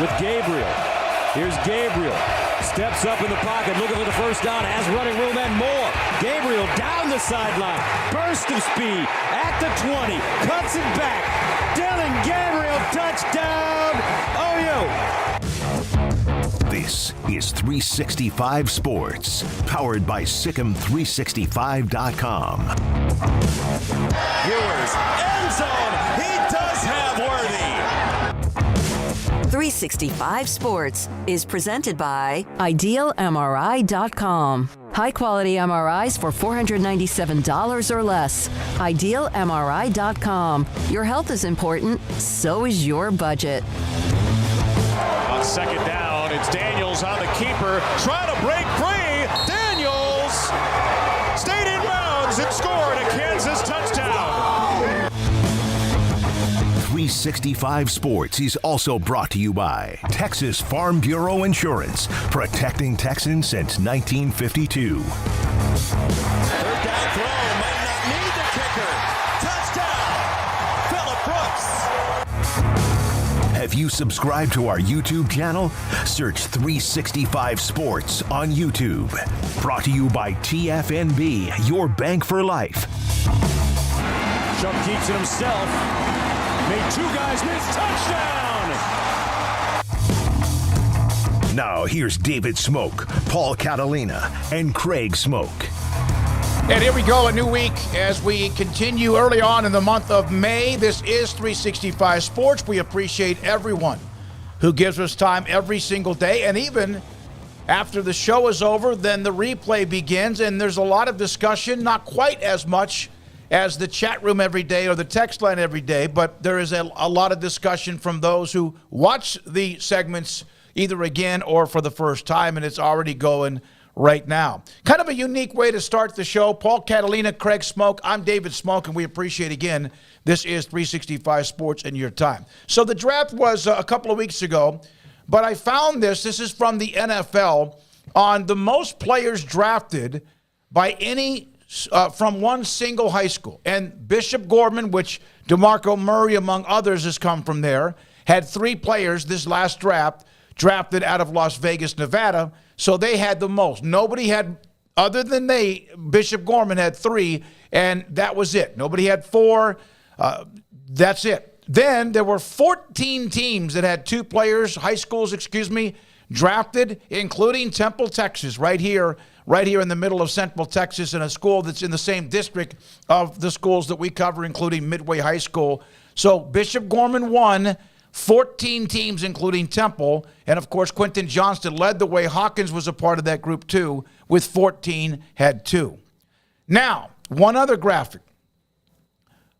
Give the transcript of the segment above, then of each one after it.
with Gabriel. Here's Gabriel. Steps up in the pocket, looking for the first down, has running room and more. Gabriel down the sideline. Burst of speed at the 20. Cuts it back. Dylan Gabriel, touchdown, OU. This is 365 Sports, powered by Sikkim365.com. Ewers, end zone. He does have Worthy. 365 Sports is presented by IdealMRI.com. High-quality MRIs for $497 or less. IdealMRI.com. Your health is important, so is your budget. On second down, it's Daniels on the keeper, trying to break free. Daniels stayed in bounds and scored a Kansas touchdown. 365 Sports is also brought to you by Texas Farm Bureau Insurance, protecting Texans since 1952. Third down throw, might not need the kicker. Touchdown, Phillip Brooks. Have you subscribed to our YouTube channel? Search 365 Sports on YouTube. Brought to you by TFNB, your bank for life. Chubb keeps it himself. Made two guys miss. Touchdown! Now here's David Smoak, Paul Catalina, and Craig Smoak. And here we go, a new week as we continue early on in the month of May. This is 365 Sports. We appreciate everyone who gives us time every single day. And even after the show is over, then the replay begins. And there's a lot of discussion, not quite as much as the chat room every day or the text line every day, but there is a lot of discussion from those who watch the segments either again or for the first time, and it's already going right now. Kind of a unique way to start the show. Paul Catalina, Craig Smoak. I'm David Smoak, and we appreciate, again, this is 365 Sports in your time. So the draft was a couple of weeks ago, but I found this. This is from the NFL on the most players drafted by any from one single high school. And Bishop Gorman, which DeMarco Murray, among others, has come from there, had 3 players this last draft drafted out of Las Vegas, Nevada. So they had the most. Nobody had, other than Bishop Gorman had 3, and that was it. Nobody had 4. That's it. Then there were 14 teams that had 2 players, high schools, drafted, including Temple, Texas, right here in the middle of Central Texas, in a school that's in the same district of the schools that we cover, including Midway High School. So Bishop Gorman won, 14 teams, including Temple. And, of course, Quentin Johnston led the way. Huggins was a part of that group, too, with 14, had 2. Now, one other graphic.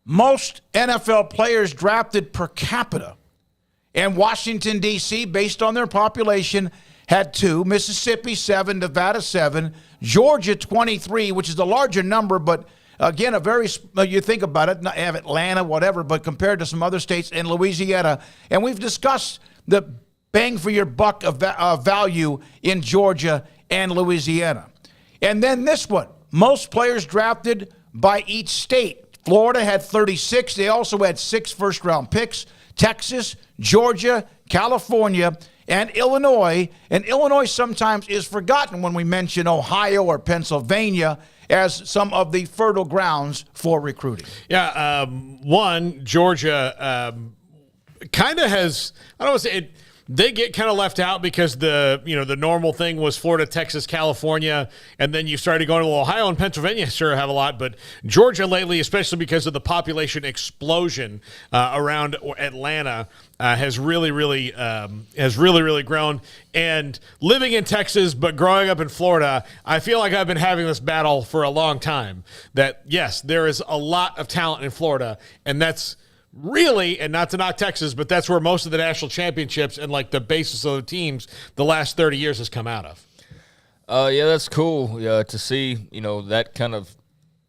Most NFL players drafted per capita. And Washington, D.C., based on their population, had 2. Mississippi, 7. Nevada, 7. Georgia, 23, which is a larger number, but again, you think about it, not have Atlanta, whatever, but compared to some other states, and Louisiana. And we've discussed the bang for your buck of value in Georgia and Louisiana. And then this one, most players drafted by each state. Florida had 36. They also had 6 first-round picks. Texas, Georgia, California, and Illinois. And Illinois sometimes is forgotten when we mention Ohio or Pennsylvania as some of the fertile grounds for recruiting. Yeah, Georgia kind of has, I don't want to say it, they get kind of left out because the normal thing was Florida, Texas, California, and then you started going to Ohio and Pennsylvania sure have a lot, but Georgia lately, especially because of the population explosion around Atlanta, has really grown. And living in Texas but growing up in Florida, I feel like I've been having this battle for a long time. That yes, there is a lot of talent in Florida, and that's really, and not to knock Texas, but that's where most of the national championships and like the basis of the teams the last 30 years has come out of. Yeah, that's cool to see, that kind of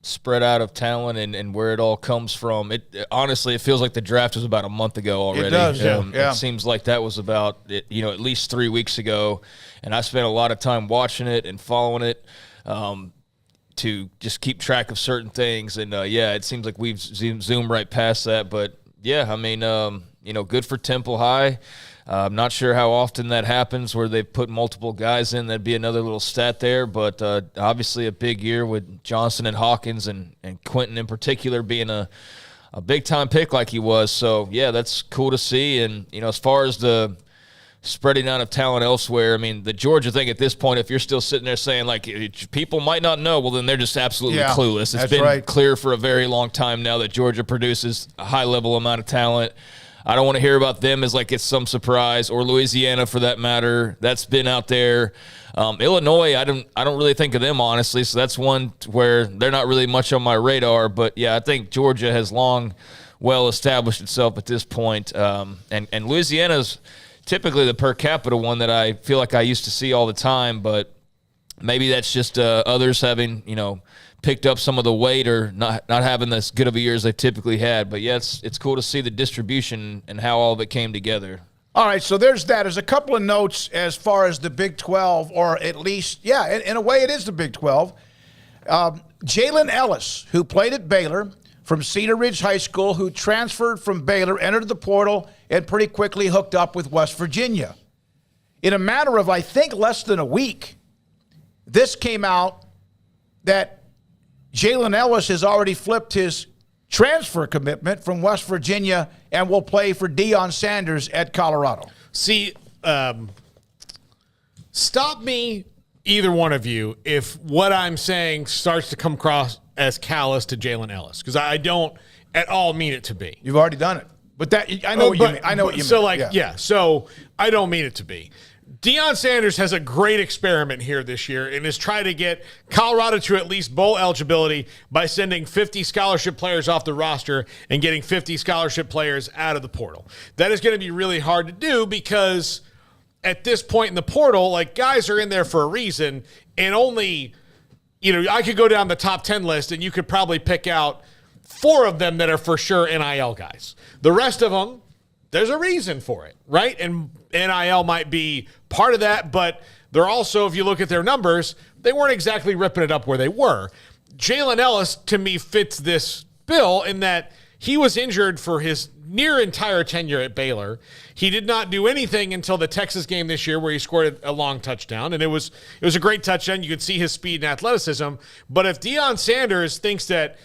spread out of talent and where it all comes from. Honestly, it feels like the draft was about a month ago already. It does, yeah. It seems like that was about, at least 3 weeks ago, and I spent a lot of time watching it and following it. To just keep track of certain things. And, it seems like we've zoomed right past that. But, yeah, good for Temple High. I'm not sure how often that happens where they put multiple guys in. That'd be another little stat there. But obviously a big year with Johnson and Hawkins and Quentin in particular being a big-time pick like he was. So, yeah, that's cool to see. And, as far as the spreading out of talent elsewhere, I mean, the Georgia thing at this point, if you're still sitting there saying, like, people might not know, well, then they're just absolutely clueless. It's been clear for a very long time now that Georgia produces a high-level amount of talent. I don't want to hear about them as like it's some surprise, or Louisiana for that matter. That's been out there. Illinois, I don't really think of them honestly, so that's one where they're not really much on my radar. But yeah, I think Georgia has long well established itself at this point. And Louisiana's typically the per capita one that I feel like I used to see all the time, but maybe that's just others having picked up some of the weight or not having as good of a year as they typically had. But, yeah, it's cool to see the distribution and how all of it came together. All right, so there's that. There's a couple of notes as far as the Big 12, or at least, in a way it is the Big 12. Jalen Ellis, who played at Baylor from Cedar Ridge High School, who transferred from Baylor, entered the portal, and pretty quickly hooked up with West Virginia. In a matter of, I think, less than a week, this came out that Jalen Ellis has already flipped his transfer commitment from West Virginia and will play for Deion Sanders at Colorado. See, stop me, either one of you, if what I'm saying starts to come across as callous to Jalen Ellis, because I don't at all mean it to be. You've already done it. But that I know what you mean. I know what you mean. So, so I don't mean it to be. Deion Sanders has a great experiment here this year and is trying to get Colorado to at least bowl eligibility by sending 50 scholarship players off the roster and getting 50 scholarship players out of the portal. That is going to be really hard to do because at this point in the portal, like, guys are in there for a reason, and only, I could go down the top 10 list and you could probably pick out 4 of them that are for sure NIL guys. The rest of them, there's a reason for it, right? And NIL might be part of that, but they're also, if you look at their numbers, they weren't exactly ripping it up where they were. Jalen Ellis, to me, fits this bill in that he was injured for his near entire tenure at Baylor. He did not do anything until the Texas game this year where he scored a long touchdown, and it was a great touchdown. You could see his speed and athleticism. But if Deion Sanders thinks that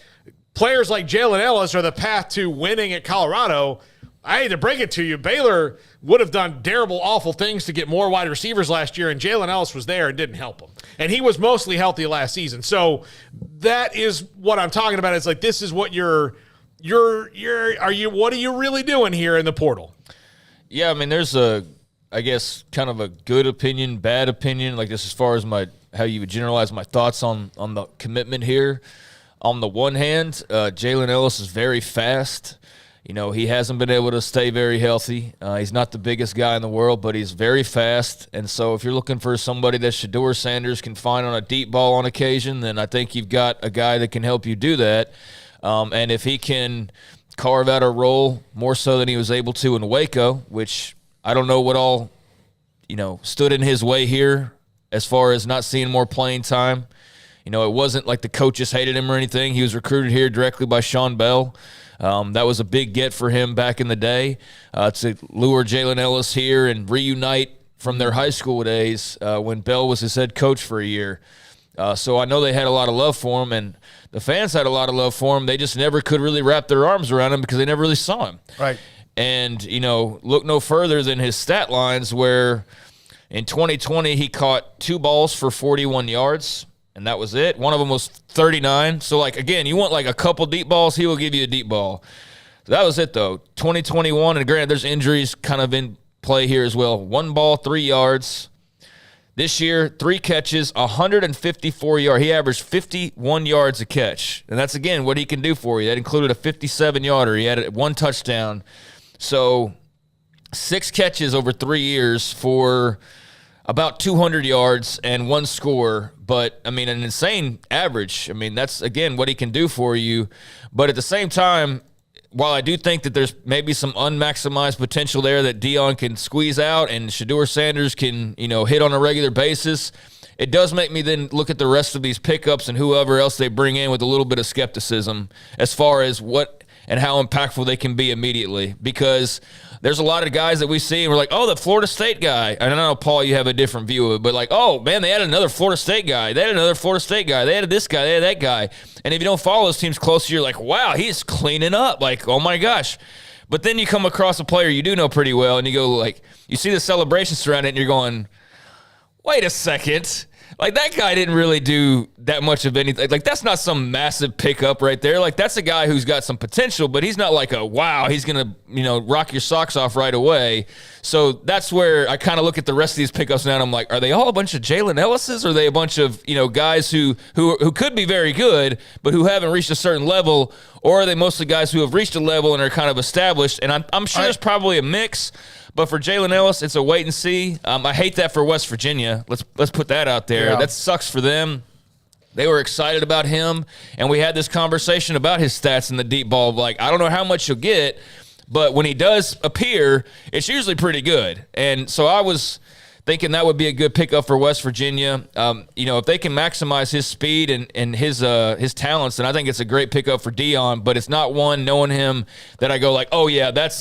players like Jalen Ellis are the path to winning at Colorado, I hate to break it to you, Baylor would have done terrible, awful things to get more wide receivers last year, and Jalen Ellis was there and didn't help him. And he was mostly healthy last season. So that is what I'm talking about. It's like, this is what what are you really doing here in the portal? Yeah, I mean, there's I guess, kind of a good opinion, bad opinion, like this as far as how you would generalize my thoughts on the commitment here. On the one hand, Jalen Ellis is very fast. He hasn't been able to stay very healthy. He's not the biggest guy in the world, but he's very fast. And so if you're looking for somebody that Shedeur Sanders can find on a deep ball on occasion, then I think you've got a guy that can help you do that. And if he can carve out a role more so than he was able to in Waco, which I don't know what all, stood in his way here as far as not seeing more playing time. It wasn't like the coaches hated him or anything. He was recruited here directly by Sean Bell. That was a big get for him back in the day to lure Jalen Ellis here and reunite from their high school days when Bell was his head coach for a year. So I know they had a lot of love for him, and the fans had a lot of love for him. They just never could really wrap their arms around him because they never really saw him. Right. And, look no further than his stat lines where in 2020 he caught 2 balls for 41 yards. And that was it. One of them was 39. So, again, you want, a couple deep balls, he will give you a deep ball. So that was it, though. 2021, and granted, there's injuries kind of in play here as well. 1 ball, 3 yards. This year, 3 catches, 154 yards. He averaged 51 yards a catch. And that's, again, what he can do for you. That included a 57-yarder. He had 1 touchdown. So, 6 catches over 3 years for about 200 yards and 1 score, but, an insane average. That's, again, what he can do for you. But at the same time, while I do think that there's maybe some unmaximized potential there that Deion can squeeze out and Shedeur Sanders can, hit on a regular basis, it does make me then look at the rest of these pickups and whoever else they bring in with a little bit of skepticism as far as what and how impactful they can be immediately. Because there's a lot of guys that we see and we're like, oh, the Florida State guy. I don't know, Paul, you have a different view of it, but like, oh, man, they had another Florida State guy. They had another Florida State guy. They had this guy. They had that guy. And if you don't follow those teams closely, you're like, wow, he's cleaning up. Like, oh, my gosh. But then you come across a player you do know pretty well, and you go, like, you see the celebration surrounding it, and you're going, wait a second. Like, that guy didn't really do that much of anything. Like, that's not some massive pickup right there. Like, that's a guy who's got some potential, but he's not like wow, he's going to, rock your socks off right away. So that's where I kind of look at the rest of these pickups now, and I'm like, are they all a bunch of Jalen Ellis's? Or are they a bunch of, guys who could be very good, but who haven't reached a certain level? Or are they mostly guys who have reached a level and are kind of established? And I'm sure there's probably a mix. But for Jalen Ellis, it's a wait and see. I hate that for West Virginia. Let's put that out there. Yeah. That sucks for them. They were excited about him, and we had this conversation about his stats in the deep ball. Like, I don't know how much he'll get, but when he does appear, it's usually pretty good. And so I was thinking that would be a good pickup for West Virginia. If they can maximize his speed and his talents, then I think it's a great pickup for Dion. But it's not one, knowing him, that I go like, oh yeah, that's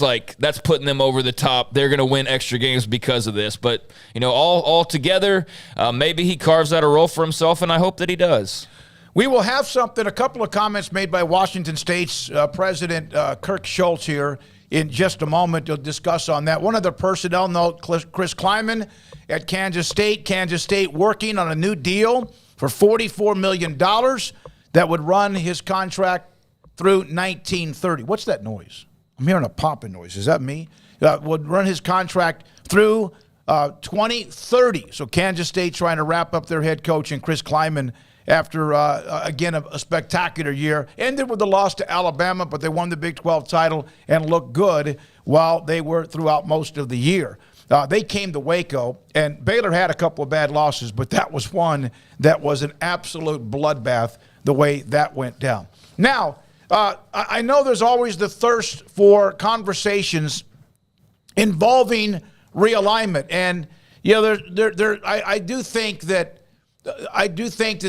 putting them over the top. They're going to win extra games because of this. But all together, maybe he carves out a role for himself, and I hope that he does. We will have a couple of comments made by Washington State's President Kirk Schultz here in just a moment to discuss on that. One other personnel note, Chris Klieman at Kansas State working on a new deal for $44 million that would run his contract through 1930. What's that noise? I'm hearing a popping noise. Is that me? Would run his contract through 2030. So Kansas State trying to wrap up their head coach and Chris Klieman after, again, a spectacular year. Ended with a loss to Alabama, but they won the Big 12 title and looked good while they were throughout most of the year. They came to Waco, and Baylor had a couple of bad losses, but that was one that was an absolute bloodbath the way that went down. Now, I know there's always the thirst for conversations involving realignment, and I do think that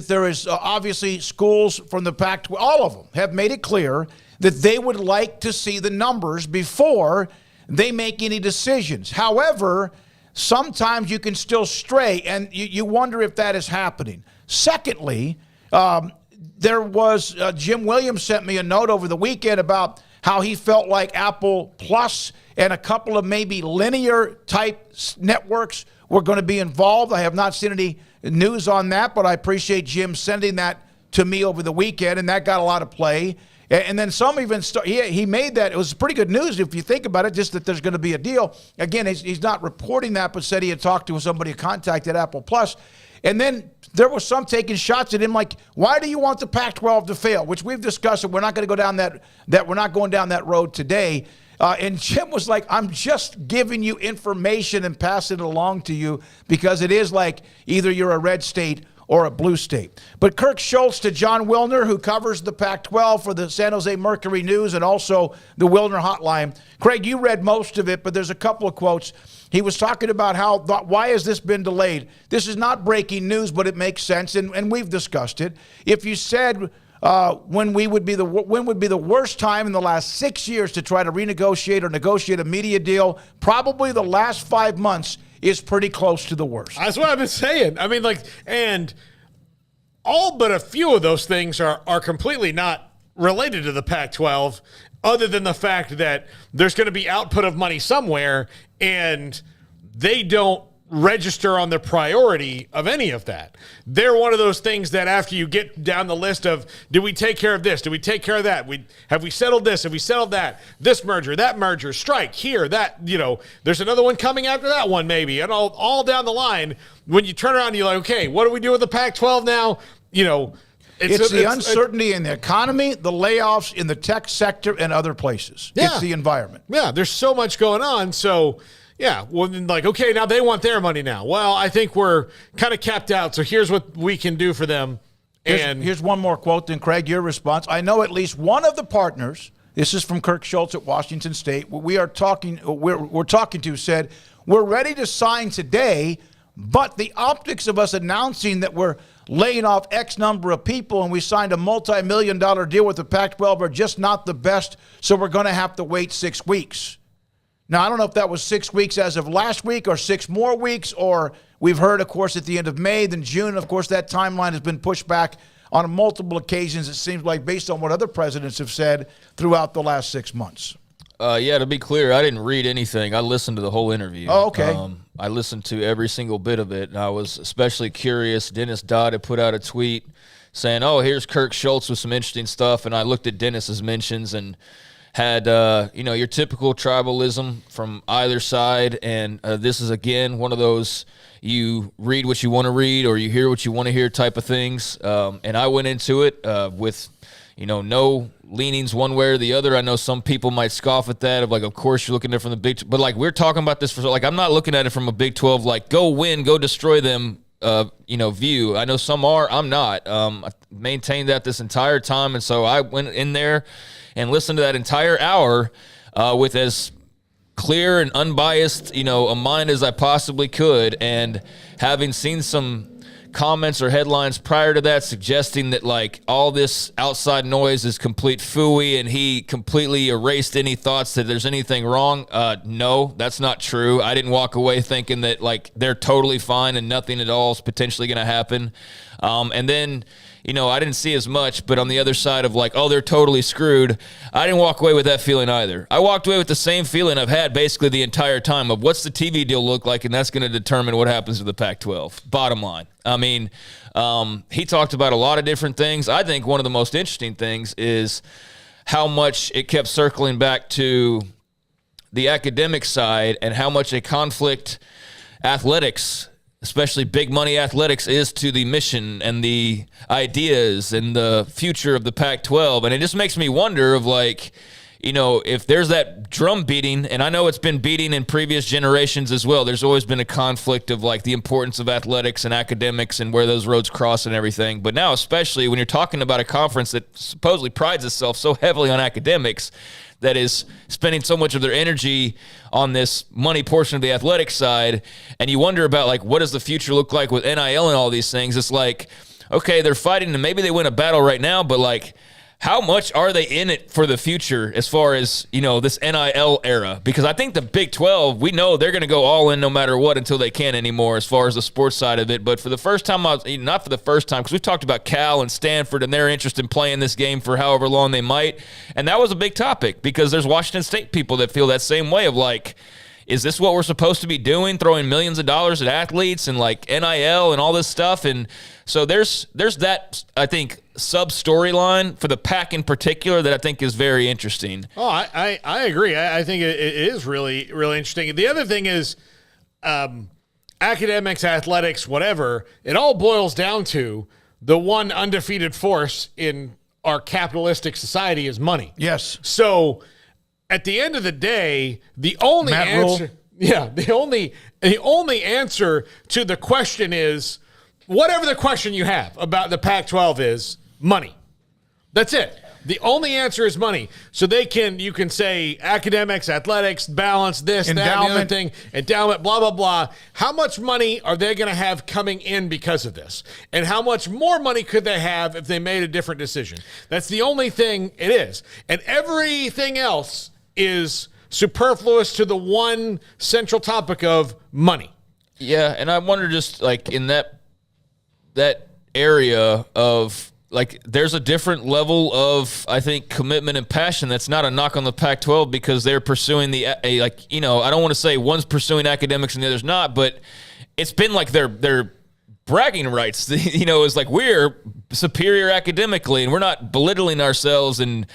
there is obviously schools from the Pac-12, all of them have made it clear that they would like to see the numbers before they make any decisions. However, sometimes you can still stray, and you wonder if that is happening. Secondly, there was Jim Williams sent me a note over the weekend about how he felt like Apple Plus and a couple of maybe linear type networks were going to be involved. I have not seen any news on that, but I appreciate Jim sending that to me over the weekend, and that got a lot of play. And then some even he made that. It was pretty good news if you think about it, just that there's going to be a deal. Again, he's not reporting that, but said he had talked to somebody who contacted Apple Plus. And then there was some taking shots at him like, why do you want the Pac-12 to fail? Which we've discussed, and we're not going to go down that we're not going down that road today. And Jim was like, I'm just giving you information and passing it along to you because it is like either you're a red state or a blue state. But Kirk Schultz to John Wilner, who covers the Pac-12 for the San Jose Mercury News and also the Wilner Hotline. Craig, you read most of it, but there's a couple of quotes. He was talking about why has this been delayed? This is not breaking news, but it makes sense, and we've discussed it. If you said when would be the worst time in the last 6 years to try to renegotiate or negotiate a media deal, probably the last 5 months is pretty close to the worst. That's what I've been saying. I mean, and all but a few of those things are completely not related to the Pac-12, other than the fact that there's going to be output of money somewhere, and they don't register on the priority of any of that. They're one of those things that after you get down the list of, did we take care of this? Did we take care of that? Have we settled this? Have we settled that? This merger, that merger, strike here, that, there's another one coming after that one maybe. And all down the line, when you turn around and you're like, okay, what do we do with the Pac-12 now? It's the uncertainty in the economy, the layoffs in the tech sector and other places. Yeah. It's the environment. Yeah, there's so much going on. So, yeah, well, okay, now they want their money now. Well, I think we're kind of capped out, so here's what we can do for them. And here's one more quote, then, Craig, your response. I know at least one of the partners, this is from Kirk Schultz at Washington State, we're talking to said, we're ready to sign today, but the optics of us announcing that we're laying off X number of people and we signed a multi-million-dollar deal with the Pac-12 are just not the best, so we're going to have to wait 6 weeks. Now, I don't know if that was 6 weeks as of last week or 6 more weeks, or we've heard, of course, at the end of May, then June. Of course, that timeline has been pushed back on multiple occasions, it seems like, based on what other presidents have said throughout the last 6 months. Yeah, to be clear, I didn't read anything. I listened to the whole interview. Oh, okay. I listened to every single bit of it, and I was especially curious. Dennis Dodd had put out a tweet saying, oh, here's Kirk Schultz with some interesting stuff, and I looked at Dennis's mentions and had, your typical tribalism from either side, and this is, again, one of those you read what you want to read or you hear what you want to hear type of things, and I went into it with no leanings one way or the other. I know some people might scoff at that of course you're looking at it from the Big, but we're talking about this for I'm not looking at it from a Big 12 go win, go destroy them view. I know some are, I'm not. I maintained that this entire time, and so I went in there and listened to that entire hour with as clear and unbiased, a mind as I possibly could, and having seen some comments or headlines prior to that suggesting that all this outside noise is complete phooey and he completely erased any thoughts that there's anything wrong. No, that's not true. I didn't walk away thinking that they're totally fine and nothing at all is potentially going to happen. And then, I didn't see as much, but on the other side of they're totally screwed, I didn't walk away with that feeling either. I walked away with the same feeling I've had basically the entire time of what's the TV deal look like, and that's going to determine what happens to the Pac-12. Bottom line. I mean, he talked about a lot of different things. I think one of the most interesting things is how much it kept circling back to the academic side and how much a conflict athletics, especially big money athletics, is to the mission and the ideas and the future of the Pac-12. And it just makes me wonder of if there's that drum beating, and I know it's been beating in previous generations as well. There's always been a conflict of the importance of athletics and academics and where those roads cross and everything. But now, especially when you're talking about a conference that supposedly prides itself so heavily on academics, that is spending so much of their energy on this money portion of the athletic side, and you wonder about what does the future look like with NIL and all these things. It's okay, they're fighting and maybe they win a battle right now, but how much are they in it for the future as far as, this NIL era? Because I think the Big 12, we know they're going to go all in no matter what until they can't anymore as far as the sports side of it. But for the first time, not for the first time, because we've talked about Cal and Stanford and their interest in playing this game for however long they might. And that was a big topic because there's Washington State people that feel that same way of is this what we're supposed to be doing, throwing millions of dollars at athletes and NIL and all this stuff? And so there's that, I think, sub-storyline for the Pac in particular that I think is very interesting. Oh, I agree. I think it is really, really interesting. The other thing is academics, athletics, whatever, it all boils down to the one undefeated force in our capitalistic society is money. Yes. So at the end of the day, the only answer to the question is whatever the question you have about the Pac-12 is money. That's it. The only answer is money. So you can say academics, athletics, balance, this, endowment, that, and the other thing, endowment, blah, blah, blah. How much money are they going to have coming in because of this? And how much more money could they have if they made a different decision? That's the only thing it is. And everything else is superfluous to the one central topic of money. Yeah, and I wonder just in that area of there's a different level of, I think, commitment and passion. That's not a knock on the Pac-12 because they're pursuing I don't want to say one's pursuing academics and the other's not, but it's been their bragging rights. It's we're superior academically and we're not belittling ourselves and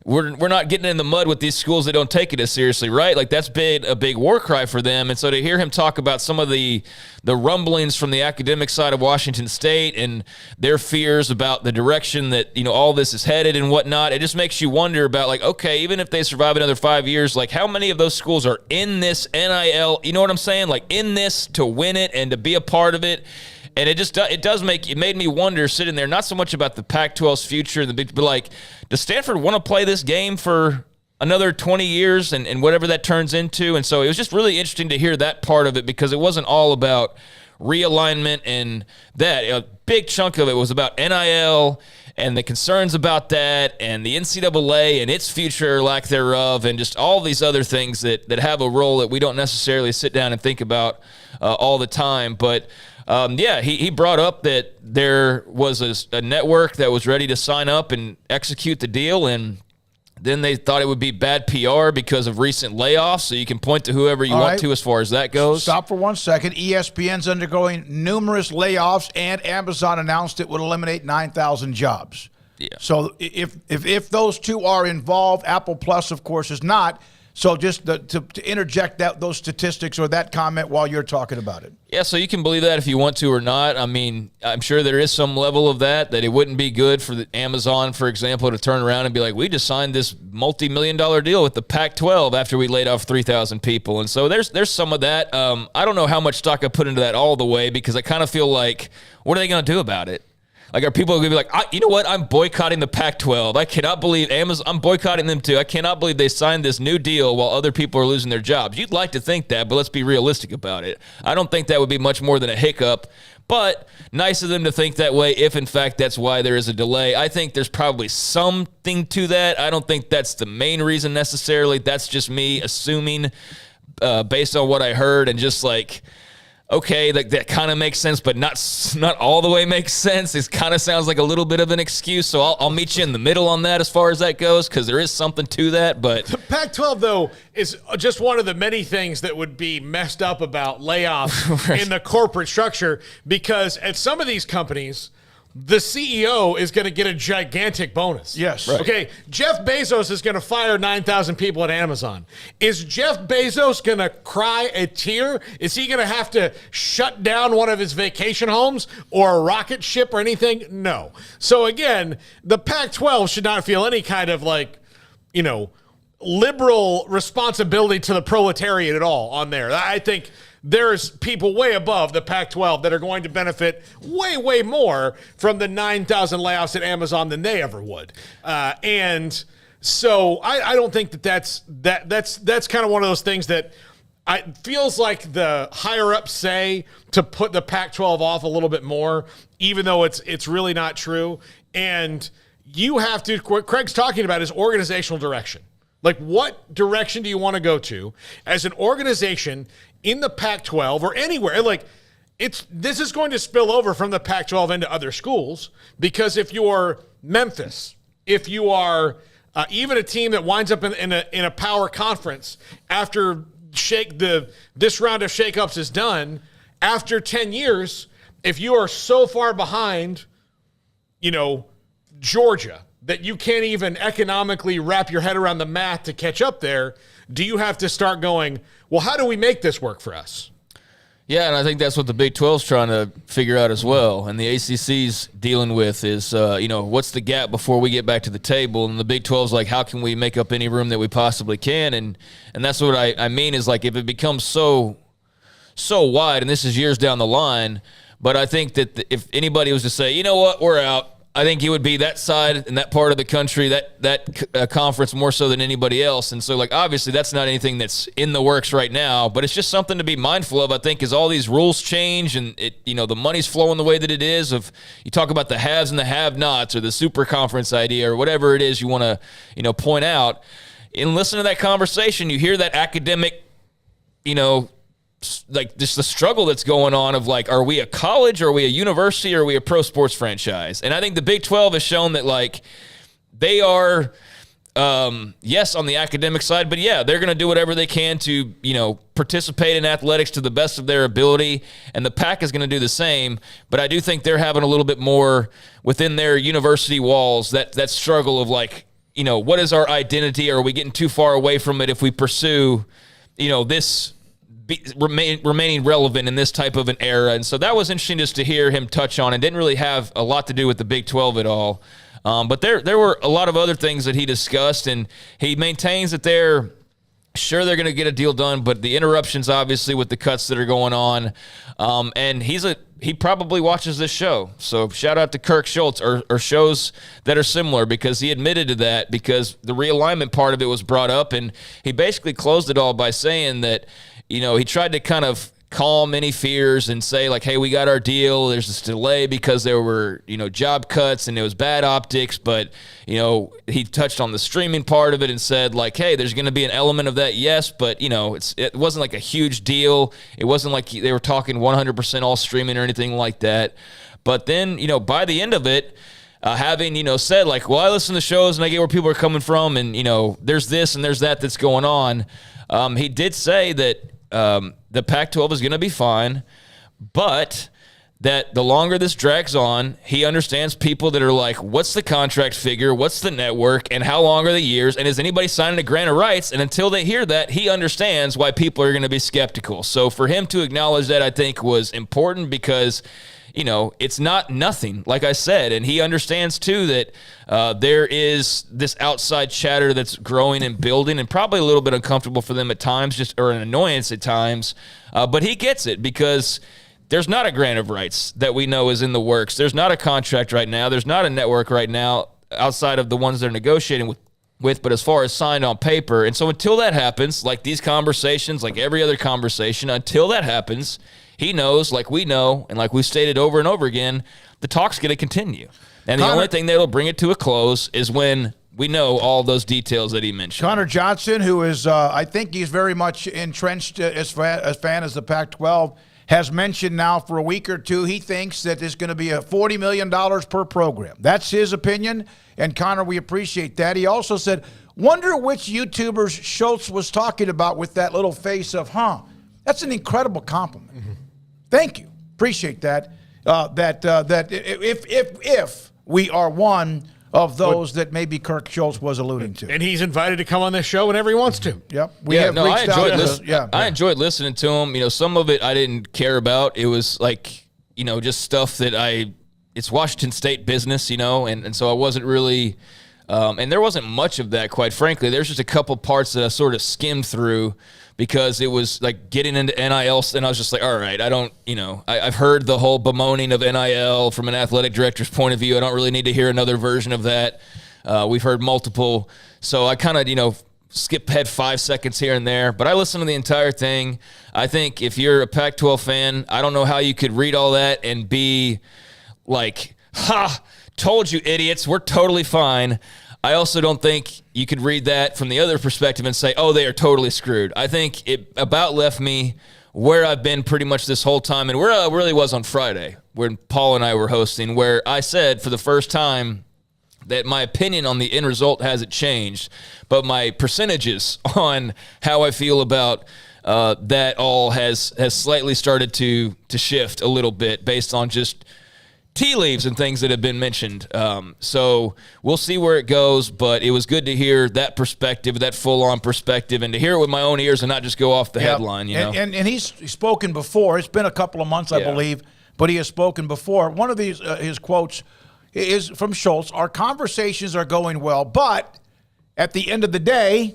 we're not getting in the mud with these schools that don't take it as seriously, right? That's been a big war cry for them. And so to hear him talk about some of the rumblings from the academic side of Washington State and their fears about the direction that, all this is headed and whatnot, it just makes you wonder about okay, even if they survive another 5 years, how many of those schools are in this NIL, you know what I'm saying? In this to win it and to be a part of it. And it made me wonder sitting there, not so much about the Pac-12's future, but does Stanford want to play this game for another 20 years and whatever that turns into? And so it was just really interesting to hear that part of it because it wasn't all about realignment and that. A big chunk of it was about NIL and the concerns about that, and the NCAA and its future or lack thereof, and just all these other things that have a role that we don't necessarily sit down and think about all the time. But he brought up that there was a network that was ready to sign up and execute the deal, and then they thought it would be bad PR because of recent layoffs. So you can point to whoever you want to as far as that goes. Stop for 1 second. ESPN's undergoing numerous layoffs, and Amazon announced it would eliminate 9,000 jobs. Yeah. So if those two are involved, Apple Plus, of course, is not. So just to interject those statistics or that comment while you're talking about it. Yeah, so you can believe that if you want to or not. I mean, I'm sure there is some level of that it wouldn't be good for Amazon, for example, to turn around and be like, we just signed this multi-million-dollar deal with the Pac-12 after we laid off 3,000 people. And so there's some of that. I don't know how much stock I put into that all the way, because I kind of feel like, what are they going to do about it? Like, are people going to be like, you know what? I'm boycotting the Pac-12. I cannot believe Amazon. I'm boycotting them too. I cannot believe they signed this new deal while other people are losing their jobs. You'd like to think that, but let's be realistic about it. I don't think that would be much more than a hiccup, but nice of them to think that way if, in fact, that's why there is a delay. I think there's probably something to that. I don't think that's the main reason necessarily. That's just me assuming based on what I heard, and just like, okay, that kind of makes sense, but not all the way makes sense. It kind of sounds like a little bit of an excuse, so I'll meet you in the middle on that as far as that goes, because there is something to that. But the Pac-12, though, is just one of the many things that would be messed up about layoffs in the corporate structure, because at some of these companies, the CEO is going to get a gigantic bonus. Yes. Right. Okay, Jeff Bezos is going to fire 9,000 people at Amazon. Is Jeff Bezos going to cry a tear? Is he going to have to shut down one of his vacation homes or a rocket ship or anything? No. So, again, the Pac-12 should not feel any kind of, liberal responsibility to the proletariat at all on there. I think there's people way above the Pac-12 that are going to benefit way, way more from the 9,000 layoffs at Amazon than they ever would. And so I don't think that's kind of one of those things that feels like the higher ups say to put the Pac-12 off a little bit more, even though it's really not true. And you have to, what Craig's talking about is organizational direction. Like, what direction do you want to go to as an organization in the Pac-12 or anywhere? Like, this is going to spill over from the Pac-12 into other schools, because if you're Memphis, if you are even a team that winds up in a power conference after this round of shakeups is done, after 10 years, if you are so far behind, Georgia, that you can't even economically wrap your head around the math to catch up there, do you have to start going, well, how do we make this work for us? Yeah, and I think that's what the Big 12's trying to figure out as well. And the ACC's dealing with is, what's the gap before we get back to the table? And the Big 12's like, how can we make up any room that we possibly can? And that's what I mean is, like, if it becomes so wide, and this is years down the line, but I think that if anybody was to say, you know what, we're out, I think it would be that side and that part of the country, that conference more so than anybody else. And so, like, obviously that's not anything that's in the works right now, but it's just something to be mindful of, I think, as all these rules change and the money's flowing the way that it is. If you talk about the haves and the have-nots or the super conference idea or whatever it is you want to, point out, and listen to that conversation, you hear that academic, like just the struggle that's going on of like, are we a college, or are we a university, or are we a pro sports franchise? And I think the Big 12 has shown that, like, they are, yes, on the academic side, but yeah, they're going to do whatever they can to, participate in athletics to the best of their ability. And the Pac is going to do the same. But I do think they're having a little bit more within their university walls, that struggle of like, what is our identity? Are we getting too far away from it if we pursue, this remaining relevant in this type of an era? And so that was interesting just to hear him touch on. It didn't really have a lot to do with the Big 12 at all. But there were a lot of other things that he discussed, and he maintains that they're going to get a deal done, but the interruptions, obviously, with the cuts that are going on. And he probably watches this show. So shout out to Kirk Schultz or shows that are similar, because he admitted to that, because the realignment part of it was brought up, and he basically closed it all by saying that, he tried to kind of calm any fears and say like, hey, we got our deal. There's this delay because there were, job cuts and it was bad optics. But, he touched on the streaming part of it and said like, hey, there's going to be an element of that. Yes. But, it wasn't like a huge deal. It wasn't like they were talking 100% all streaming or anything like that. But then, by the end of it, having, said like, well, I listen to shows and I get where people are coming from and, there's this and there's that's going on. He did say that the Pac-12 is going to be fine, but that the longer this drags on, he understands people that are like, what's the contract figure, what's the network, and how long are the years, and is anybody signing a grant of rights? And until they hear that, he understands why people are going to be skeptical. So for him to acknowledge that, I think, was important because it's not nothing, like I said. And he understands, too, that there is this outside chatter that's growing and building and probably a little bit uncomfortable for them at times, or an annoyance at times. But he gets it because there's not a grant of rights that we know is in the works. There's not a contract right now. There's not a network right now outside of the ones they're negotiating with, but as far as signed on paper. And so until that happens, like these conversations, like every other conversation, until that happens, he knows, like we know, and like we've stated over and over again, the talk's going to continue. And the only thing that'll bring it to a close is when we know all those details that he mentioned. Connor Johnson, who is, I think he's very much entrenched as fan as the Pac-12, has mentioned now for a week or two he thinks that there's going to be a $40 million per program. That's his opinion, and Connor, we appreciate that. He also said, wonder which YouTubers Schultz was talking about with that little face of, That's an incredible compliment. Mm-hmm. Thank you. Appreciate that. That if we are one of those that maybe Kirk Schultz was alluding to. And he's invited to come on this show whenever he wants to. Yep. I enjoyed listening to him. Some of it I didn't care about. It was like, just stuff that it's Washington State business, and so I wasn't really, and there wasn't much of that, quite frankly. There's just a couple parts that I sort of skimmed through because it was like getting into NIL, and I was just like, all right, I don't, I've heard the whole bemoaning of NIL from an athletic director's point of view. I don't really need to hear another version of that. We've heard multiple. So I kind of, skip ahead 5 seconds here and there, but I listened to the entire thing. I think if you're a Pac-12 fan, I don't know how you could read all that and be like, told you idiots, we're totally fine. I also don't think you could read that from the other perspective and say, oh, they are totally screwed. I think it about left me where I've been pretty much this whole time and where I really was on Friday when Paul and I were hosting, where I said for the first time that my opinion on the end result hasn't changed, but my percentages on how I feel about that all has slightly started to shift a little bit based on just tea leaves and things that have been mentioned. So we'll see where it goes, but it was good to hear that perspective, that full-on perspective, and to hear it with my own ears and not just go off the headline. And he's spoken before. It's been a couple of months, I believe, but he has spoken before. One of these his quotes is from Schultz. Our conversations are going well, but at the end of the day,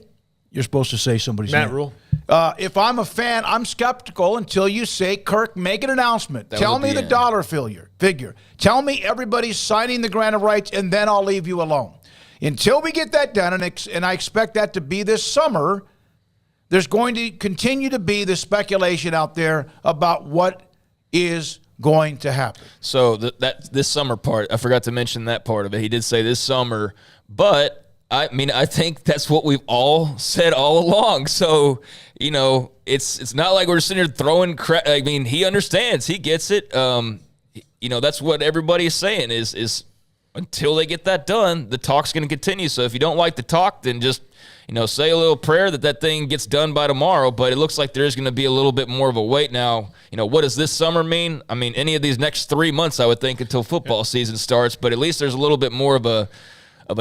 you're supposed to say somebody's Matt name. Rule. If I'm a fan, I'm skeptical until you say, Kirk, make an announcement. Tell me the dollar figure. Tell me everybody's signing the grant of rights, and then I'll leave you alone. Until we get that done, and I expect that to be this summer, there's going to continue to be the speculation out there about what is going to happen. So this summer part, I forgot to mention that part of it. He did say this summer, but I mean, I think that's what we've all said all along. So, it's not like we're sitting here throwing crap. I mean, he understands. He gets it. That's what everybody is saying is until they get that done, the talk's going to continue. So if you don't like the talk, then just, say a little prayer that thing gets done by tomorrow. But it looks like there's going to be a little bit more of a wait now. What does this summer mean? I mean, any of these next 3 months, I would think, until football season starts. But at least there's a little bit more of a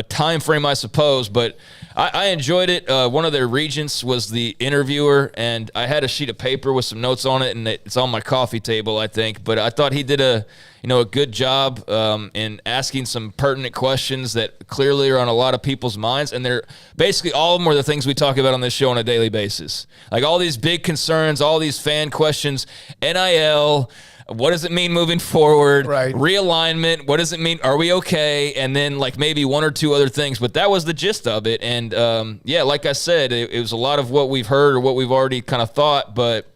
time frame, I suppose. But I enjoyed it. One of their regents was the interviewer, and I had a sheet of paper with some notes on it, and it's on my coffee table, I think. But I thought he did a good job in asking some pertinent questions that clearly are on a lot of people's minds, and they're basically all of them are the things we talk about on this show on a daily basis. Like all these big concerns, all these fan questions, NIL, what does it mean moving forward? Right. Realignment, what does it mean? Are we okay? And then like maybe one or two other things. But that was the gist of it. And like I said, it was a lot of what we've heard or what we've already kind of thought. But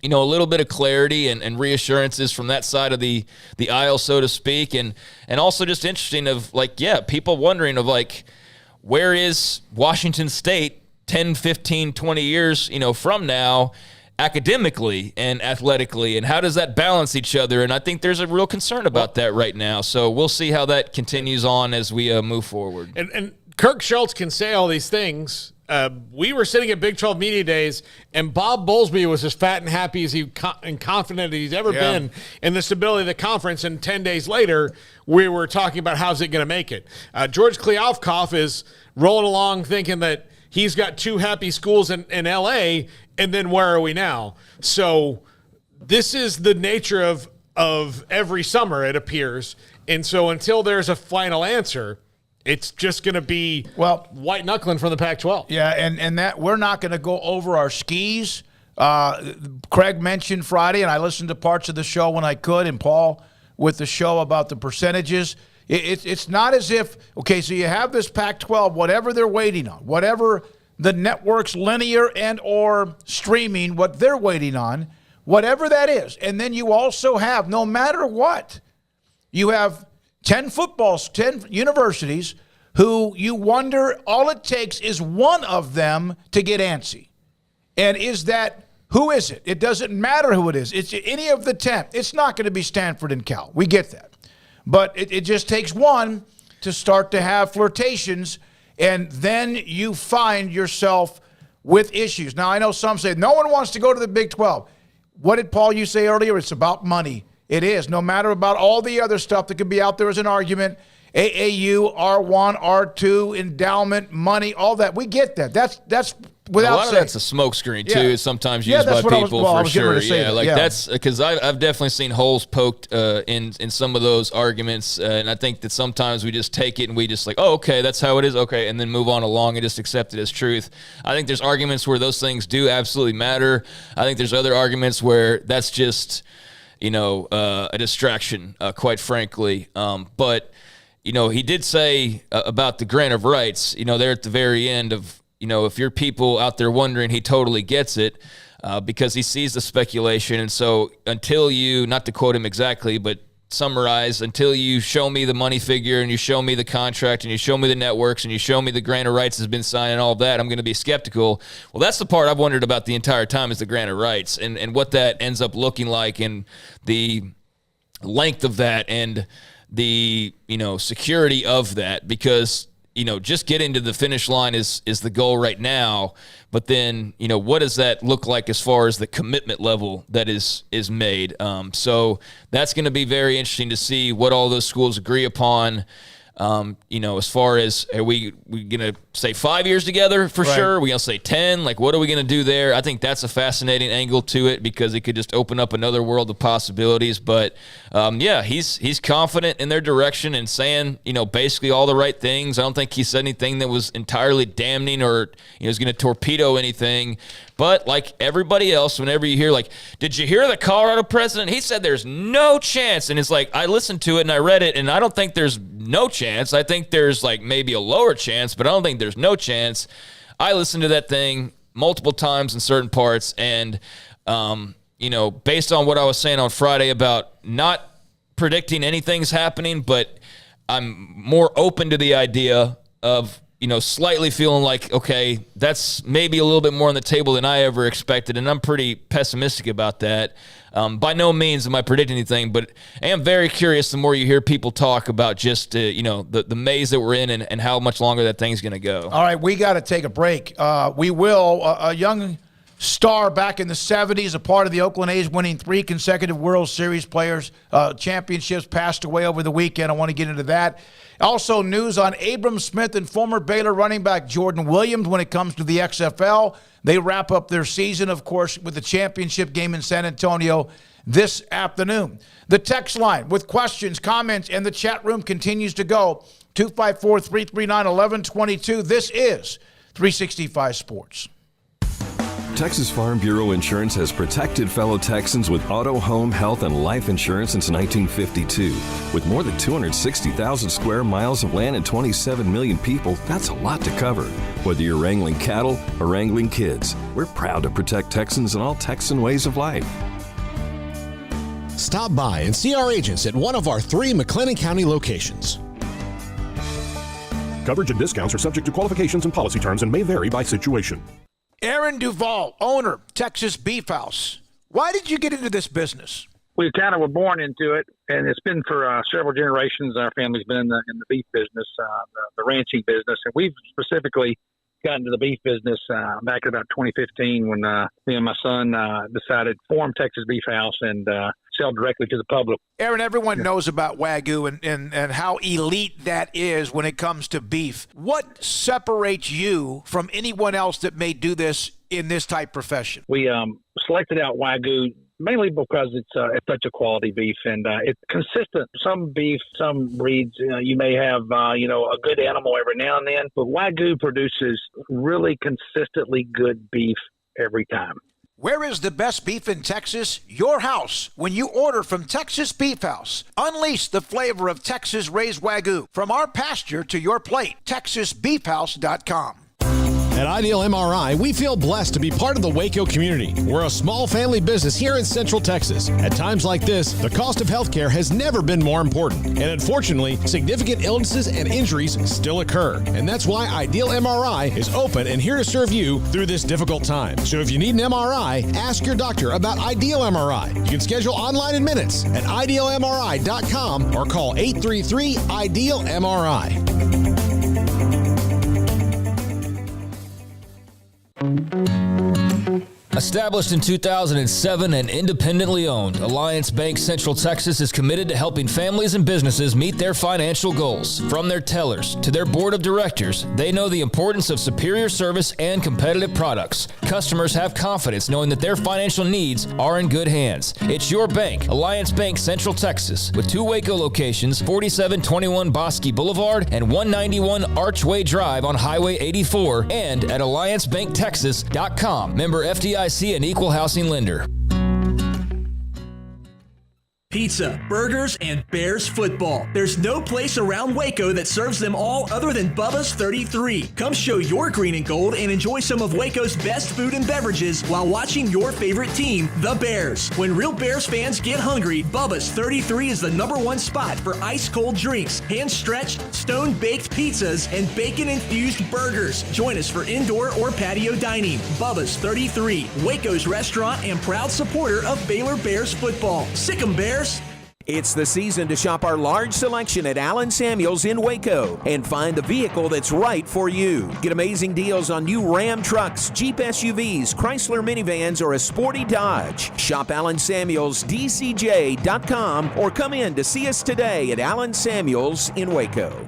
a little bit of clarity and reassurances from that side of the aisle, so to speak. And also just interesting of people wondering of where is Washington State 10, 15, 20 years, from now, academically and athletically, and how does that balance each other? And I think there's a real concern about that right now. So we'll see how that continues on as we move forward. And Kirk Schultz can say all these things. We were sitting at Big 12 Media Days, and Bob Bowlesby was as fat and happy as and confident as he's ever been in the stability of the conference. And 10 days later, we were talking about how's it going to make it. George Kliavkoff is rolling along thinking that he's got 2 happy schools in L.A., and then where are we now? So this is the nature of every summer, it appears. And so until there's a final answer, it's just going to be white knuckling from the Pac-12. Yeah, and that we're not going to go over our skis. Craig mentioned Friday, and I listened to parts of the show when I could, and Paul with the show about the percentages. It's not as if, okay, so you have this Pac-12, whatever they're waiting on, whatever the networks, linear and or streaming, what they're waiting on, whatever that is. And then you also have, no matter what, you have 10 universities who you wonder all it takes is one of them to get antsy. And who is it? It doesn't matter who it is. It's any of the 10. It's not going to be Stanford and Cal. We get that. But it just takes one to start to have flirtations, and then you find yourself with issues. Now, I know some say no one wants to go to the Big 12. What did Paul you say earlier? It's about money. It is. No matter about all the other stuff that could be out there as an argument, AAU, R1, R2, endowment, money, all that. We get that. That's without a lot saying. of that's a smoke screen too. It's sometimes used by people for sure. That's because I've definitely seen holes poked in some of those arguments, and I think that sometimes we just take it and we just oh, okay, that's how it is, okay, and then move on along and just accept it as truth. I think there's arguments where those things do absolutely matter. I think there's other arguments where that's just a distraction, quite frankly. But he did say about the grant of rights. There at the very end of. If you're people out there wondering, he totally gets it because he sees the speculation. And so until you, not to quote him exactly, but summarize, until you show me the money figure and you show me the contract and you show me the networks and you show me the grant of rights has been signed and all of that, I'm going to be skeptical. Well, that's the part I've wondered about the entire time is the grant of rights and what that ends up looking like and the length of that and the, security of that because just getting to the finish line is the goal right now. But then, what does that look like as far as the commitment level that is made? So that's going to be very interesting to see what all those schools agree upon. As far as are we going to say 5 years together for sure? Are we going to say 10? What are we going to do there? I think that's a fascinating angle to it because it could just open up another world of possibilities. But, he's confident in their direction and saying, basically all the right things. I don't think he said anything that was entirely damning or is going to torpedo anything. But like everybody else, whenever you hear did you hear the Colorado president? He said there's no chance. And it's I listened to it and I read it and I don't think there's no chance. I think there's maybe a lower chance, but I don't think there's no chance. I listened to that thing multiple times in certain parts. And, based on what I was saying on Friday about not predicting anything's happening, but I'm more open to the idea of, slightly feeling okay, that's maybe a little bit more on the table than I ever expected, and I'm pretty pessimistic about that. By no means am I predicting anything, but I am very curious the more you hear people talk about just, the maze that we're in and how much longer that thing's going to go. All right, we got to take a break. We will. A young star back in the 70s, a part of the Oakland A's winning 3 consecutive World Series players championships, passed away over the weekend. I want to get into that. Also, news on Abram Smith and former Baylor running back Jordan Williams when it comes to the XFL. They wrap up their season, of course, with the championship game in San Antonio this afternoon. The text line with questions, comments, and the chat room continues to go. 254-339-1122. This is 365 Sports. Texas Farm Bureau Insurance has protected fellow Texans with auto, home, health, and life insurance since 1952. With more than 260,000 square miles of land and 27 million people, that's a lot to cover. Whether you're wrangling cattle or wrangling kids, we're proud to protect Texans in all Texan ways of life. Stop by and see our agents at one of our 3 McLennan County locations. Coverage and discounts are subject to qualifications and policy terms and may vary by situation. Aaron Duvall, owner, Texas Beef House. Why did you get into this business? We kind of were born into it, and it's been for several generations. Our family's been in the beef business, the ranching business, and we've specifically got into the beef business back in about 2015 when me and my son decided to form Texas Beef House and sell directly to the public. Aaron, everyone knows about Wagyu and how elite that is when it comes to beef. What separates you from anyone else that may do this in this type profession? We selected out Wagyu mainly because it's such a quality beef and it's consistent. Some beef, some breeds, you may have, a good animal every now and then, but Wagyu produces really consistently good beef every time. Where is the best beef in Texas? Your house. When you order from Texas Beef House, unleash the flavor of Texas raised Wagyu. From our pasture to your plate, TexasBeefHouse.com. At Ideal MRI, we feel blessed to be part of the Waco community. We're a small family business here in Central Texas. At times like this, the cost of healthcare has never been more important. And unfortunately, significant illnesses and injuries still occur. And that's why Ideal MRI is open and here to serve you through this difficult time. So if you need an MRI, ask your doctor about Ideal MRI. You can schedule online in minutes at idealmri.com or call 833-IDEAL-MRI. Established in 2007 and independently owned, Alliance Bank Central Texas is committed to helping families and businesses meet their financial goals. From their tellers to their board of directors, they know the importance of superior service and competitive products. Customers have confidence knowing that their financial needs are in good hands. It's your bank, Alliance Bank Central Texas, with 2 Waco locations, 4721 Bosque Boulevard and 191 Archway Drive on Highway 84, and at AllianceBankTexas.com. Member FDIC, an equal housing lender. Pizza, burgers, and Bears football. There's no place around Waco that serves them all other than Bubba's 33. Come show your green and gold and enjoy some of Waco's best food and beverages while watching your favorite team, the Bears. When real Bears fans get hungry, Bubba's 33 is the #1 spot for ice-cold drinks, hand-stretched, stone-baked pizzas, and bacon-infused burgers. Join us for indoor or patio dining. Bubba's 33, Waco's restaurant and proud supporter of Baylor Bears football. Sick 'em, Bears! It's the season to shop our large selection at Allen Samuels in Waco and find the vehicle that's right for you. Get amazing deals on new Ram trucks, Jeep SUVs, Chrysler minivans, or a sporty Dodge. Shop AllenSamuelsDCJ.com or come in to see us today at Allen Samuels in Waco.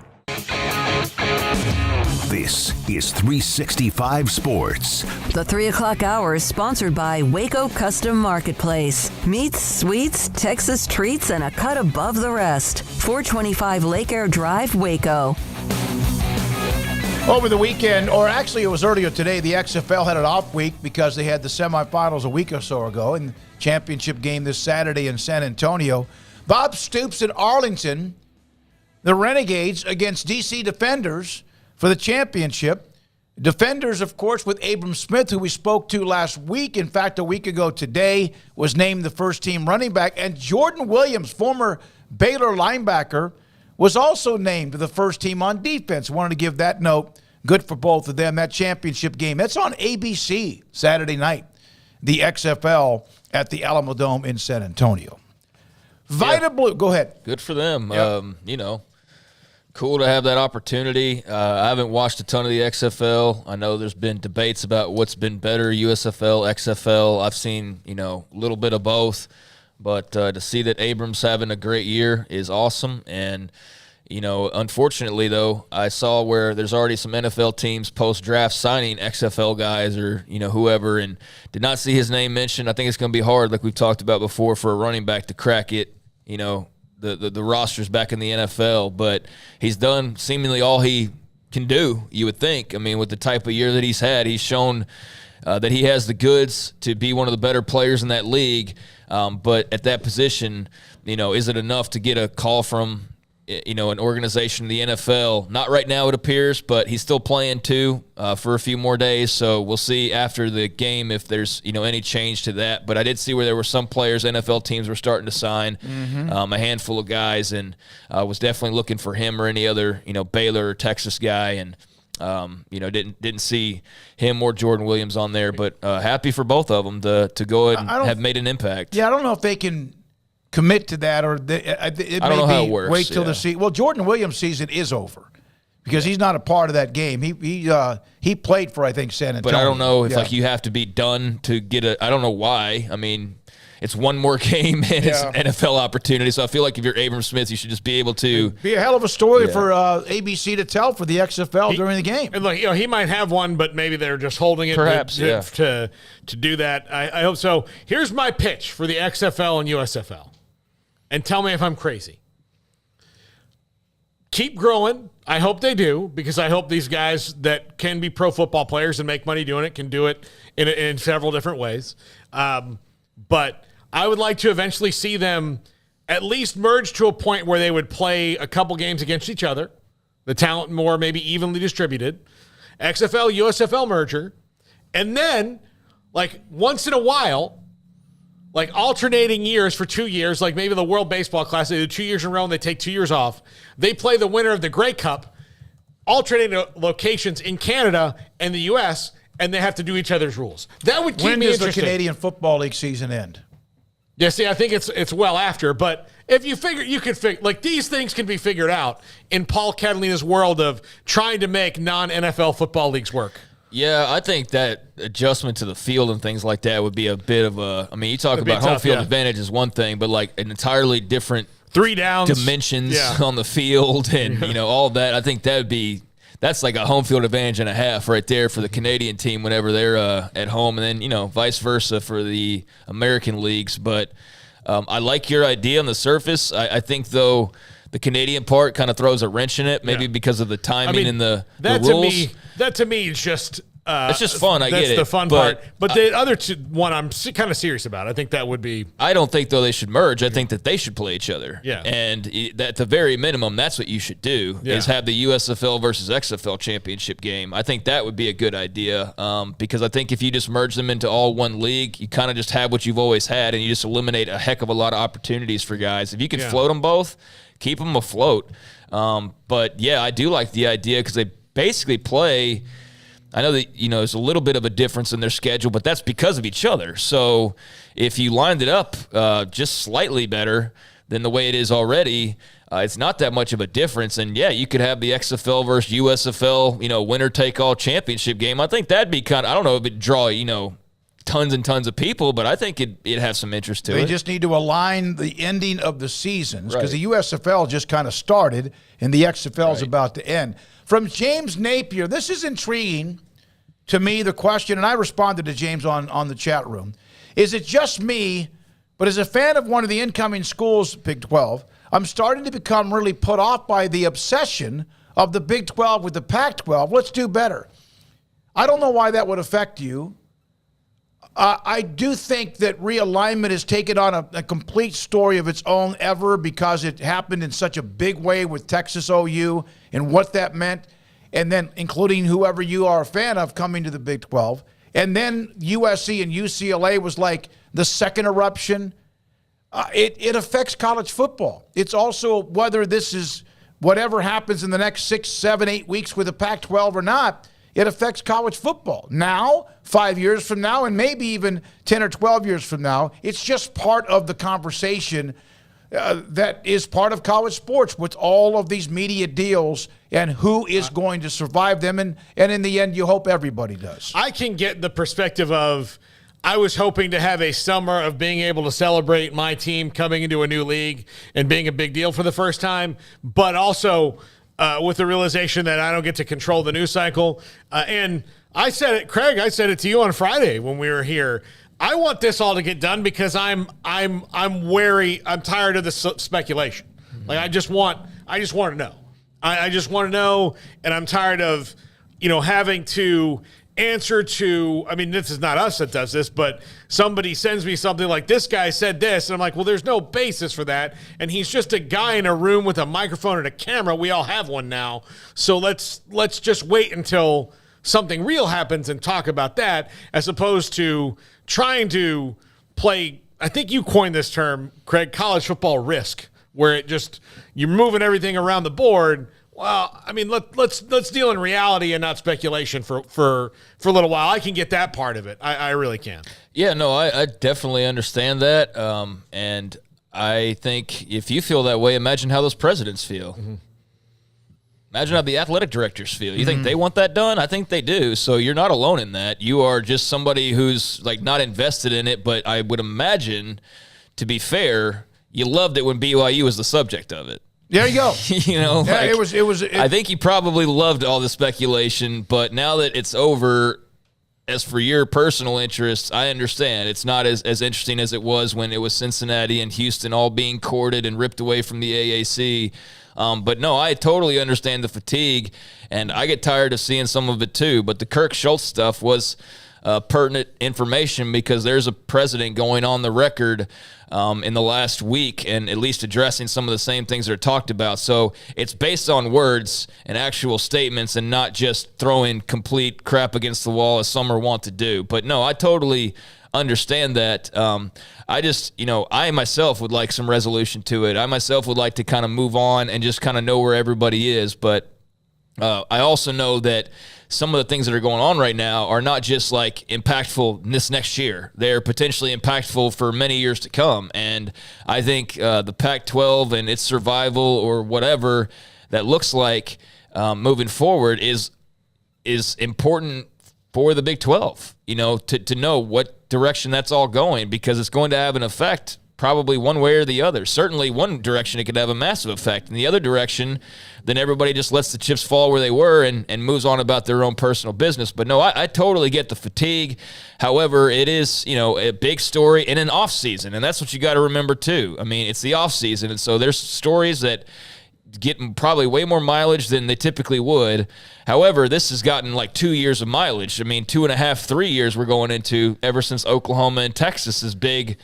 This is 365 Sports. The 3 o'clock hour is sponsored by Waco Custom Marketplace. Meats, sweets, Texas treats, and a cut above the rest. 425 Lake Air Drive, Waco. Over the weekend, or actually it was earlier today, the XFL had an off week because they had the semifinals a week or so ago and championship game this Saturday in San Antonio. Bob Stoops in Arlington, the Renegades against DC Defenders for the championship. Defenders, of course, with Abram Smith, who we spoke to last week. In fact, a week ago today, was named the first-team running back. And Jordan Williams, former Baylor linebacker, was also named to the first team on defense. Wanted to give that note. Good for both of them. That championship game, that's on ABC Saturday night. The XFL at the Alamo Dome in San Antonio. Vida Blue, go ahead. Good for them. Yep. Cool to have that opportunity. I haven't watched a ton of the XFL. I know there's been debates about what's been better, USFL, XFL. I've seen, a little bit of both. But to see that Abrams having a great year is awesome. And, unfortunately, though, I saw where there's already some NFL teams post-draft signing XFL guys or, whoever, and did not see his name mentioned. I think it's going to be hard, like we've talked about before, for a running back to crack it, the rosters back in the NFL, but he's done seemingly all he can do, you would think. I mean, with the type of year that he's had, he's shown that he has the goods to be one of the better players in that league. But at that position, is it enough to get a call from an organization in the NFL. Not right now, it appears, but he's still playing too for a few more days. So we'll see after the game if there's any change to that. But I did see where there were some players, NFL teams were starting to sign a handful of guys, and was definitely looking for him or any other Baylor or Texas guy, and didn't see him or Jordan Williams on there. But happy for both of them to go ahead and have made an impact. Yeah, I don't know if they can commit to that, or I don't know how it works. Wait till the season. Well, Jordan Williams' season is over because he's not a part of that game. He played for, I think, San Antonio. But I don't know if you have to be done to get I don't know why. I mean, it's one more game and it's an NFL opportunity. So I feel like if you're Abram Smith, you should just be able to be a hell of a story for ABC to tell for the XFL during the game. And look, he might have one, but maybe they're just holding it perhaps to do that. I hope so. Here's my pitch for the XFL and USFL. And tell me if I'm crazy. Keep growing. I hope they do, because I hope these guys that can be pro football players and make money doing it can do it in several different ways. But I would like to eventually see them at least merge to a point where they would play a couple games against each other, the talent more maybe evenly distributed, XFL, USFL merger, and then, like, once in a while, like alternating years for 2 years, like maybe the World Baseball Classic, they do 2 years in a row and they take 2 years off. They play the winner of the Grey Cup, alternating locations in Canada and the U.S., and they have to do each other's rules. That would keep me interested. When does the Canadian Football League season end? Yeah, see, I think it's well after, but if you figure, you could figure, like, these things can be figured out in Paul Catalina's world of trying to make non-NFL football leagues work. Yeah, I think that adjustment to the field and things like that would be a bit of a – I mean, you talk about home field advantage is one thing, but like an entirely different 3 downs dimensions on the field and, all of that. I think that would be – that's like a home field advantage and a half right there for the Canadian team whenever they're at home, and then, vice versa for the American leagues. But I like your idea on the surface. I think, though, the Canadian part kind of throws a wrench in it, maybe because of the timing and the rules. That to me is just it's just fun. I get it. That's the fun part. But the other one I'm kind of serious about. I think that would be. I don't think, though, they should merge. I think that they should play each other. Yeah. And at the very minimum, that's what you should do, is have the USFL versus XFL championship game. I think that would be a good idea, because I think if you just merge them into all one league, you kind of just have what you've always had, and you just eliminate a heck of a lot of opportunities for guys. If you could float them both, keep them afloat. But, yeah, I do like the idea because they basically play – I know that, there's a little bit of a difference in their schedule, but that's because of each other. So if you lined it up just slightly better than the way it is already, it's not that much of a difference. And, yeah, you could have the XFL versus USFL, winner-take-all championship game. I think that'd be kind of – I don't know if it'd draw, tons and tons of people, but I think it'd have some interest to it. They just need to align the ending of the seasons because the USFL just kind of started and the XFL is about to end. From James Napier, this is intriguing to me, the question, and I responded to James on the chat room. Is it just me, but as a fan of one of the incoming schools, Big 12, I'm starting to become really put off by the obsession of the Big 12 with the Pac-12. Let's do better. I don't know why that would affect you. I do think that realignment has taken on a complete story of its own ever because it happened in such a big way with Texas OU and what that meant, and then including whoever you are a fan of coming to the Big 12. And then USC and UCLA was like the second eruption. It affects college football. It's also whether this is whatever happens in the next 6, 7, 8 weeks with the Pac-12 or not, it affects college football. Now, 5 years from now, and maybe even 10 or 12 years from now, it's just part of the conversation that is part of college sports with all of these media deals and who is going to survive them. And in the end, you hope everybody does. I can get the perspective of I was hoping to have a summer of being able to celebrate my team coming into a new league and being a big deal for the first time, but also with the realization that I don't get to control the news cycle. And I said it, Craig, I said it to you on Friday when we were here. I want this all to get done because I'm wary. I'm tired of the speculation. Like I just want to know. I just want to know, and I'm tired of, having to answer to, I mean, this is not us that does this, but somebody sends me something like, this guy said this, and I'm like, well, there's no basis for that, and he's just a guy in a room with a microphone and a camera. We all have one now, so let's just wait until something real happens and talk about that, as opposed to trying to play, I think you coined this term, Craig, college football risk, where it just, you're moving everything around the board. Well, I mean, let's deal in reality and not speculation for a little while. I can get that part of it. I really can. Yeah, no, I definitely understand that. And I think if you feel that way, imagine how those presidents feel. Mm-hmm. Imagine how the athletic directors feel. You think they want that done? I think they do. So you're not alone in that. You are just somebody who's like not invested in it, but I would imagine, to be fair, you loved it when BYU was the subject of it. There you go. You know, yeah, like, it was. I think you probably loved all the speculation, but now that it's over, as for your personal interests, I understand it's not as interesting as it was when it was Cincinnati and Houston all being courted and ripped away from the AAC. But no, I totally understand the fatigue, and I get tired of seeing some of it too. But the Kirk Schultz stuff was pertinent information because there's a president going on the record in the last week and at least addressing some of the same things that are talked about. So it's based on words and actual statements and not just throwing complete crap against the wall as some are wont to do. But no, I totally understand that. I just, I myself would like some resolution to it. I myself would like to kind of move on and just kind of know where everybody is. But I also know that some of the things that are going on right now are not just like impactful this next year. They're potentially impactful for many years to come. And I think the Pac-12 and its survival or whatever that looks like moving forward is important for the Big 12, to know what direction that's all going, because it's going to have an effect probably one way or the other. Certainly one direction it could have a massive effect. In the other direction, then everybody just lets the chips fall where they were and moves on about their own personal business. But no, I totally get the fatigue. However, it is, a big story in an off season, and that's what you got to remember too. I mean, it's the off season, and so there's stories that get probably way more mileage than they typically would. However, this has gotten like 2 years of mileage. I mean, 2.5, 3 years we're going into ever since Oklahoma and Texas is big.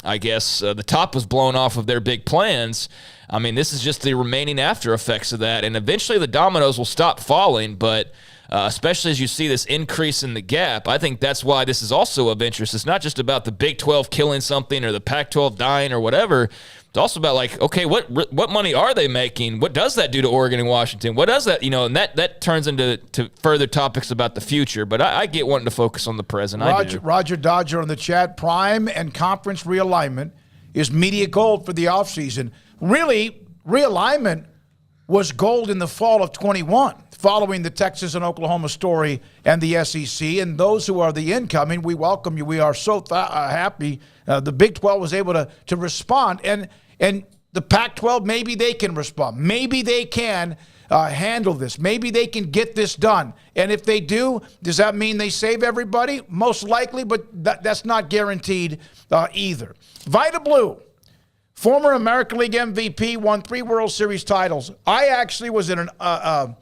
I guess the top was blown off of their big plans. I mean, this is just the remaining after effects of that, and eventually the dominoes will stop falling, but especially as you see this increase in the gap, I think that's why this is also of interest. It's not just about the Big 12 killing something or the Pac-12 dying or whatever. It's also about, like, okay, what money are they making? What does that do to Oregon and Washington? What does that, and that turns into further topics about the future. But I get wanting to focus on the present. Roger Dodger on the chat. Prime and conference realignment is media gold for the offseason. Really, realignment was gold in the fall of 21, following the Texas and Oklahoma story and the SEC. And those who are the incoming, we welcome you. We are so happy the Big 12 was able to respond. And the Pac-12, maybe they can respond. Maybe they can handle this. Maybe they can get this done. And if they do, does that mean they save everybody? Most likely, but that's not guaranteed either. Vida Blue, former American League MVP, won 3 World Series titles. I actually was in a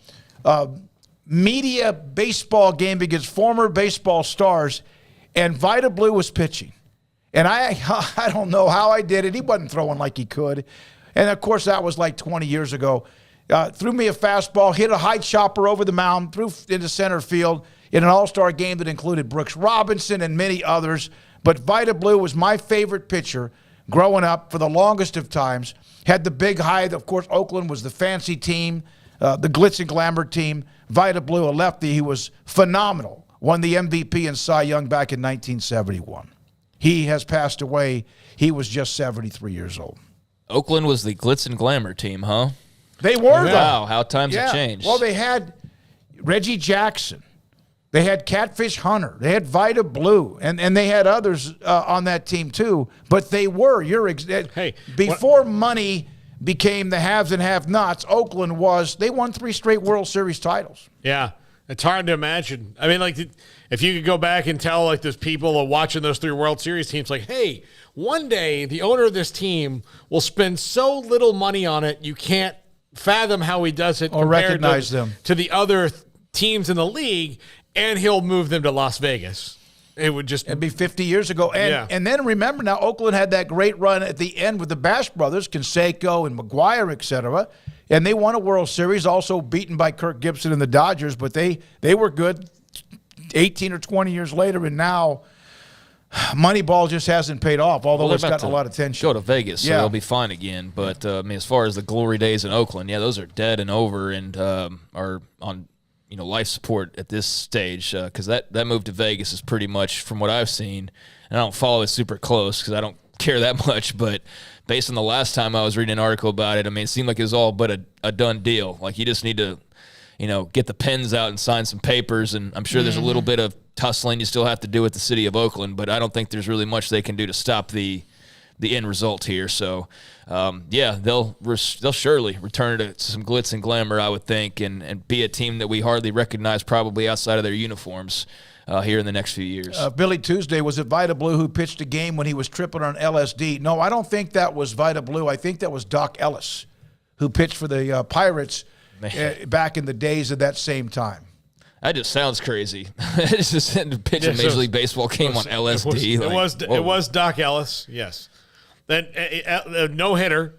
media baseball game against former baseball stars, and Vida Blue was pitching. And I don't know how I did it. He wasn't throwing like he could. And, of course, that was like 20 years ago. Threw me a fastball, hit a high chopper over the mound, threw into center field in an all-star game that included Brooks Robinson and many others. But Vida Blue was my favorite pitcher growing up for the longest of times. Had the big high. Of course, Oakland was the fancy team, the glitz and glamour team. Vida Blue, a lefty, he was phenomenal. Won the MVP and Cy Young back in 1971. He has passed away. He was just 73 years old. Oakland was the glitz and glamour team, huh? They were, though. Wow, how times have changed. Well, they had Reggie Jackson. They had Catfish Hunter. They had Vida Blue. And they had others on that team, too. But they were. Before money became the haves and have-nots, Oakland they won 3 straight World Series titles. Yeah. It's hard to imagine. I mean, like, if you could go back and tell, like, those people watching those 3 World Series teams, like, hey, one day the owner of this team will spend so little money on it, you can't fathom how he does it or recognize them to the other teams in the league, and he'll move them to Las Vegas. It'd be 50 years ago. And then remember now, Oakland had that great run at the end with the Bash brothers, Canseco and McGuire, et cetera. And they won a World Series, also beaten by Kirk Gibson and the Dodgers, but they were good 18 or 20 years later, and now Moneyball just hasn't paid off, although it's gotten a lot of attention. Go to Vegas, so they'll be fine again. But, as far as the glory days in Oakland, those are dead and over and are on life support at this stage, because that move to Vegas is pretty much, from what I've seen, and I don't follow it super close because I don't care that much, but based on the last time I was reading an article about it, it seemed like it was all but a done deal. Like, you just need to, get the pens out and sign some papers, and I'm sure there's a little bit of tussling you still have to do with the city of Oakland, but I don't think there's really much they can do to stop the end result here. So, they'll surely return to some glitz and glamour, I would think, and be a team that we hardly recognize probably outside of their uniforms here in the next few years. Billy Tuesday, was it Vida Blue who pitched a game when he was tripping on LSD? No, I don't think that was Vida Blue. I think that was Doc Ellis, who pitched for the Pirates back in the days of that same time. That just sounds crazy. It's just pitching a Major League Baseball game on LSD. It was Doc Ellis, yes. Then no hitter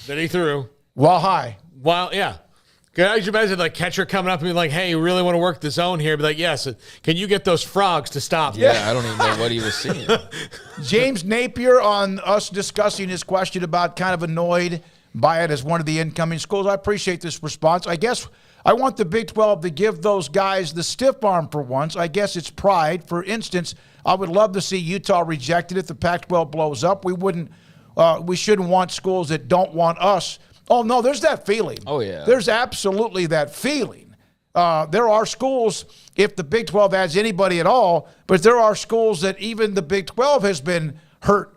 that he threw. While high. Can you imagine the catcher coming up and be like, hey, you really want to work the zone here? Be like, yes. Can you get those frogs to stop? Yeah, I don't even know what he was seeing. James Napier, on us discussing his question about kind of annoyed by it as one of the incoming schools. I appreciate this response. I guess I want the Big 12 to give those guys the stiff arm for once. I guess it's pride. For instance, I would love to see Utah rejected if the Pac-12 blows up. We shouldn't want schools that don't want us. Oh, no, there's that feeling. Oh, yeah. There's absolutely that feeling. There are schools, if the Big 12 adds anybody at all, but there are schools that even the Big 12 has been hurt.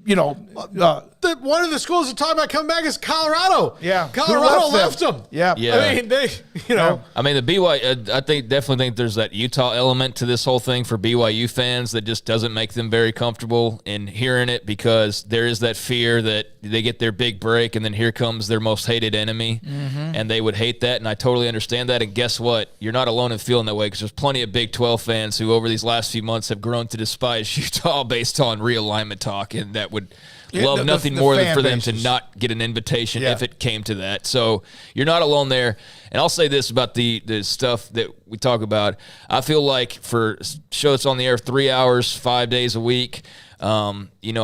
One of the schools that talk about coming back is Colorado. Yeah, Colorado left them. Yeah. I mean, the BYU. I definitely think there's that Utah element to this whole thing for BYU fans that just doesn't make them very comfortable in hearing it, because there is that fear that they get their big break and then here comes their most hated enemy, and they would hate that. And I totally understand that. And guess what? You're not alone in feeling that way, because there's plenty of Big 12 fans who over these last few months have grown to despise Utah based on realignment talk, and that would love nothing more than for them to not get an invitation if it came to that. So you're not alone there. And I'll say this about the stuff that we talk about. I feel like for a show that's on the air 3 hours, 5 days a week, I know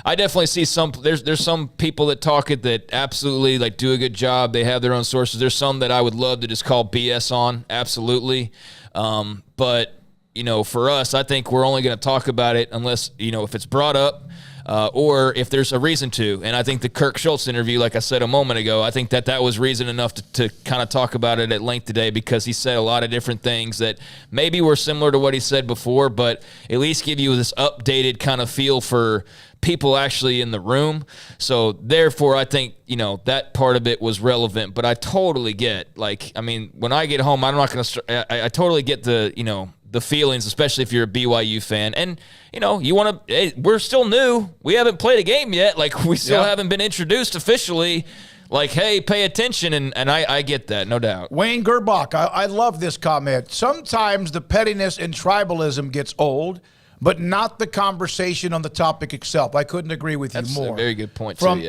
I definitely see there's some people that talk it that absolutely do a good job. They have their own sources. There's some that I would love to just call BS on, absolutely. But for us, I think we're only going to talk about it unless, if it's brought up, or if there's a reason to. And I think the Kirk Schultz interview, like I said a moment ago, I think that was reason enough to kind of talk about it at length today, because he said a lot of different things that maybe were similar to what he said before, but at least give you this updated kind of feel for people actually in the room. So therefore, I think, that part of it was relevant. But I totally get, when I get home, I'm not going to I totally get the feelings, especially if you're a BYU fan. And, you want to, we're still new. We haven't played a game yet. We still haven't been introduced officially. Hey, pay attention. And I get that, no doubt. Wayne Gerbach, I love this comment. Sometimes the pettiness and tribalism gets old, but not the conversation on the topic itself. I couldn't agree with you more. That's a very good point, From too,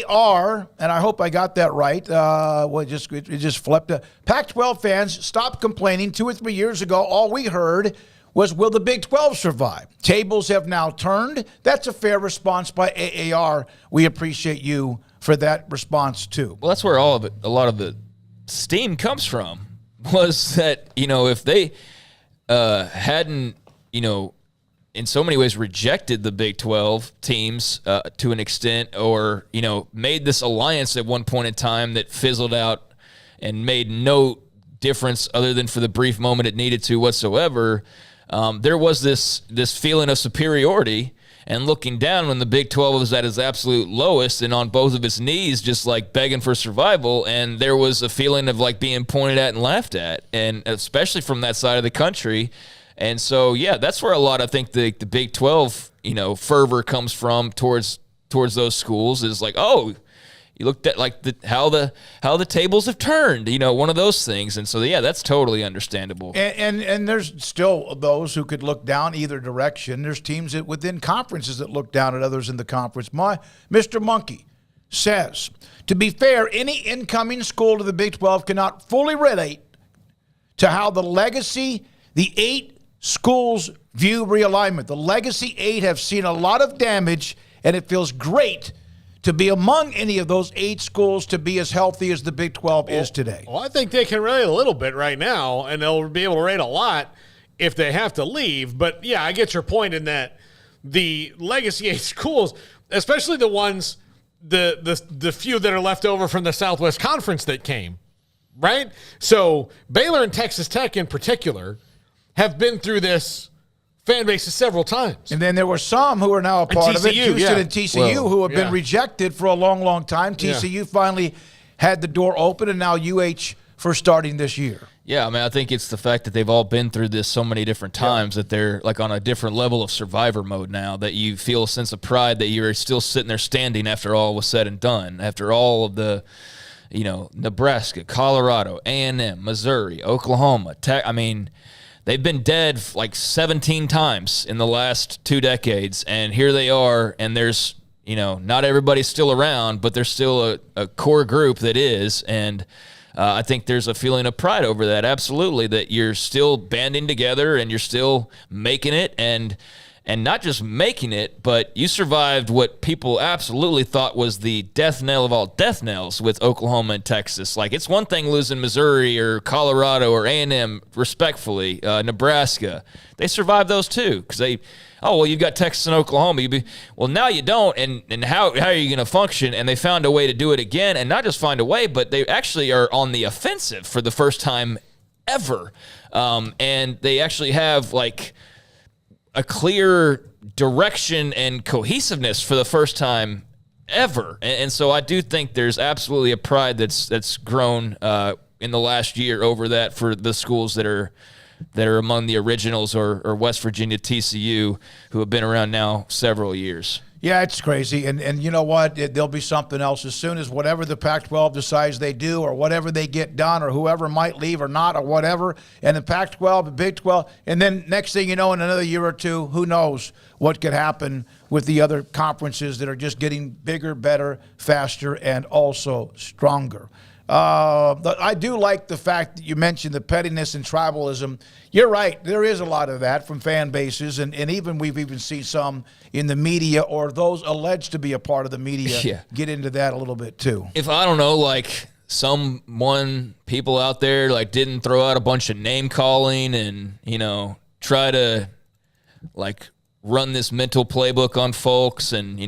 AAR, and I hope I got that right. It just flipped. Pac-12 fans, stop complaining. 2 or 3 years ago, all we heard was, will the Big 12 survive? Tables have now turned. That's a fair response by AAR. We appreciate you for that response, too. Well, that's where a lot of the steam comes from, was that, if they hadn't, in so many ways rejected the Big 12 teams to an extent, or, made this alliance at one point in time that fizzled out and made no difference other than for the brief moment it needed to whatsoever, there was this feeling of superiority and looking down when the Big 12 was at its absolute lowest and on both of its knees, just begging for survival. And there was a feeling of being pointed at and laughed at, and especially from that side of the country. And so, that's where a lot, I think, the Big 12, fervor comes from towards those schools, is You looked at like how the tables have turned, one of those things. And so, yeah, that's totally understandable. And there's still those who could look down either direction. There's teams within conferences that look down at others in the conference. Mr. Monkey says, to be fair, any incoming school to the Big 12 cannot fully relate to how the 8 schools view realignment. The legacy 8 have seen a lot of damage, and it feels great to be among any of those 8 schools to be as healthy as the Big 12 is today. Well, I think they can rate a little bit right now, and they'll be able to rate a lot if they have to leave. But, yeah, I get your point in that the legacy 8 schools, especially the ones, the few that are left over from the Southwest Conference that came, right? So Baylor and Texas Tech in particular have been through this fan bases several times. And then there were some who are now a part of it, Houston and TCU, who have been rejected for a long, long time. TCU finally had the door open, and now UH for starting this year. Yeah, I mean, I think it's the fact that they've all been through this so many different times that they're like on a different level of survivor mode now, that you feel a sense of pride that you're still sitting there standing after all was said and done, after all of the, Nebraska, Colorado, A&M, Missouri, Oklahoma, Tech. I mean, they've been dead like 17 times in the last 2 decades, and here they are, and there's, not everybody's still around, but there's still a core group that is, and I think there's a feeling of pride over that, absolutely, that you're still banding together and you're still making it, and not just making it, but you survived what people absolutely thought was the death knell of all death knells with Oklahoma and Texas. Like, it's one thing losing Missouri or Colorado or A&M, respectfully, Nebraska. They survived those too, because you've got Texas and Oklahoma. Now you don't, and how are you going to function? And they found a way to do it again, and not just find a way, but they actually are on the offensive for the first time ever. And they actually have, like, a clear direction and cohesiveness for the first time ever. And so I do think there's absolutely a pride that's grown in the last year over that for the schools that are among the originals or West Virginia, TCU, who have been around now several years. Yeah, it's crazy. And you know what? There'll be something else as soon as whatever the Pac-12 decides they do, or whatever they get done, or whoever might leave or not, or whatever. And the Pac-12, the Big 12, and then next thing you know, in another year or two, who knows what could happen with the other conferences that are just getting bigger, better, faster, and also stronger. I do like the fact that you mentioned the pettiness and tribalism. You're right. There is a lot of that from fan bases, and even we've even seen some in the media, or those alleged to be a part of the media get into that a little bit too. If I don't know, like people out there like didn't throw out a bunch of name calling and, try to like run this mental playbook on folks and,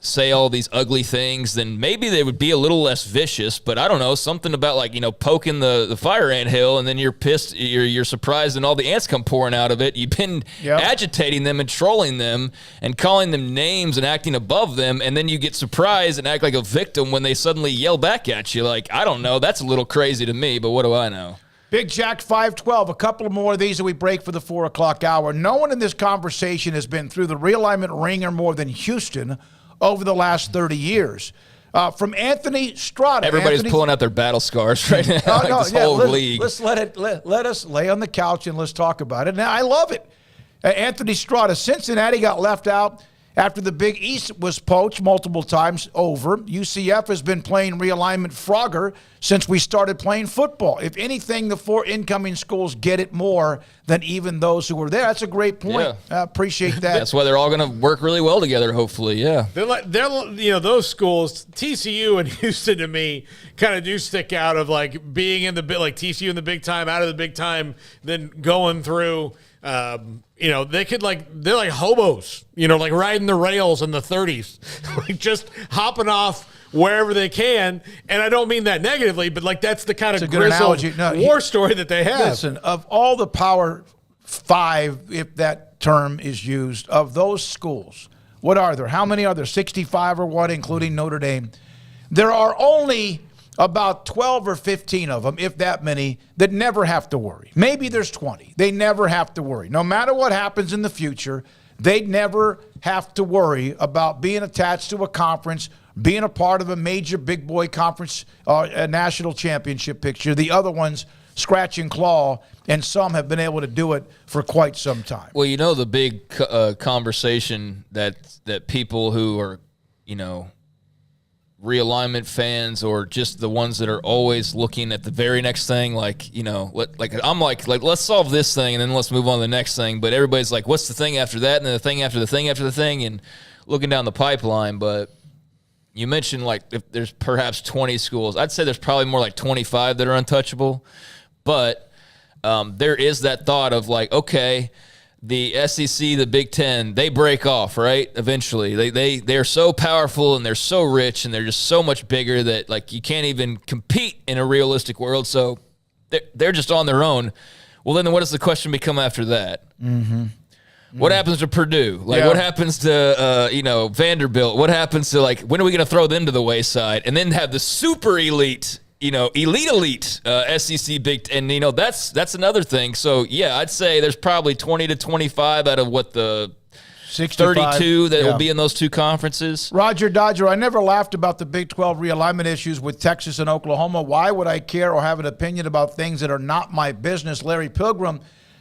say all these ugly things, then maybe they would be a little less vicious. But I don't know, something about like, poking the fire ant hill, and then you're pissed, you're surprised, and all the ants come pouring out of it. You've been agitating them and trolling them and calling them names and acting above them, and then you get surprised and act like a victim when they suddenly yell back at you. Like, I don't know, that's a little crazy to me, but what do I know? Big Jack 512, a couple more of these that we break for the 4 o'clock hour. No one in this conversation has been through the realignment ringer more than Houston over the last 30 years. From Anthony Strada. Everybody's pulling out their battle scars right now. League. Let's let us lay on the couch and let's talk about it. Now, I love it. Anthony Strada, Cincinnati got left out after the Big East was poached multiple times over. UCF has been playing realignment Frogger since we started playing football. If anything, the 4 incoming schools get it more than even those who were there. That's a great point. I appreciate that. That's why they're all going to work really well together, hopefully, yeah. They're those schools, TCU and Houston to me, kind of do stick out of like being in TCU in the big time, out of the big time, then going through they're like hobos, like riding the rails in the 30s, like just hopping off wherever they can. And I don't mean that negatively, but like that's the kind of grizzled war story that they have. Listen, of all the Power 5, if that term is used, of those schools, what are there? How many are there? 65 or what, including Notre Dame? There are only about 12 or 15 of them, if that many, that never have to worry. Maybe there's 20. They never have to worry. No matter what happens in the future, they'd never have to worry about being attached to a conference being a part of a major big boy conference, a national championship picture. The other ones scratch and claw, and some have been able to do it for quite some time. Well, the big conversation that people who are, realignment fans or just the ones that are always looking at the very next thing, I'm like, let's solve this thing and then let's move on to the next thing. But everybody's like, what's the thing after that? And then the thing after the thing after the thing, and looking down the pipeline. But you mentioned if there's perhaps 20 schools. I'd say there's probably more like 25 that are untouchable. But there is that thought of okay, the SEC, the Big Ten, they break off, right? Eventually, they're so powerful and they're so rich and they're just so much bigger that you can't even compete in a realistic world. So they're just on their own. Well, then what does the question become after that? Mm-hmm. What happens to Purdue? What happens to Vanderbilt? What happens to when are we going to throw them to the wayside and then have the super elite? Elite SEC Big, and that's another thing. So yeah, I'd say there's probably 20 to 25 out of what the 32 that will be in those two conferences. Roger Dodger, I never laughed about the Big 12 realignment issues with Texas and Oklahoma. Why would I care or have an opinion about things that are not my business? Larry Pilgrim,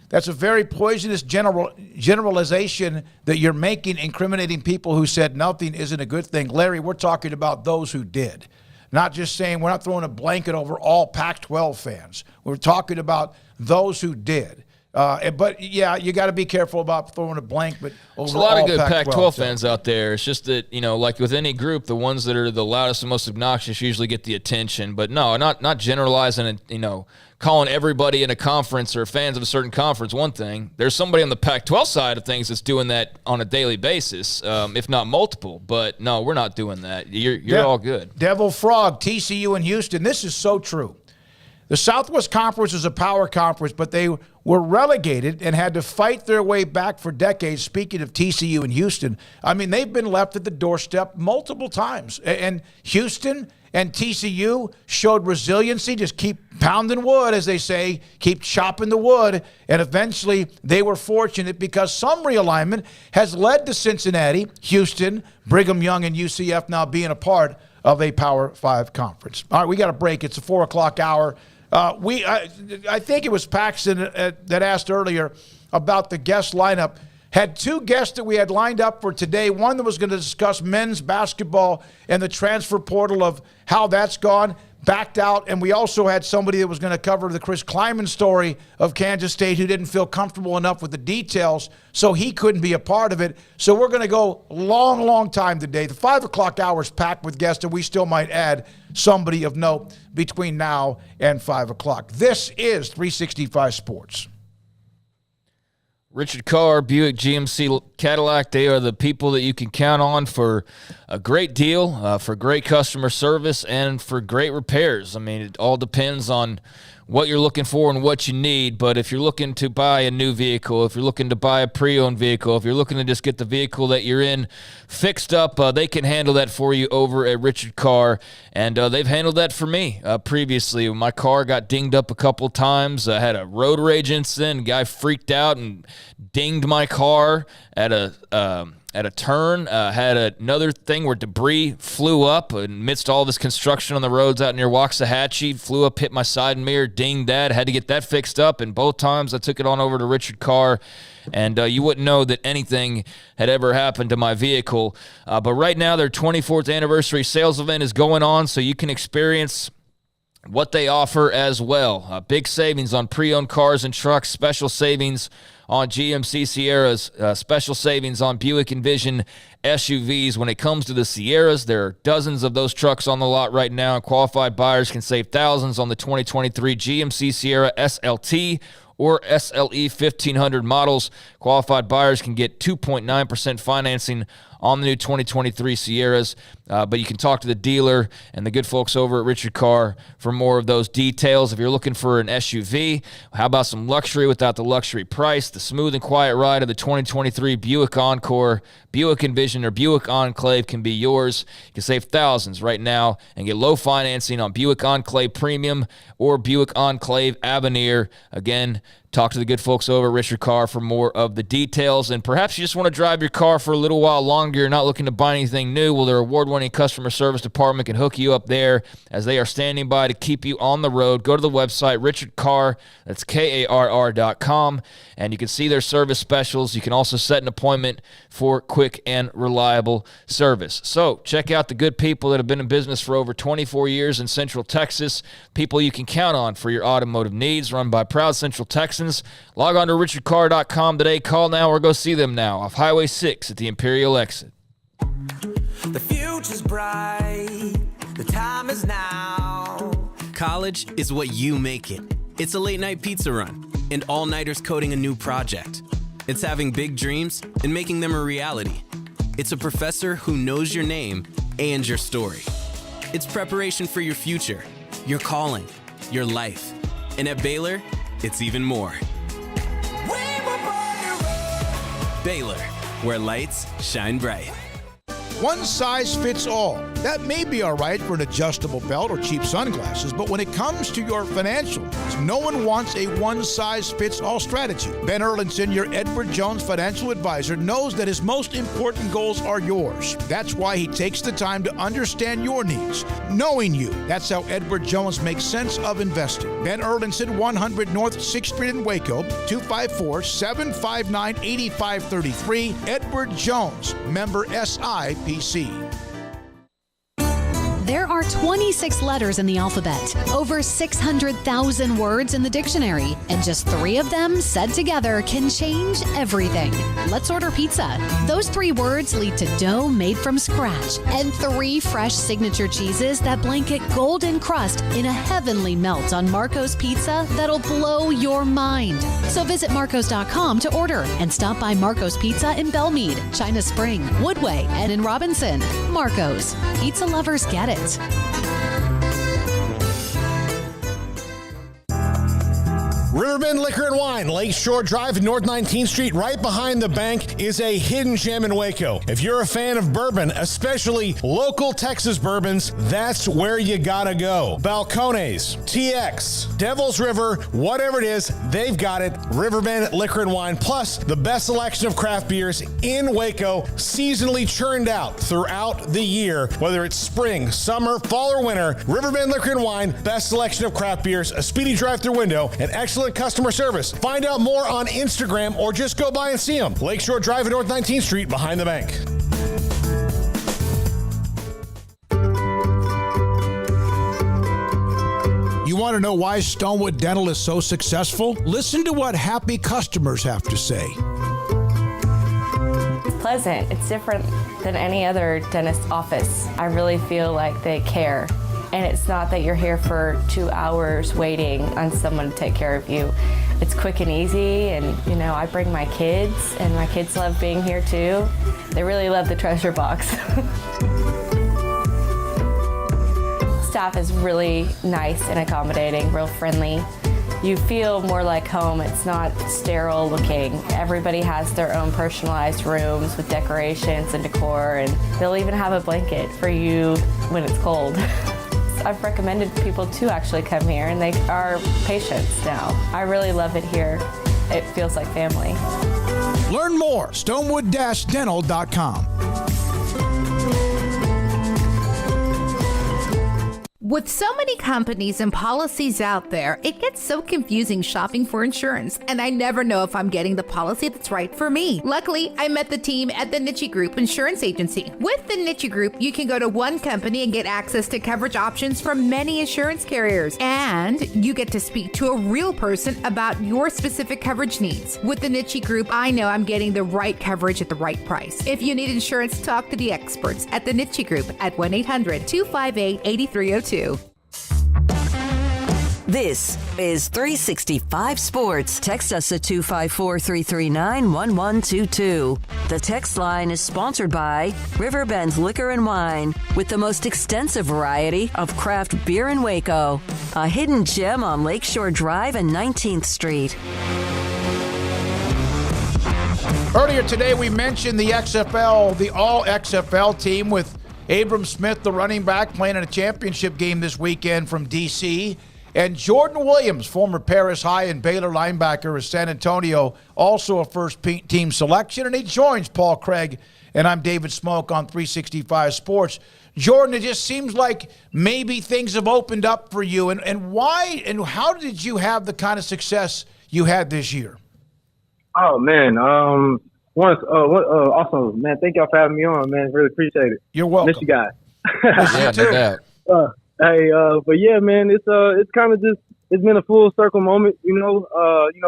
that's a very poisonous generalization that you're making, incriminating people who said nothing isn't a good thing. Larry, we're talking about those who did. Not just saying, we're not throwing a blanket over all Pac-12 fans. We're talking about those who did. But, yeah, you got to be careful about throwing a blanket over There's a lot all of good Pac-12 fans out there. It's just that, like with any group, the ones that are the loudest and most obnoxious usually get the attention. But, no, not generalizing and, calling everybody in a conference or fans of a certain conference one thing. There's somebody on the Pac-12 side of things that's doing that on a daily basis, if not multiple. But, no, we're not doing that. You're all good. Devil Frog, TCU and Houston. This is so true. The Southwest Conference is a power conference, but they were relegated and had to fight their way back for decades. Speaking of TCU and Houston, I mean, they've been left at the doorstep multiple times. And Houston and TCU showed resiliency, just keep pounding wood, as they say, keep chopping the wood. And eventually they were fortunate because some realignment has led to Cincinnati, Houston, Brigham Young, and UCF now being a part of a Power 5 conference. All right, we got a break. It's the 4 o'clock hour. I think it was Paxton that asked earlier about the guest lineup. Had two guests that we had lined up for today. One that was going to discuss men's basketball and the transfer portal of how that's gone, backed out. And we also had somebody that was going to cover the Chris Klieman story of Kansas State who didn't feel comfortable enough with the details, so he couldn't be a part of it. So we're going to go long time today. The 5 o'clock hour is packed with guests, and we still might add somebody of note between now and 5 o'clock. This is 365 Sports. Richard Carr, Buick GMC Cadillac, they are the people that you can count on for a great deal, for great customer service, and for great repairs. I mean, it all depends on what you're looking for and what you need. But if you're looking to buy a new vehicle, if you're looking to buy a pre-owned vehicle, if you're looking to just get the vehicle that you're in fixed up, they can handle that for you over at Richard Carr. And they've handled that for me previously. My car got dinged up a couple of times. I had a road rage incident. Guy freaked out and dinged my car at a turn. Had another thing where debris flew up amidst all this construction on the roads out near Waxahachie. Flew up, hit my side mirror, dinged that. Had to get that fixed up. And both times I took it on over to Richard Carr. And you wouldn't know that anything had ever happened to my vehicle. But right now, their 24th anniversary sales event is going on, so you can experience what they offer as well. Big savings on pre-owned cars and trucks, special savings on GMC Sierras, special savings on Buick Envision SUVs. When it comes to the Sierras, there are dozens of those trucks on the lot right now, and qualified buyers can save thousands on the 2023 GMC Sierra SLT or SLE 1500 models. Qualified buyers can get 2.9% financing on the new 2023 Sierras, but you can talk to the dealer and the good folks over at Richard Carr for more of those details. If you're looking for an SUV, how about some luxury without the luxury price? The smooth and quiet ride of the 2023 Buick Encore, Buick Envision, or Buick Enclave can be yours. You can save thousands right now and get low financing on Buick Enclave Premium or Buick Enclave Avenir. Again, talk to the good folks over at Richard Carr for more of the details. And perhaps you just want to drive your car for a little while longer. You're not looking to buy anything new. Well, their award-winning customer service department can hook you up there as they are standing by to keep you on the road. Go to the website, Richard Carr, that's KARR.com, and you can see their service specials. You can also set an appointment for quick and reliable service. So check out the good people that have been in business for over 24 years in Central Texas, people you can count on for your automotive needs, run by proud Central Texans. Log on to richardcarr.com today. Call now or go see them now off Highway 6 at the Imperial exit. The future's bright. The time is now. College is what you make it. It's a late-night pizza run and all-nighters coding a new project. It's having big dreams and making them a reality. It's a professor who knows your name and your story. It's preparation for your future, your calling, your life. And at Baylor, it's even more. Baylor, where lights shine bright. One size fits all. That may be all right for an adjustable belt or cheap sunglasses, but when it comes to your financial needs, no one wants a one-size-fits-all strategy. Ben Erlinson, your Edward Jones financial advisor, knows that his most important goals are yours. That's why he takes the time to understand your needs, knowing you. That's how Edward Jones makes sense of investing. Ben Erlinson, 100 North 6th Street in Waco, 254-759-8533. Edward Jones, member SIPC. There are 26 letters in the alphabet, over 600,000 words in the dictionary, and just 3 of them said together can change everything. Let's order pizza. Those 3 words lead to dough made from scratch and 3 fresh signature cheeses that blanket golden crust in a heavenly melt on Marco's Pizza that'll blow your mind. So visit marcos.com to order and stop by Marco's Pizza in Belmead, China Spring, Woodway, and in Robinson. Marco's. Pizza lovers get it. Riverbend Liquor and Wine, Lakeshore Drive, North 19th Street, right behind the bank, is a hidden gem in Waco. If you're a fan of bourbon, especially local Texas bourbons, that's where you gotta go. Balcones, TX, Devil's River, whatever it is, they've got it. Riverbend Liquor and Wine, plus the best selection of craft beers in Waco, seasonally churned out throughout the year, whether it's spring, summer, fall, or winter. Riverbend Liquor and Wine, best selection of craft beers, a speedy drive-through window, and excellent customer service. Find out more on Instagram or just go by and see them. Lakeshore Drive at North 19th Street behind the bank. You want to know why Stonewood Dental is so successful? Listen to what happy customers have to say. It's pleasant. It's different than any other dentist office. I really feel like they care. And it's not that you're here for 2 hours waiting on someone to take care of you. It's quick and easy, and I bring my kids, and my kids love being here too. They really love the treasure box. Staff is really nice and accommodating, real friendly. You feel more like home. It's not sterile looking. Everybody has their own personalized rooms with decorations and decor, and they'll even have a blanket for you when it's cold. I've recommended people to actually come here, and they are patients now. I really love it here. It feels like family. Learn more, stonewood-dental.com. With so many companies and policies out there, it gets so confusing shopping for insurance, and I never know if I'm getting the policy that's right for me. Luckily, I met the team at the Niche Group Insurance Agency. With the Niche Group, you can go to one company and get access to coverage options from many insurance carriers, and you get to speak to a real person about your specific coverage needs. With the Niche Group, I know I'm getting the right coverage at the right price. If you need insurance, talk to the experts at the Niche Group at 1-800-258-8302. This is 365 Sports. Text us at 254-339-1122. The text line is sponsored by Riverbend Liquor and Wine, with the most extensive variety of craft beer in Waco. A hidden gem on Lakeshore Drive and 19th Street. Earlier today, we mentioned the XFL, the all-XFL team with Abram Smith, the running back, playing in a championship game this weekend from D.C. And Jordan Williams, former Paris High and Baylor linebacker of San Antonio, also a first-team selection, and he joins Paul Craig, and I'm David Smoak on 365 Sports. Jordan, it just seems like maybe things have opened up for you. And why and how did you have the kind of success you had this year? Oh, man. Also, man, thank y'all for having me on, man. Really appreciate it. You're welcome. Miss you guys. Yeah, no doubt. But yeah, man, it's kind of just, it's been a full circle moment,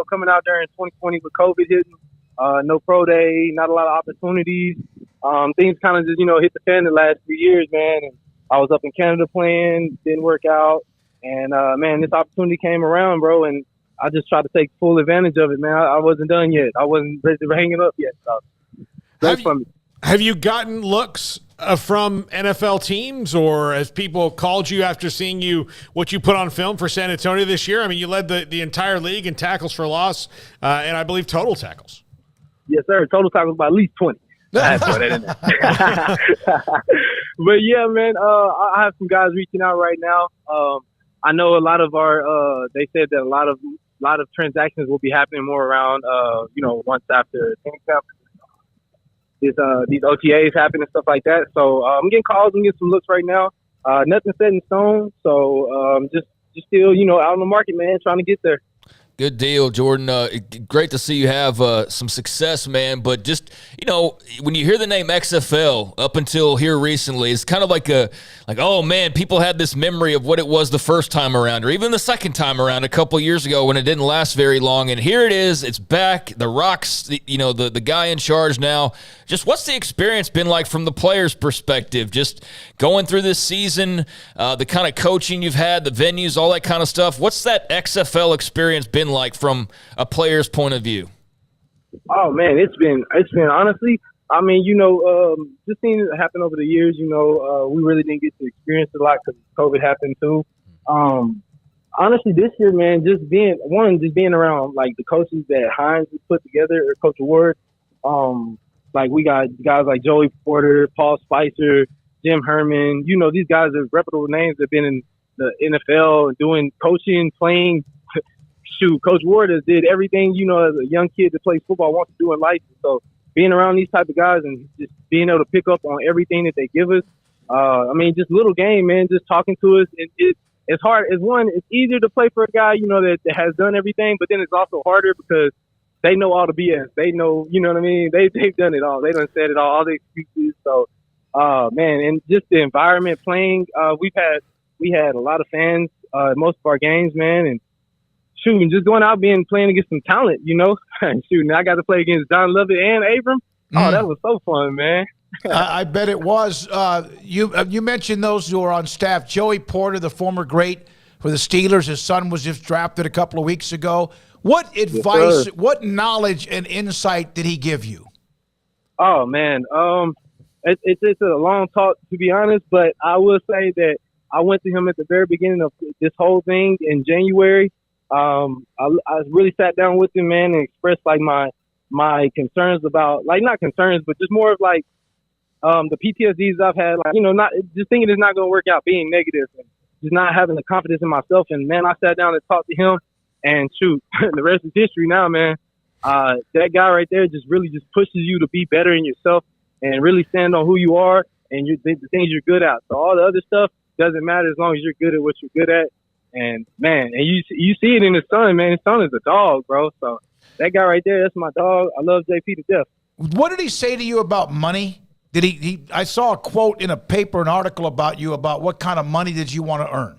coming out there in 2020 with COVID hitting, no pro day, not a lot of opportunities. Things kind of just, hit the fan the last few years, man. And I was up in Canada playing, didn't work out. And, man, this opportunity came around, bro. And I just tried to take full advantage of it, man. I wasn't done yet. I wasn't ready to hang it up yet. So, have you gotten looks from NFL teams, or has people called you after seeing what you put on film for San Antonio this year? I mean, you led the entire league in tackles for loss, and I believe total tackles. Yes, sir. Total tackles by at least 20. I had to throw that in there. But yeah, man, I have some guys reaching out right now. I know a lot of our, they said that a lot of transactions will be happening more around, once after these OTAs happen and stuff like that. So I'm getting calls and getting some looks right now. Nothing set in stone. So just still, out on the market, man, trying to get there. Good deal, Jordan. Great to see you have some success, man. But just, when you hear the name XFL up until here recently, it's kind of like oh, man, people had this memory of what it was the first time around or even the second time around a couple years ago when it didn't last very long. And here it is. It's back. The Rock's, the guy in charge now. Just what's the experience been like from the player's perspective? Just going through this season, the kind of coaching you've had, the venues, all that kind of stuff. What's that XFL experience been like from a player's point of view? Oh man, it's been honestly, I mean, just seeing it happen over the years, we really didn't get to experience it a lot because COVID happened too. Honestly, this year, man, just being around like the coaches that Hines has put together, or Coach Ward, like we got guys like Joey Porter, Paul Spicer, Jim Herman. These guys are reputable names that have been in the NFL and doing coaching, playing. Shoot, Coach Ward has did everything, as a young kid that plays football wants to do in life. So being around these type of guys and just being able to pick up on everything that they give us, just little game, man, just talking to us. It's hard. It's easier to play for a guy, that has done everything, but then it's also harder because they know all the BS. They know, you know what I mean? They've done it all. They done said it all the excuses. So, man, and just the environment playing, we had a lot of fans at most of our games, man, and shooting, just going out playing against some talent, shooting. I got to play against Don Lovett and Abram. Oh, that was so fun, man. I bet it was. You mentioned those who are on staff. Joey Porter, the former great for the Steelers. His son was just drafted a couple of weeks ago. What advice, what knowledge and insight did he give you? Oh, man. It's a long talk, to be honest, but I will say that I went to him at the very beginning of this whole thing in January. I really sat down with him, man, and expressed like my concerns about, like, not concerns, but just more of like the PTSDs I've had, like, not just thinking it's not going to work out, being negative and just not having the confidence in myself. And man, I sat down and talked to him, and shoot, the rest is history now, man. That guy right there just really just pushes you to be better in yourself and really stand on who you are and the things you're good at. So all the other stuff doesn't matter as long as you're good at what you're good at. And man, and you see it in his son, man. His son is a dog, bro. So that guy right there, that's my dog. I love JP to death. What did he say to you about money? Did he I saw a quote in a paper, an article about you, about what kind of money did you want to earn?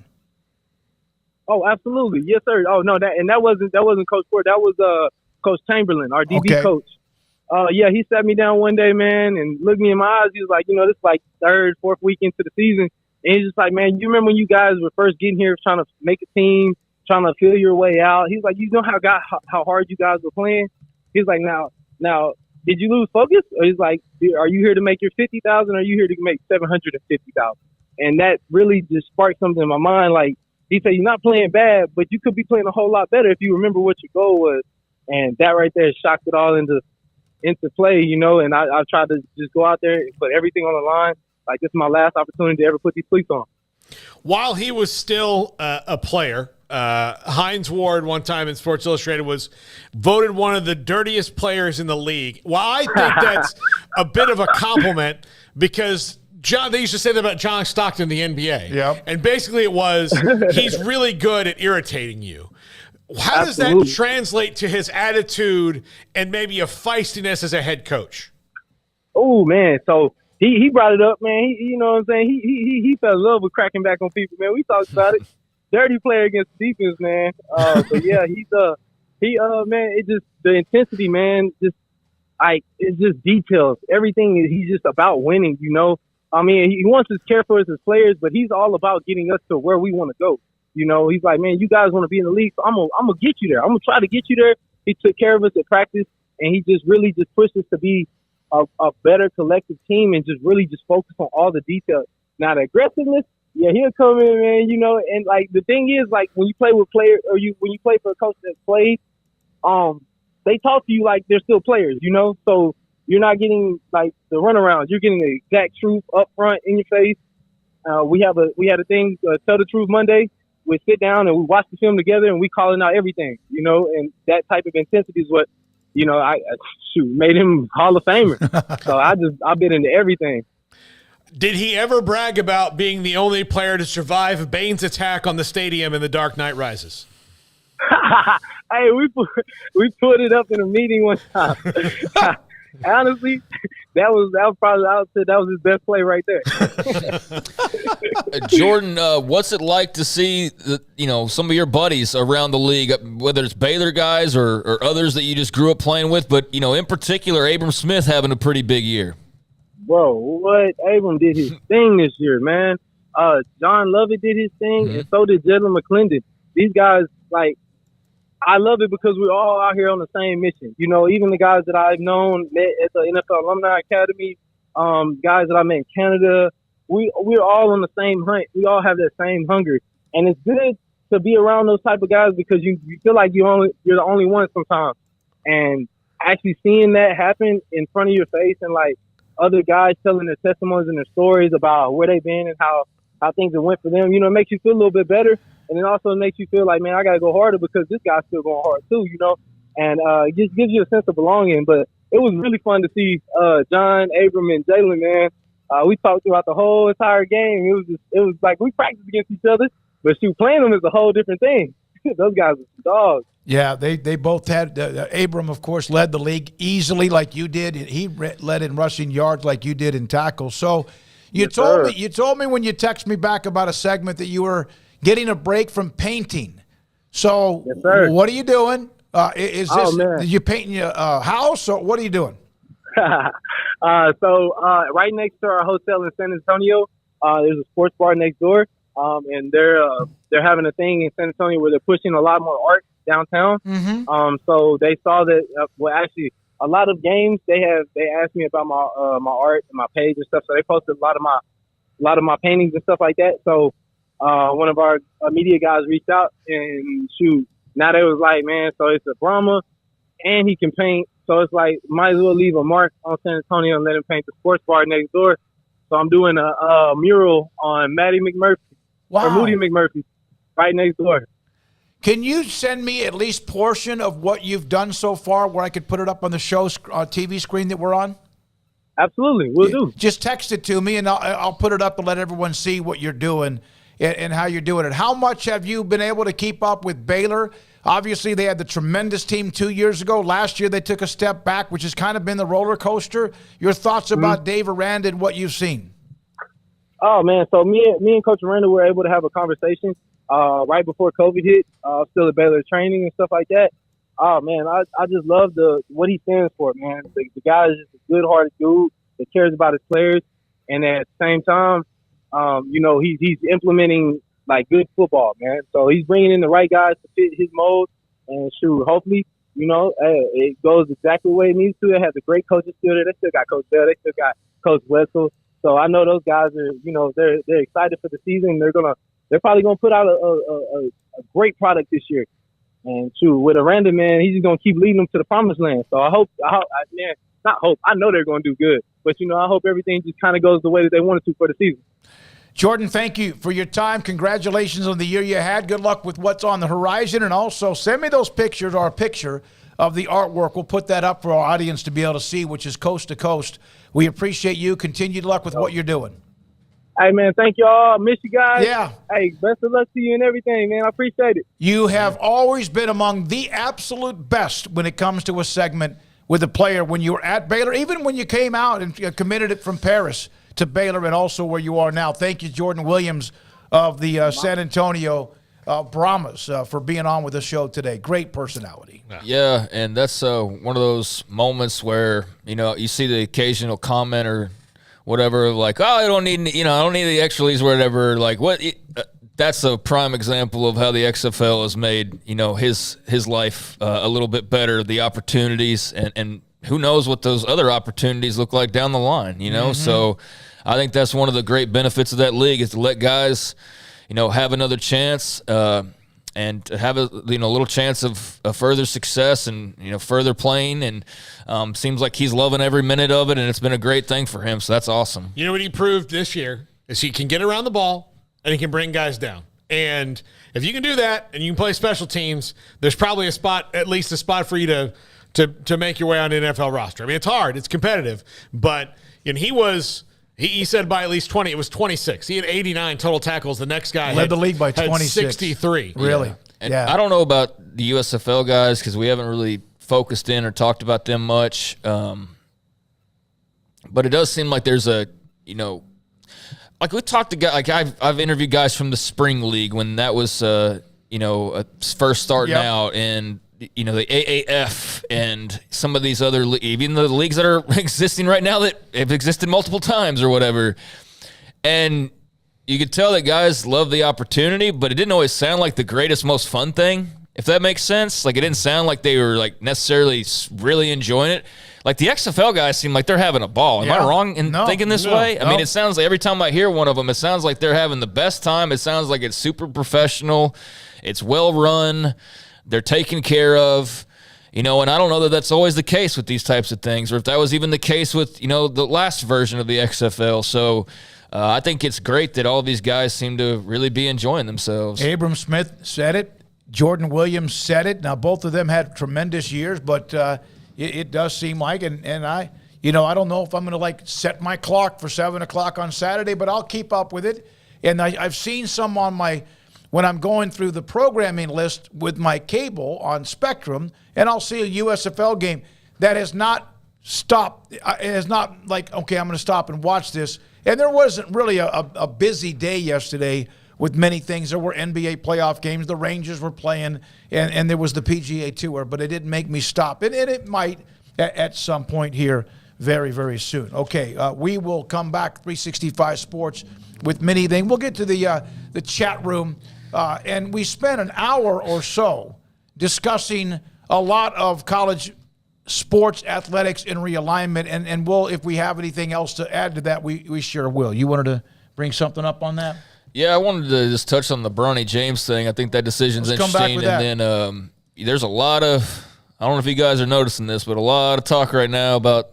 Oh, absolutely. Yes, sir. Oh, no, that wasn't Coach Ford. That was Coach Chamberlain, our DB coach. Yeah, he sat me down one day, man, and looked me in my eyes. He was like, this is like third, fourth week into the season. And he's just like, man, you remember when you guys were first getting here trying to make a team, trying to feel your way out? He's like, you know how hard you guys were playing? He's like, now, did you lose focus? Or he's like, are you here to make your $50,000 or are you here to make $750,000? And that really just sparked something in my mind. Like, he said, you're not playing bad, but you could be playing a whole lot better if you remember what your goal was. And that right there shocked it all into play, and I tried to just go out there and put everything on the line. Like, this is my last opportunity to ever put these cleats on. While he was still a player, Hines Ward one time in Sports Illustrated was voted one of the dirtiest players in the league. Well, I think that's a bit of a compliment because they used to say that about John Stockton in the NBA. Yep. And basically it was he's really good at irritating you. How does that translate to his attitude and maybe a feistiness as a head coach? Oh, man. So he brought it up, man. You know what I'm saying? He fell in love with cracking back on people, man. We talked about it. Dirty player against defense, man. But yeah, man, it just, the intensity, man, it's just details. Everything, he's just about winning, you know? I mean, he wants to care for us as players, but he's all about getting us to where we want to go. You know, he's like, man, you guys want to be in the league, so I'm gonna get you there. I'm gonna try to get you there. He took care of us at practice, and he just really just pushed us to be a better collective team and just really just focus on all the details. Now, the aggressiveness, yeah, he'll come in, man, you know, and like the thing is, like when you play with players or when you play for a coach that plays, they talk to you like they're still players, you know, so you're not getting like the runarounds. You're getting the exact truth up front in your face. We had a thing, Tell the Truth Monday. We sit down and we watch the film together and we calling out everything, you know, and that type of intensity is what, you know, made him Hall of Famer. So I've been into everything. Did he ever brag about being the only player to survive Bane's attack on the stadium in The Dark Knight Rises? Hey, we put it up in a meeting one time. Honestly, that was probably, I would say that was his best play right there. Jordan, what's it like to see some of your buddies around the league, whether it's Baylor guys or others that you just grew up playing with, but in particular, Abram Smith having a pretty big year? Bro, what? Abram did his thing this year, man. John Lovett did his thing, and so did Jalen McClendon. These guys, like, I love it because we're all out here on the same mission. You know, even the guys that I've known, met at the NFL Alumni Academy, guys that I met in Canada, we're all on the same hunt. We all have that same hunger. And it's good to be around those type of guys because you feel like you're the only one sometimes. And actually seeing that happen in front of your face and, like, other guys telling their testimonies and their stories about where they've been and how things have went for them, it makes you feel a little bit better. And it also makes you feel like, man, I got to go harder because this guy's still going hard too, and it just gives you a sense of belonging. But it was really fun to see John, Abram, and Jalen, man. We talked throughout the whole entire game. It was like we practiced against each other, but playing them is a whole different thing. Those guys are dogs. Yeah, they both had Abram, of course, led the league easily like you did. He led in rushing yards like you did in tackles. So you told me when you texted me back about a segment that you were getting a break from painting. So what are you doing? Is this are you painting a house or what are you doing? So right next to our hotel in San Antonio, there's a sports bar next door, and they're having a thing in San Antonio where they're pushing a lot more art downtown. Mm-hmm. So they saw that. Actually, a lot of games they asked me about my art and my page and stuff. So they posted a lot of my paintings and stuff like that. So one of our media guys reached out and now they was like, man, so it's a Brahma and he can paint. So it's like, might as well leave a mark on San Antonio and let him paint the sports bar next door. So I'm doing a mural on Moody McMurphy right next door. Can you send me at least portion of what you've done so far where I could put it up on the show TV screen that we're on? Absolutely. We'll do. Just text it to me and I'll put it up and let everyone see what you're doing and how you're doing it. How much have you been able to keep up with Baylor? Obviously, they had the tremendous team 2 years ago. Last year, they took a step back, which has kind of been the roller coaster. Your thoughts about Dave Aranda and what you've seen? Oh, man. So me and Coach Aranda were able to have a conversation right before COVID hit, still at Baylor training and stuff like that. Oh, man, I just love what he stands for, man. The guy is just a good-hearted dude that cares about his players. And at the same time, he's implementing like good football, man. So he's bringing in the right guys to fit his mold, and hopefully, it goes exactly the way it needs to. They have the great coaches still there. They still got Coach Bell. They still got Coach Wessel. So I know those guys are, they're excited for the season. They're probably gonna put out a great product this year. And with Aranda, man, he's just gonna keep leading them to the promised land. So I know they're gonna do good. But I hope everything just kind of goes the way that they want it to for the season. Jordan, thank you for your time. Congratulations on the year you had. Good luck with what's on the horizon. And also send me those pictures or a picture of the artwork. We'll put that up for our audience to be able to see, which is coast to coast. We appreciate you. Continued luck with what you're doing. Hey, man, thank you all. Miss you guys. Yeah. Hey, best of luck to you and everything, man. I appreciate it. You have always been among the absolute best when it comes to a segment with a player when you were at Baylor, even when you came out and committed it from Paris to Baylor and also where you are now. Thank you, Jordan Williams of the San Antonio Brahmas, for being on with the show today. Great personality. Yeah, and that's one of those moments where, you see the occasional comment or whatever, like, oh, I don't need the extra leagues or whatever. Like, what? That's a prime example of how the XFL has made, his life a little bit better, the opportunities, and who knows what those other opportunities look like down the line, Mm-hmm. So I think that's one of the great benefits of that league is to let guys, have another chance and to have a little chance of further success and, further playing. And seems like he's loving every minute of it, and it's been a great thing for him. So that's awesome. You know what he proved this year is he can get around the ball and he can bring guys down. And if you can do that and you can play special teams, there's probably at least a spot for you to make your way on an NFL roster. I mean, it's hard. It's competitive. But he said by at least 20. It was 26. He had 89 total tackles. The next guy led the league by 26. 63. Really? Yeah. And I don't know about the USFL guys because we haven't really focused in or talked about them much. But it does seem like there's like we talked to guys, like I've interviewed guys from the spring league when that was first starting out, and the AAF and some of these other even the leagues that are existing right now that have existed multiple times or whatever. And you could tell that guys love the opportunity, but it didn't always sound like the greatest, most fun thing, if that makes sense. Like, it didn't sound like they were like necessarily really enjoying it. Like, the XFL guys seem like they're having a ball. Am I wrong in thinking this way? I mean, it sounds like every time I hear one of them, it sounds like they're having the best time. It sounds like it's super professional. It's well run. They're taken care of, and I don't know that that's always the case with these types of things, or if that was even the case with, the last version of the XFL. So I think it's great that all these guys seem to really be enjoying themselves. Abram Smith said it. Jordan Williams said it. Now, both of them had tremendous years, but it does seem like, and I don't know if I'm going to set my clock for 7 o'clock on Saturday, but I'll keep up with it. And I've seen some when I'm going through the programming list with my cable on Spectrum, and I'll see a USFL game that has not stopped. It is not like, okay, I'm going to stop and watch this. And there wasn't really a busy day yesterday with many things. There were NBA playoff games. The Rangers were playing, and there was the PGA Tour, but it didn't make me stop. And it might at some point here very, very soon. Okay, we will come back, 365 Sports, with many things. We'll get to the chat room. And we spent an hour or so discussing a lot of college sports, athletics, and realignment. And we'll, if we have anything else to add to that, we sure will. You wanted to bring something up on that? Yeah, I wanted to just touch on the Bronny James thing. I think that decision's interesting. And then there's a lot of, I don't know if you guys are noticing this, but a lot of talk right now about,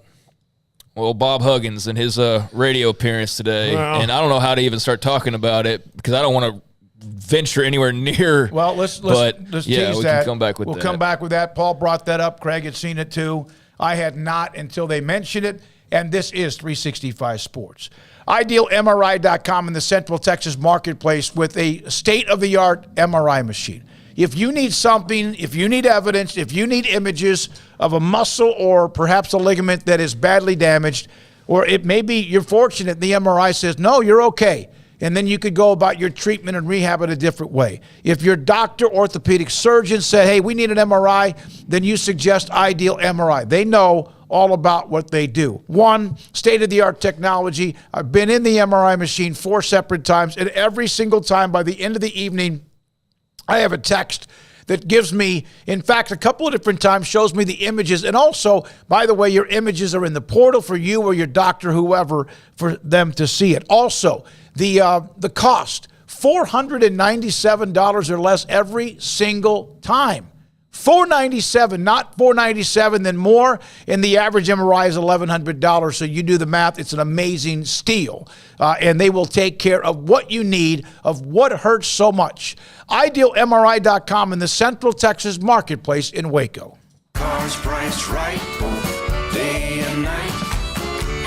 Bob Huggins and his radio appearance today. Well, and I don't know how to even start talking about it because I don't want to venture anywhere near. Well, let's tease that. Can come back with we'll that. come back with that. Paul brought that up. Craig had seen it too. I had not until they mentioned it. And this is 365 Sports. IdealMRI.com in the Central Texas marketplace with a state-of-the-art MRI machine. If you need something, if you need evidence, if you need images of a muscle or perhaps a ligament that is badly damaged, or it may be you're fortunate the MRI says, no, you're okay. And then you could go about your treatment and rehab in a different way. If your doctor, orthopedic surgeon said, hey, we need an MRI, then you suggest Ideal MRI. They know all about what they do. One, state-of-the-art technology. I've been in the MRI machine 4 separate times, and every single time by the end of the evening, I have a text that gives me, in fact, a couple of different times shows me the images. And also, by the way, your images are in the portal for you or your doctor, whoever, for them to see it. Also, the cost, $497 or less every single time. $497, not $497, then more, and the average MRI is $1,100. So you do the math, it's an amazing steal. And they will take care of what you need, of what hurts so much. IdealMRI.com in the Central Texas Marketplace in Waco. Cars priced right, day and night.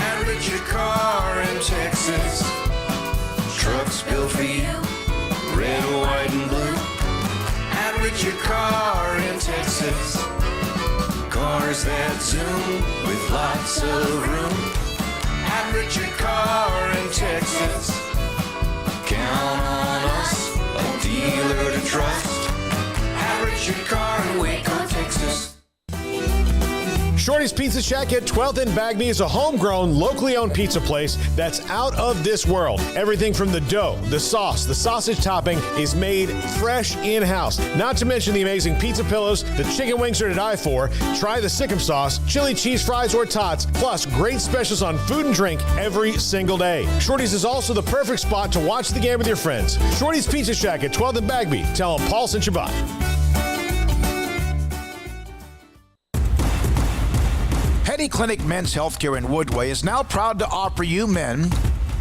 At Richard Car in Texas. Trucks built for you, red, white, and blue. At Richard Car in Texas. Cars that zoom with lots of room. At Richard Car in Texas. Count on us, a dealer to trust. At Richard Car in Waco, Texas. Shorty's Pizza Shack at 12th and Bagby is a homegrown, locally owned pizza place that's out of this world. Everything from the dough, the sauce, the sausage topping is made fresh in-house. Not to mention the amazing pizza pillows, the chicken wings are to die for. Try the Sikkim sauce, chili cheese fries or tots, plus great specials on food and drink every single day. Shorty's is also the perfect spot to watch the game with your friends. Shorty's Pizza Shack at 12th and Bagby. Tell them Paul sent you by. Petty Clinic Men's Healthcare in Woodway is now proud to offer you men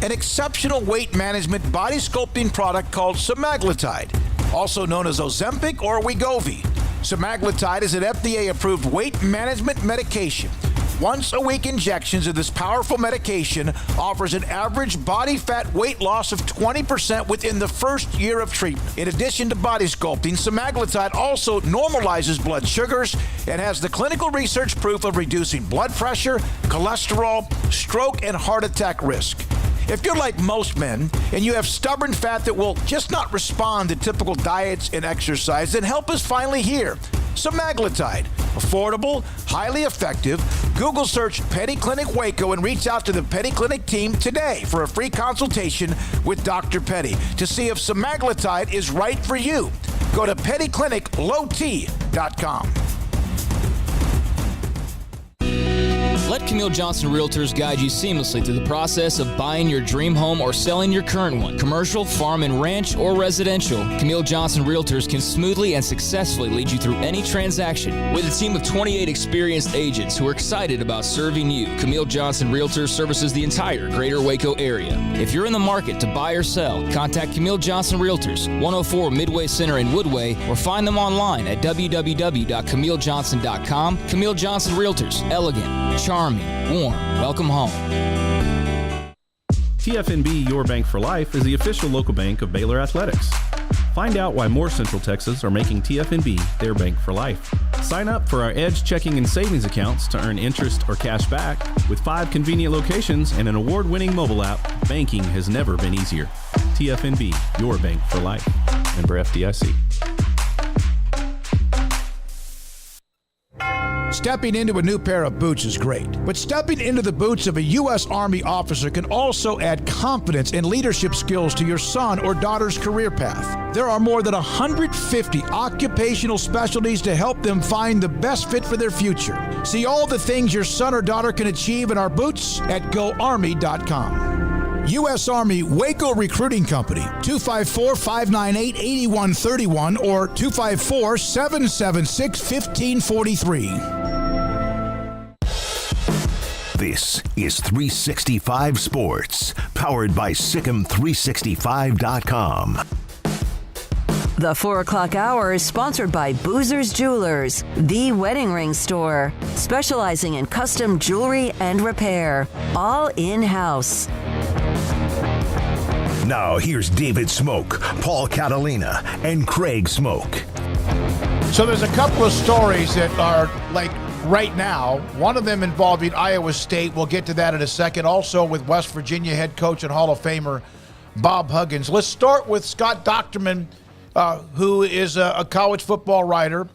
an exceptional weight management body sculpting product called semaglutide, also known as Ozempic or Wegovy. Semaglutide is an FDA-approved weight management medication. Once-a-week injections of this powerful medication offers an average body fat weight loss of 20% within the first year of treatment. In addition to body sculpting, semaglutide also normalizes blood sugars and has the clinical research proof of reducing blood pressure, cholesterol, stroke, and heart attack risk. If you're like most men and you have stubborn fat that will just not respond to typical diets and exercise, then help is finally here. Semaglutide, affordable, highly effective. Google search Petty Clinic Waco and reach out to the Petty Clinic team today for a free consultation with Dr. Petty to see if semaglutide is right for you. Go to pettycliniclowt.com. Let Camille Johnson Realtors guide you seamlessly through the process of buying your dream home or selling your current one. Commercial, farm and ranch, or residential, Camille Johnson Realtors can smoothly and successfully lead you through any transaction. With a team of 28 experienced agents who are excited about serving you, Camille Johnson Realtors services the entire greater Waco area. If you're in the market to buy or sell, contact Camille Johnson Realtors, 104 Midway Center in Woodway, or find them online at www.camillejohnson.com. Camille Johnson Realtors, elegant, charming, warm. Welcome home. TFNB Your Bank for Life is the official local bank of Baylor Athletics. Find out why more Central Texas are making TFNB their bank for life. Sign up for our Edge checking and savings accounts to earn interest or cash back. With 5 convenient locations and an award-winning mobile app, banking has never been easier. TFNB Your Bank for Life. Member FDIC. Stepping into a new pair of boots is great, but stepping into the boots of a U.S. Army officer can also add confidence and leadership skills to your son or daughter's career path. There are more than 150 occupational specialties to help them find the best fit for their future. See all the things your son or daughter can achieve in our boots at GoArmy.com. U.S. Army Waco Recruiting Company, 254-598-8131 or 254-776-1543. This is 365 Sports, powered by Sikkim365.com. The 4 o'clock hour is sponsored by Boozer's Jewelers, the wedding ring store, specializing in custom jewelry and repair, all in-house. Now here's David Smoak, Paul Catalina, and Craig Smoak. So there's a couple of stories that are like right now. One of them involving Iowa State. We'll get to that in a second. Also with West Virginia head coach and Hall of Famer Bob Huggins. Let's start with Scott Docterman, who is a college football writer.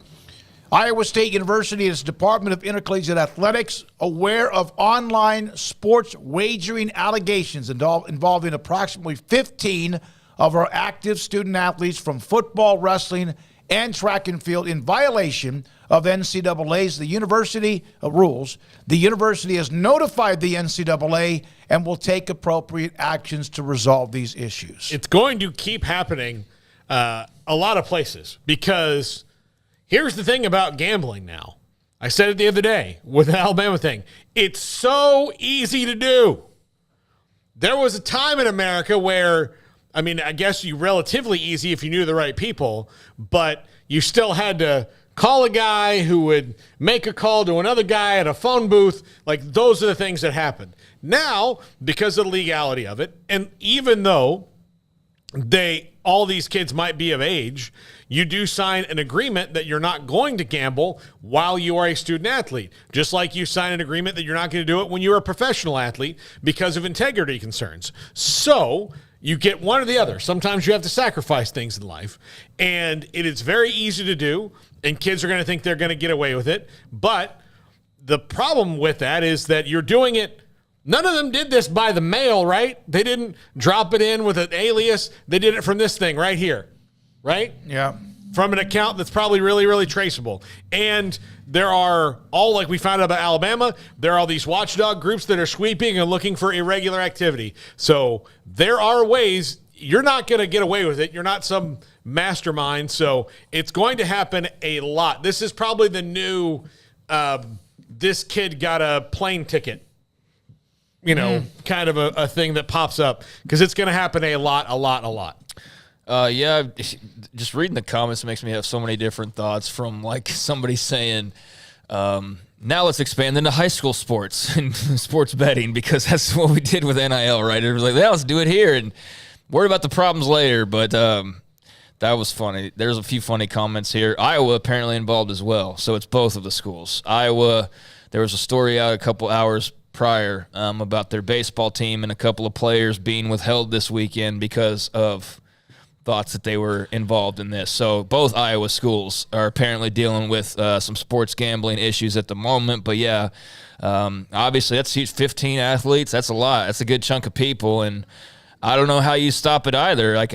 Iowa State University is Department of Intercollegiate Athletics aware of online sports wagering allegations involving approximately 15 of our active student athletes from football, wrestling, and track and field in violation of NCAA's the university rules. The university has notified the NCAA and will take appropriate actions to resolve these issues. It's going to keep happening a lot of places because Here's the thing about gambling now. I said it the other day with the Alabama thing. It's so easy to do. There was a time in America where, I guess you relatively easy if you knew the right people, but you still had to call a guy who would make a call to another guy at a phone booth. Like, those are the things that happened. Now, because of the legality of it, and even though all these kids might be of age, you do sign an agreement that you're not going to gamble while you are a student athlete, just like you sign an agreement that you're not going to do it when you're a professional athlete because of integrity concerns. So you get one or the other. Sometimes you have to sacrifice things in life, and it is very easy to do, and kids are going to think they're going to get away with it. But the problem with that is that you're doing it. None of them did this by the mail, right? They didn't drop it in with an alias. They did it from this thing right here, right? Yeah. From an account that's probably really, really traceable. And there are all, like we found out about Alabama, there are all these watchdog groups that are sweeping and looking for irregular activity. So there are ways. You're not going to get away with it. You're not some mastermind. So it's going to happen a lot. This is probably the new, this kid got a plane ticket. Kind of a thing that pops up, because it's going to happen a lot. Yeah, just reading the comments makes me have so many different thoughts, from like somebody saying, now let's expand into high school sports and sports betting, because that's what we did with NIL, right? It was like, let's do it here and worry about the problems later. But that was funny. There's a few funny comments here. Iowa apparently involved as well, so it's both of the schools. Iowa, there was a story out a couple hours prior about their baseball team and a couple of players being withheld this weekend because of thoughts that they were involved in this. So both Iowa schools are apparently dealing with some sports gambling issues at the moment. But yeah, obviously that's huge. 15 athletes, that's a lot. That's a good chunk of people, and I don't know how you stop it either. Like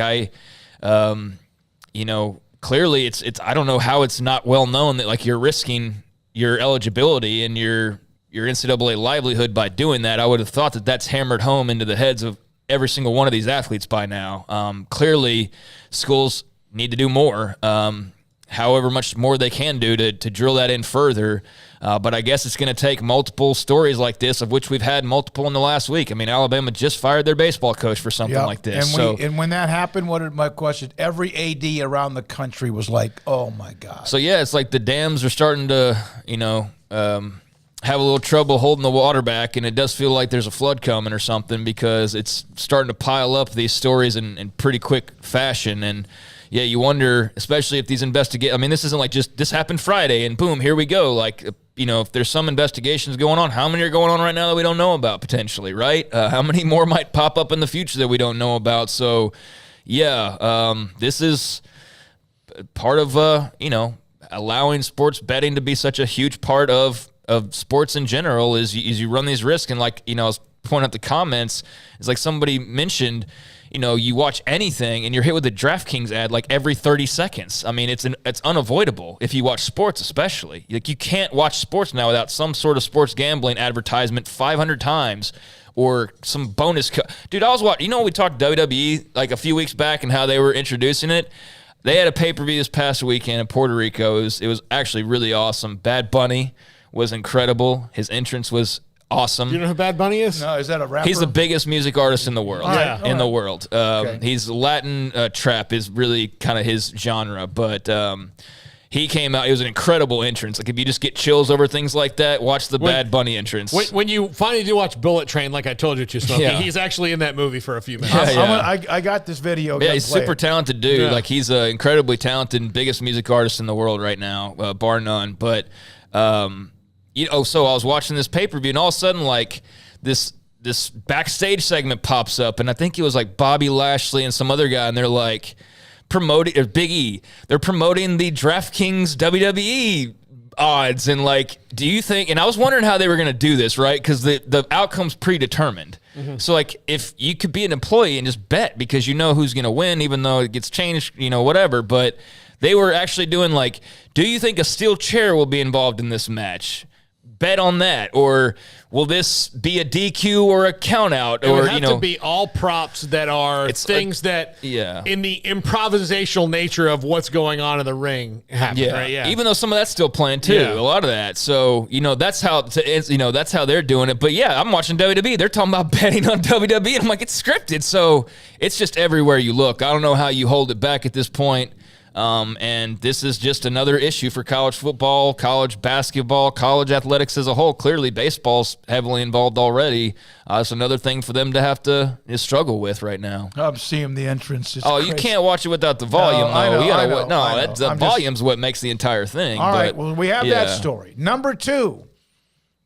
clearly it's I don't know how it's not well known that like you're risking your eligibility and your NCAA livelihood by doing that. I would have thought that that's hammered home into the heads of every single one of these athletes by now. Clearly, schools need to do more, however much more they can do to drill that in further. But I guess it's going to take multiple stories like this, of which we've had multiple in the last week. I mean, Alabama just fired their baseball coach for something like this. And when that happened, what did my question? Every AD around the country was like, oh, my God. So, yeah, it's like the dams are starting to, have a little trouble holding the water back, and it does feel like there's a flood coming or something, because it's starting to pile up these stories in pretty quick fashion. And yeah, you wonder, especially if these this isn't like just this happened Friday and boom, here we go. Like, if there's some investigations going on, how many are going on right now that we don't know about potentially, right? How many more might pop up in the future that we don't know about? So yeah, this is part of, allowing sports betting to be such a huge part of sports in general is you run these risks. And like, I was pointing out the comments, it's like somebody mentioned, you watch anything and you're hit with a DraftKings ad like every 30 seconds. I mean, it's unavoidable if you watch sports, especially. Like, you can't watch sports now without some sort of sports gambling advertisement 500 times or some bonus. Dude, I was watching, we talked WWE like a few weeks back and how they were introducing it. They had a pay-per-view this past weekend in Puerto Rico. It was actually really awesome. Bad Bunny was incredible. His entrance was awesome. Do you know who Bad Bunny is? No, is that a rapper? He's the biggest music artist in the world. The world. He's Latin trap is really kind of his genre, but he came out. It was an incredible entrance. Like, if you just get chills over things like that, watch the Bad Bunny entrance. When you finally do watch Bullet Train, like I told you to, Smokey, he's actually in that movie for a few minutes. I got this video. Yeah, he's super talented dude. Yeah. Like, he's an incredibly talented, biggest music artist in the world right now, bar none. But so I was watching this pay-per-view, and all of a sudden, like, this backstage segment pops up, and I think it was like Bobby Lashley and some other guy, and they're like promoting, or Big E, they're promoting the DraftKings WWE odds, and like, do you think, and I was wondering how they were going to do this, right? Because the outcome's predetermined. Mm-hmm. So like, if you could be an employee and just bet because you know who's going to win, even though it gets changed, whatever, but they were actually doing like, do you think a steel chair will be involved in this match? bet on that, or will this be a DQ or a count out, It or would have to be all props that are things that in the improvisational nature of what's going on in the ring happen, right? Yeah. Even though some of that's still playing too, a lot of that. So that's how that's how they're doing it. But yeah, I'm watching WWE. They're talking about betting on WWE, and I'm like, it's scripted. So it's just everywhere you look. I don't know how you hold it back at this point. And this is just another issue for college football, college basketball, college athletics as a whole. Clearly, baseball's heavily involved already. It's another thing for them to have to struggle with right now. I'm seeing the entrance. It's crazy. You can't watch it without the volume, though. I know. The volume's what makes the entire thing. All right, well, we have that story. Number 2,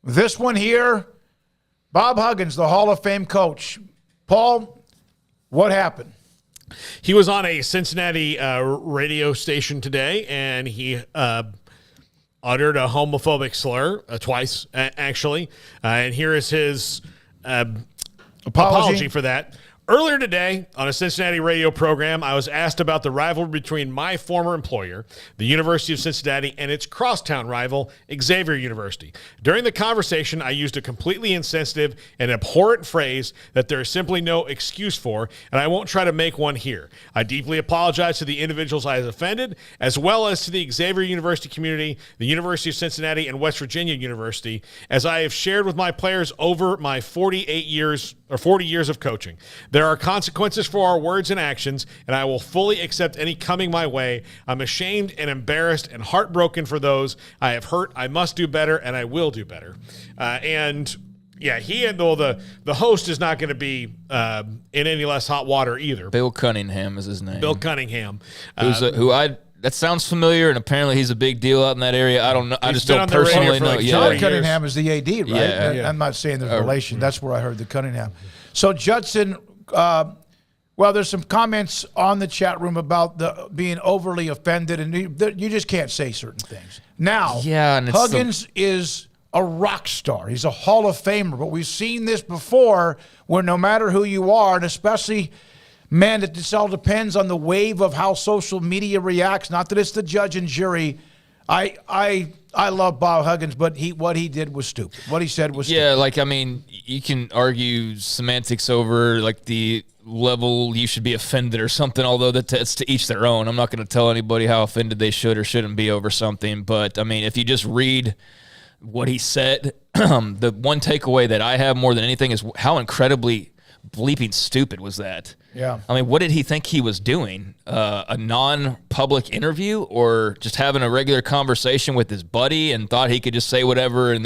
this one here, Bob Huggins, the Hall of Fame coach. Paul, what happened? He was on a Cincinnati radio station today, and he uttered a homophobic slur twice, actually. And here is his apology for that. Earlier today, on a Cincinnati radio program, I was asked about the rivalry between my former employer, the University of Cincinnati, and its crosstown rival, Xavier University. During the conversation, I used a completely insensitive and abhorrent phrase that there is simply no excuse for, and I won't try to make one here. I deeply apologize to the individuals I have offended, as well as to the Xavier University community, the University of Cincinnati, and West Virginia University, as I have shared with my players over my 40 years of coaching. There are consequences for our words and actions, and I will fully accept any coming my way. I'm ashamed and embarrassed and heartbroken for those I have hurt. I must do better, and I will do better. He and the host is not going to be in any less hot water either. Bill Cunningham is his name. Bill Cunningham. That sounds familiar, and apparently he's a big deal out in that area. I don't know. I just don't personally know. John Cunningham is the AD, right? Yeah. I'm not saying there's a relation. That's where I heard the Cunningham. So Judson, there's some comments on the chat room about being overly offended, and you just can't say certain things. Now, Huggins is a rock star. He's a Hall of Famer, but we've seen this before where no matter who you are, and especially – man, it just all depends on the wave of how social media reacts. Not that it's the judge and jury. I love Bob Huggins, but what he did was stupid. What he said was stupid. You can argue semantics over the level you should be offended or something, although it's to each their own. I'm not going to tell anybody how offended they should or shouldn't be over something. But, if you just read what he said, the one takeaway that I have more than anything is how incredibly bleeping stupid was that. Yeah. What did he think he was doing? A non-public interview or just having a regular conversation with his buddy and thought he could just say whatever? And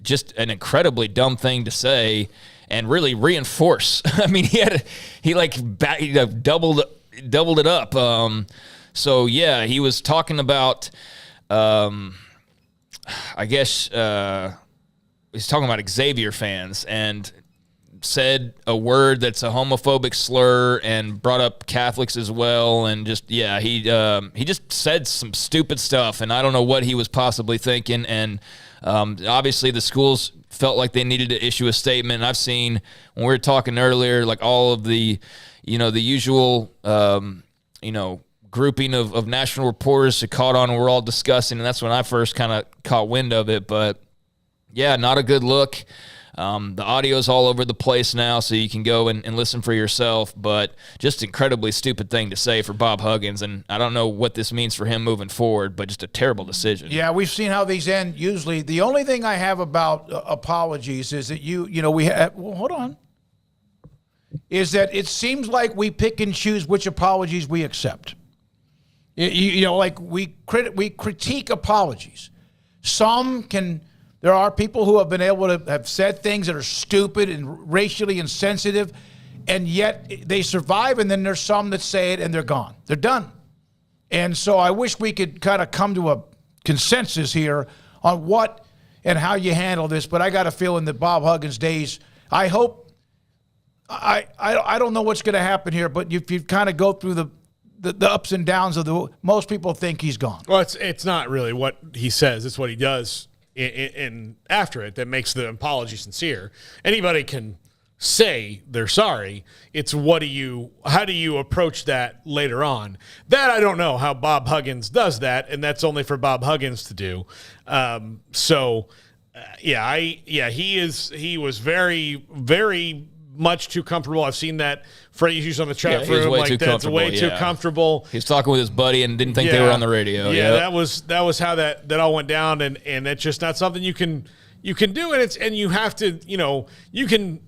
just an incredibly dumb thing to say and really reinforce. He doubled it up. He was talking about, he's talking about Xavier fans and said a word that's a homophobic slur and brought up Catholics as well, and he just said some stupid stuff, and I don't know what he was possibly thinking. And obviously the schools felt like they needed to issue a statement. And I've seen when we were talking earlier, all of the the usual grouping of national reporters who caught on and we're all discussing, and that's when I first kind of caught wind of it. But not a good look. The audio's all over the place now, so you can go and listen for yourself, but just incredibly stupid thing to say for Bob Huggins, and I don't know what this means for him moving forward, but just a terrible decision. Yeah, we've seen how these end usually. The only thing I have about apologies is that hold on, is that it seems like we pick and choose which apologies we accept. We critique apologies. There are people who have been able to have said things that are stupid and racially insensitive, and yet they survive, and then there's some that say it and they're gone. They're done. And so I wish we could kind of come to a consensus here on what and how you handle this, but I got a feeling that Bob Huggins' days, I hope, I don't know what's going to happen here, but if you kind of go through the ups and downs most people think he's gone. Well, it's not really what he says, it's what he does. In after it that makes the apology sincere. Anybody can say they're sorry. It's how do you approach that later on? That I don't know how Bob Huggins does that, and that's only for Bob Huggins to do. He was very, very much too comfortable. I've seen that phrase on the chat room. Way too comfortable. He was talking with his buddy and didn't think they were on the radio. Yeah, that was how that all went down, and that's just not something you can do. And you have to, you can.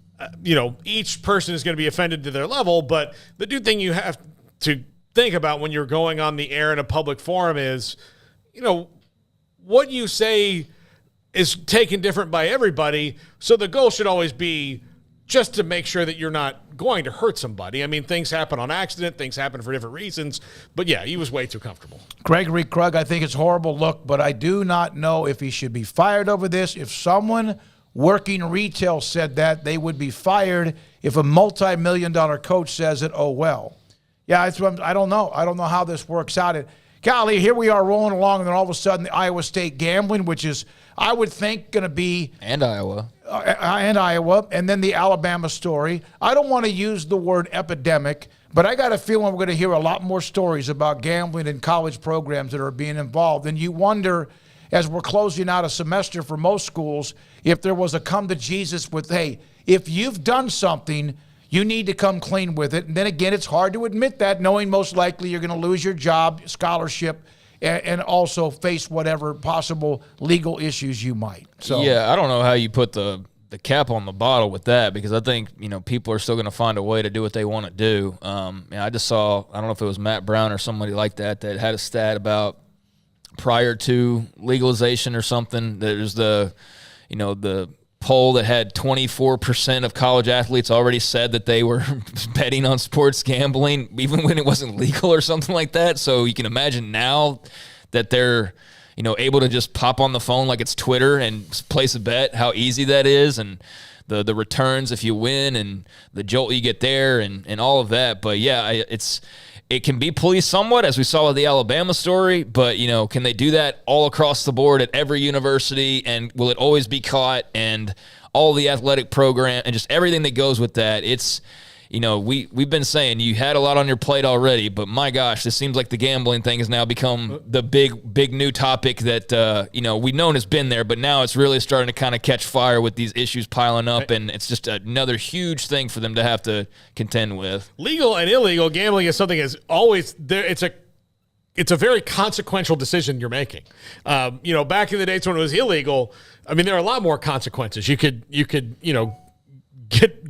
Each person is going to be offended to their level, but the thing you have to think about when you're going on the air in a public forum is, what you say is taken different by everybody. So the goal should always be just to make sure that you're not going to hurt somebody. I mean, things happen on accident, things happen for different reasons, but yeah, he was way too comfortable. Gregory Krug, I think it's a horrible look, but I do not know if he should be fired over this. If someone working retail said that, they would be fired. If a multi-million-dollar coach says it, oh well. Yeah, I don't know. I don't know how this works out. Golly, here we are rolling along, and then all of a sudden the Iowa State gambling, which is, I would think, going to be... And Iowa. And then the Alabama story. I don't want to use the word epidemic, but I got a feeling we're going to hear a lot more stories about gambling in college programs that are being involved. And you wonder, as we're closing out a semester for most schools, if there was a come to Jesus with, hey, if you've done something, you need to come clean with it. And then again, it's hard to admit that, knowing most likely you're going to lose your job, scholarship, and also face whatever possible legal issues you might. So yeah, I don't know how you put the cap on the bottle with that, because I think, people are still going to find a way to do what they want to do. I just saw, I don't know if it was Matt Brown or somebody like that had a stat about prior to legalization or something. There's the poll that had 24% of college athletes already said that they were betting on sports gambling, even when it wasn't legal or something like that. So you can imagine now that they're, able to just pop on the phone like it's Twitter and place a bet, how easy that is, and the returns if you win, and the jolt you get there, and all of that. But yeah, it can be policed somewhat, as we saw with the Alabama story, but, can they do that all across the board at every university, and will it always be caught, and all the athletic program and just everything that goes with that? It's, we've been saying you had a lot on your plate already, but my gosh, this seems like the gambling thing has now become the big new topic that, we've known has been there, but now it's really starting to kind of catch fire with these issues piling up, and it's just another huge thing for them to have to contend with. Legal and illegal gambling is something that's always there. It's a very consequential decision you're making. Back in the days when it was illegal, I mean, there are a lot more consequences. You could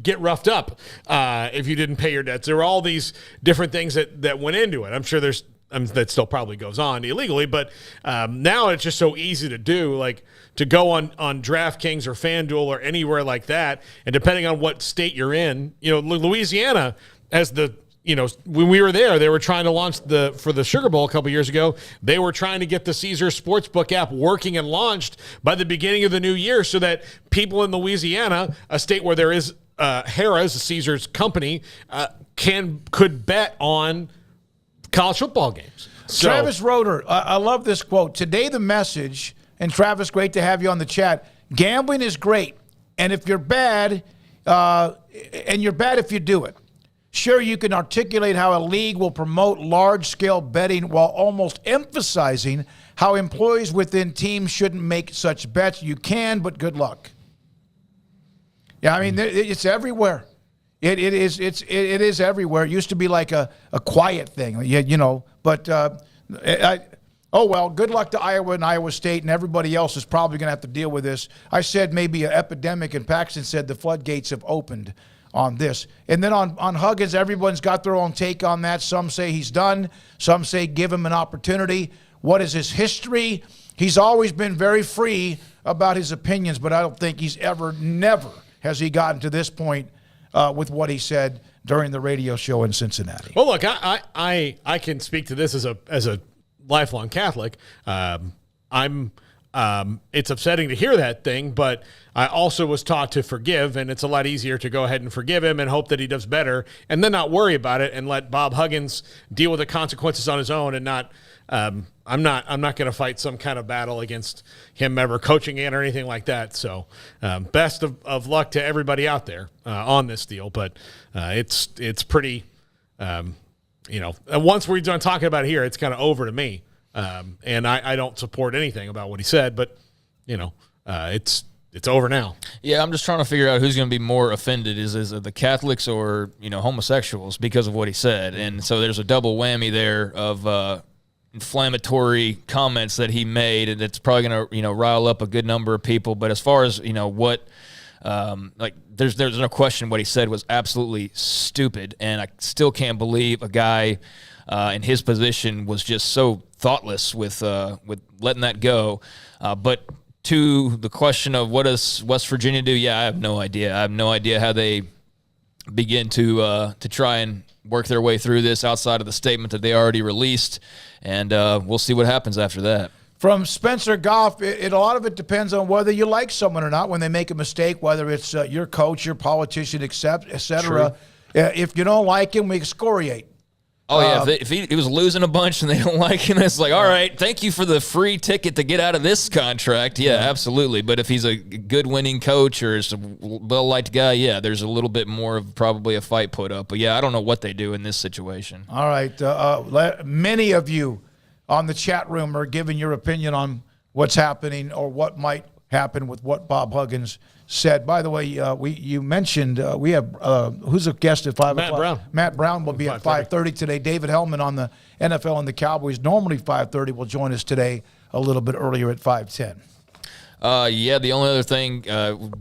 get roughed up if you didn't pay your debts. There were all these different things that went into it. I'm sure that still probably goes on illegally, but now it's just so easy to do, like to go on DraftKings or FanDuel or anywhere like that, and depending on what state you're in, Louisiana has when we were there, they were trying to launch for the Sugar Bowl a couple years ago. They were trying to get the Caesars Sportsbook app working and launched by the beginning of the new year, so that people in Louisiana, a state where there is Harrah's, a Caesars company, could bet on college football games. So, Travis Roeder, I love this quote. Today the message, and Travis, great to have you on the chat. Gambling is great, and if you're bad, and you're bad if you do it. Sure, you can articulate how a league will promote large-scale betting while almost emphasizing how employees within teams shouldn't make such bets. You can, but good luck. Yeah, I mean, it's everywhere. It is everywhere. It used to be like a quiet thing, but oh, well, good luck to Iowa and Iowa State, and everybody else is probably going to have to deal with this. I said maybe an epidemic, and Paxton said the floodgates have opened on this. And then on Huggins, everyone's got their own take on that. Some say he's done. Some say give him an opportunity. What is his history? He's always been very free about his opinions, but I don't think he's never has he gotten to this point with what he said during the radio show in Cincinnati. Well, look, I can speak to this as a lifelong Catholic. I'm it's upsetting to hear that thing, but I also was taught to forgive, and it's a lot easier to go ahead and forgive him and hope that he does better and then not worry about it and let Bob Huggins deal with the consequences on his own and not I'm not going to fight some kind of battle against him ever coaching in or anything like that. So best of luck to everybody out there on this deal, but it's pretty, once we're done talking about it here, it's kind of over to me. And I don't support anything about what he said, but it's over now. Yeah, I'm just trying to figure out who's going to be more offended. Is it the Catholics or homosexuals because of what he said? And so there's a double whammy there of inflammatory comments that he made, and it's probably going to rile up a good number of people. But as far as what. There's no question what he said was absolutely stupid, and I still can't believe a guy in his position was just so thoughtless with letting that go. But to the question of what does West Virginia do? Yeah, I have no idea. I have no idea how they begin to try and work their way through this outside of the statement that they already released, and we'll see what happens after that. From Spencer Goff, a lot of it depends on whether you like someone or not when they make a mistake, whether it's your coach, your politician, et cetera. If you don't like him, we excoriate. Oh, yeah. If he was losing a bunch and they don't like him, it's like, all right, thank you for the free ticket to get out of this contract. Yeah, absolutely. But if he's a good winning coach or is a well-liked guy, yeah, there's a little bit more of probably a fight put up. But, yeah, I don't know what they do in this situation. All right. Many of you on the chat room are giving your opinion on what's happening or what might happen with what Bob Huggins said. By the way, you mentioned we have who's a guest at 5 o'clock? Brown. Matt Brown will be at 5:30 today. David Hellman on the NFL and the Cowboys, normally 5:30, will join us today a little bit earlier at 5:10. Yeah, the only other thing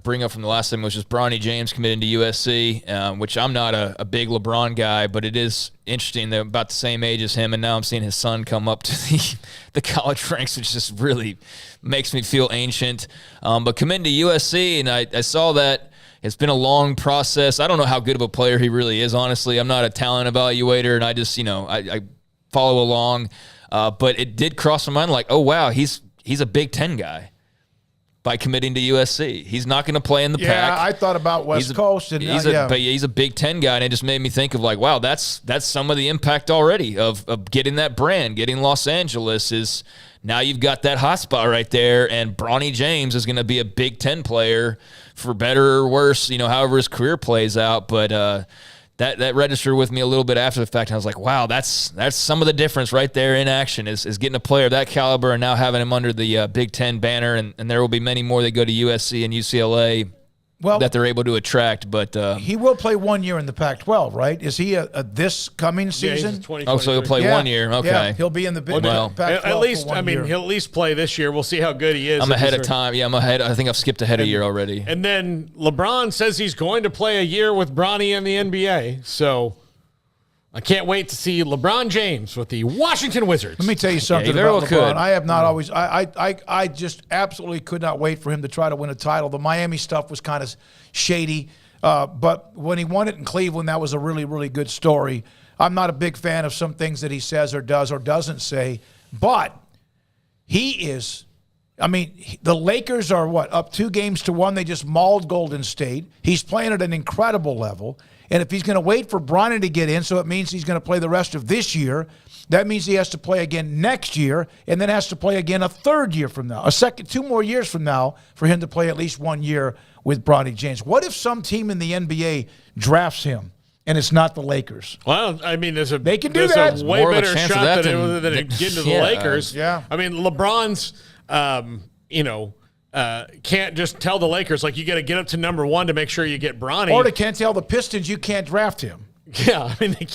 bring up from the last time was just Bronny James committing to USC, which I'm not a big LeBron guy, but it is interesting. They're about the same age as him, and now I'm seeing his son come up to the college ranks, which just really makes me feel ancient. But committing to USC, and I saw that it's been a long process. I don't know how good of a player he really is, honestly. I'm not a talent evaluator, and I just, I follow along. But it did cross my mind like, oh, wow, he's a Big Ten guy. By committing to USC, he's not going to play in the pack. Yeah, I thought about West Coast, and but he's a Big Ten guy, and it just made me think of like, wow, that's some of the impact already of getting that brand, getting Los Angeles is now you've got that hotspot right there, and Bronny James is going to be a Big Ten player for better or worse, however his career plays out, but. That registered with me a little bit after the fact. And I was like, wow, that's some of the difference right there in action is getting a player of that caliber and now having him under the Big Ten banner. And there will be many more that go to USC and UCLA that they're able to attract. But he will play 1 year in the Pac-12, right? Is he this coming season? So he'll play 1 year. Okay. Yeah, he'll be in the Pac-12 at least, for 1 year. He'll at least play this year. We'll see how good he is. I'm ahead of time. Yeah, I'm ahead. I think I've skipped ahead a year already. And then LeBron says he's going to play a year with Bronny in the NBA. So I can't wait to see LeBron James with the Washington Wizards. Let me tell you something about LeBron. I have not always. I just absolutely could not wait for him to try to win a title. The Miami stuff was kind of shady, but when he won it in Cleveland, that was a really, really good story. I'm not a big fan of some things that he says or does or doesn't say, but he is. The Lakers are up 2-1? They just mauled Golden State. He's playing at an incredible level. And if he's going to wait for Bronny to get in, so it means he's going to play the rest of this year, that means he has to play again next year and then has to play again a third year from now, 2 more years from now for him to play at least 1 year with Bronny James. What if some team in the NBA drafts him and it's not the Lakers? Well, they can do that. A way better shot than getting to the Lakers. Yeah. LeBron's, can't just tell the Lakers, you got to get up to number 1 to make sure you get Bronny. Or they can't tell the Pistons you can't draft him. Yeah, they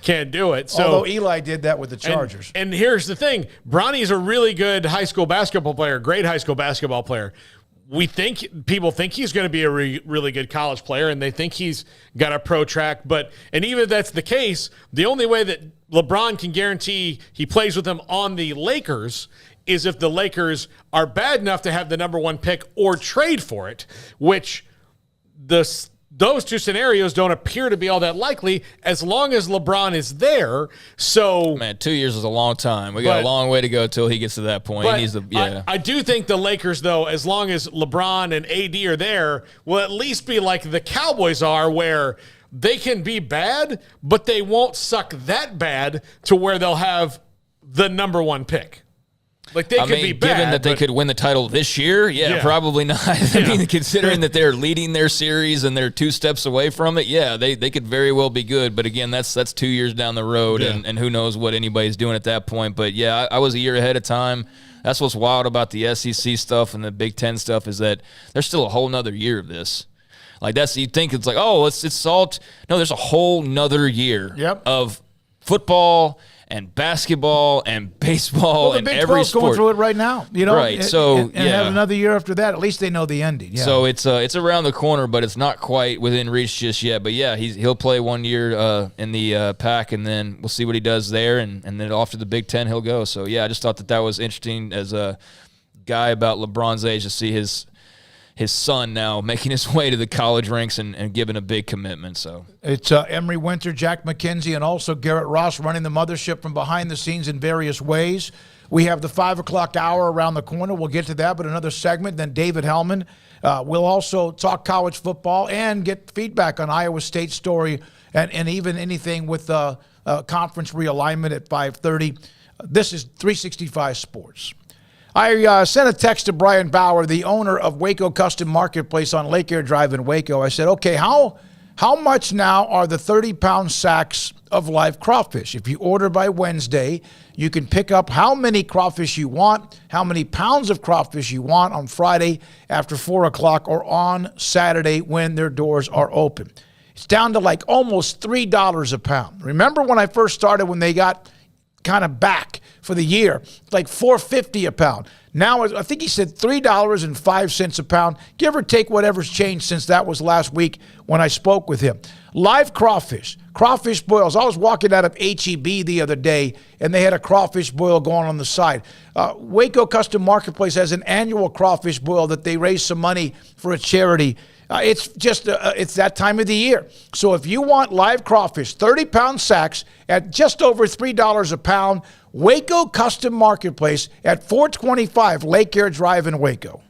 can't do it. So, although Eli did that with the Chargers. And here's the thing. Bronny's a really good high school basketball player, great high school basketball player. People think he's going to be a really good college player, and they think he's got a pro track. And even if that's the case, the only way that LeBron can guarantee he plays with them on the Lakers is if the Lakers are bad enough to have the number 1 pick or trade for it, which the those two scenarios don't appear to be all that likely as long as LeBron is there. So, man, 2 years is a long time. We got a long way to go till he gets to that point. I do think the Lakers, though, as long as LeBron and AD are there, will at least be like the Cowboys are, where they can be bad, but they won't suck that bad to where they'll have the number one pick. Like, they could be bad. Given that they could win the title this year, probably not. I mean, considering that they're leading their series and they're 2 steps away from it, they could very well be good. But again, that's 2 years down the road, and who knows what anybody's doing at that point. But I was a year ahead of time. That's what's wild about the SEC stuff and the Big Ten stuff, is that there's still a whole nother year of this. Like, you think it's like, it's all. No, there's a whole nother year of football and basketball and baseball and every sport. Going through it right now, Right. And have another year after that. At least they know the ending. Yeah. So it's around the corner, but it's not quite within reach just yet. But he'll play 1 year in the Pac, and then we'll see what he does there, and then off to the Big Ten he'll go. So I just thought that was interesting as a guy about LeBron's age to see his son now making his way to the college ranks and giving a big commitment. So it's Emery Winter, Jack McKenzie, and also Garrett Ross running the mothership from behind the scenes in various ways. We have the 5 o'clock hour around the corner. We'll get to that, but another segment. Then David Hellman. We'll also talk college football and get feedback on Iowa State's story and even anything with conference realignment at 5:30. This is 365 Sports. I sent a text to Brian Bauer, the owner of Waco Custom Marketplace on Lake Air Drive in Waco. I said, okay, how much now are the 30-pound sacks of live crawfish? If you order by Wednesday, you can pick up how many crawfish you want, how many pounds of crawfish you want on Friday after 4 o'clock or on Saturday when their doors are open. It's down to like almost $3 a pound. Remember when I first started, when they got kind of back for the year, like $4.50 a pound. Now, I think he said $3.05 a pound, give or take whatever's changed since that was last week when I spoke with him. Live crawfish boils. I was walking out of H-E-B the other day, and they had a crawfish boil going on the side. Waco Custom Marketplace has an annual crawfish boil that they raise some money for a charity. It's just, it's that time of the year. So if you want live crawfish, 30-pound sacks at just over $3 a pound, Waco Custom Marketplace at 425 Lake Air Drive in Waco.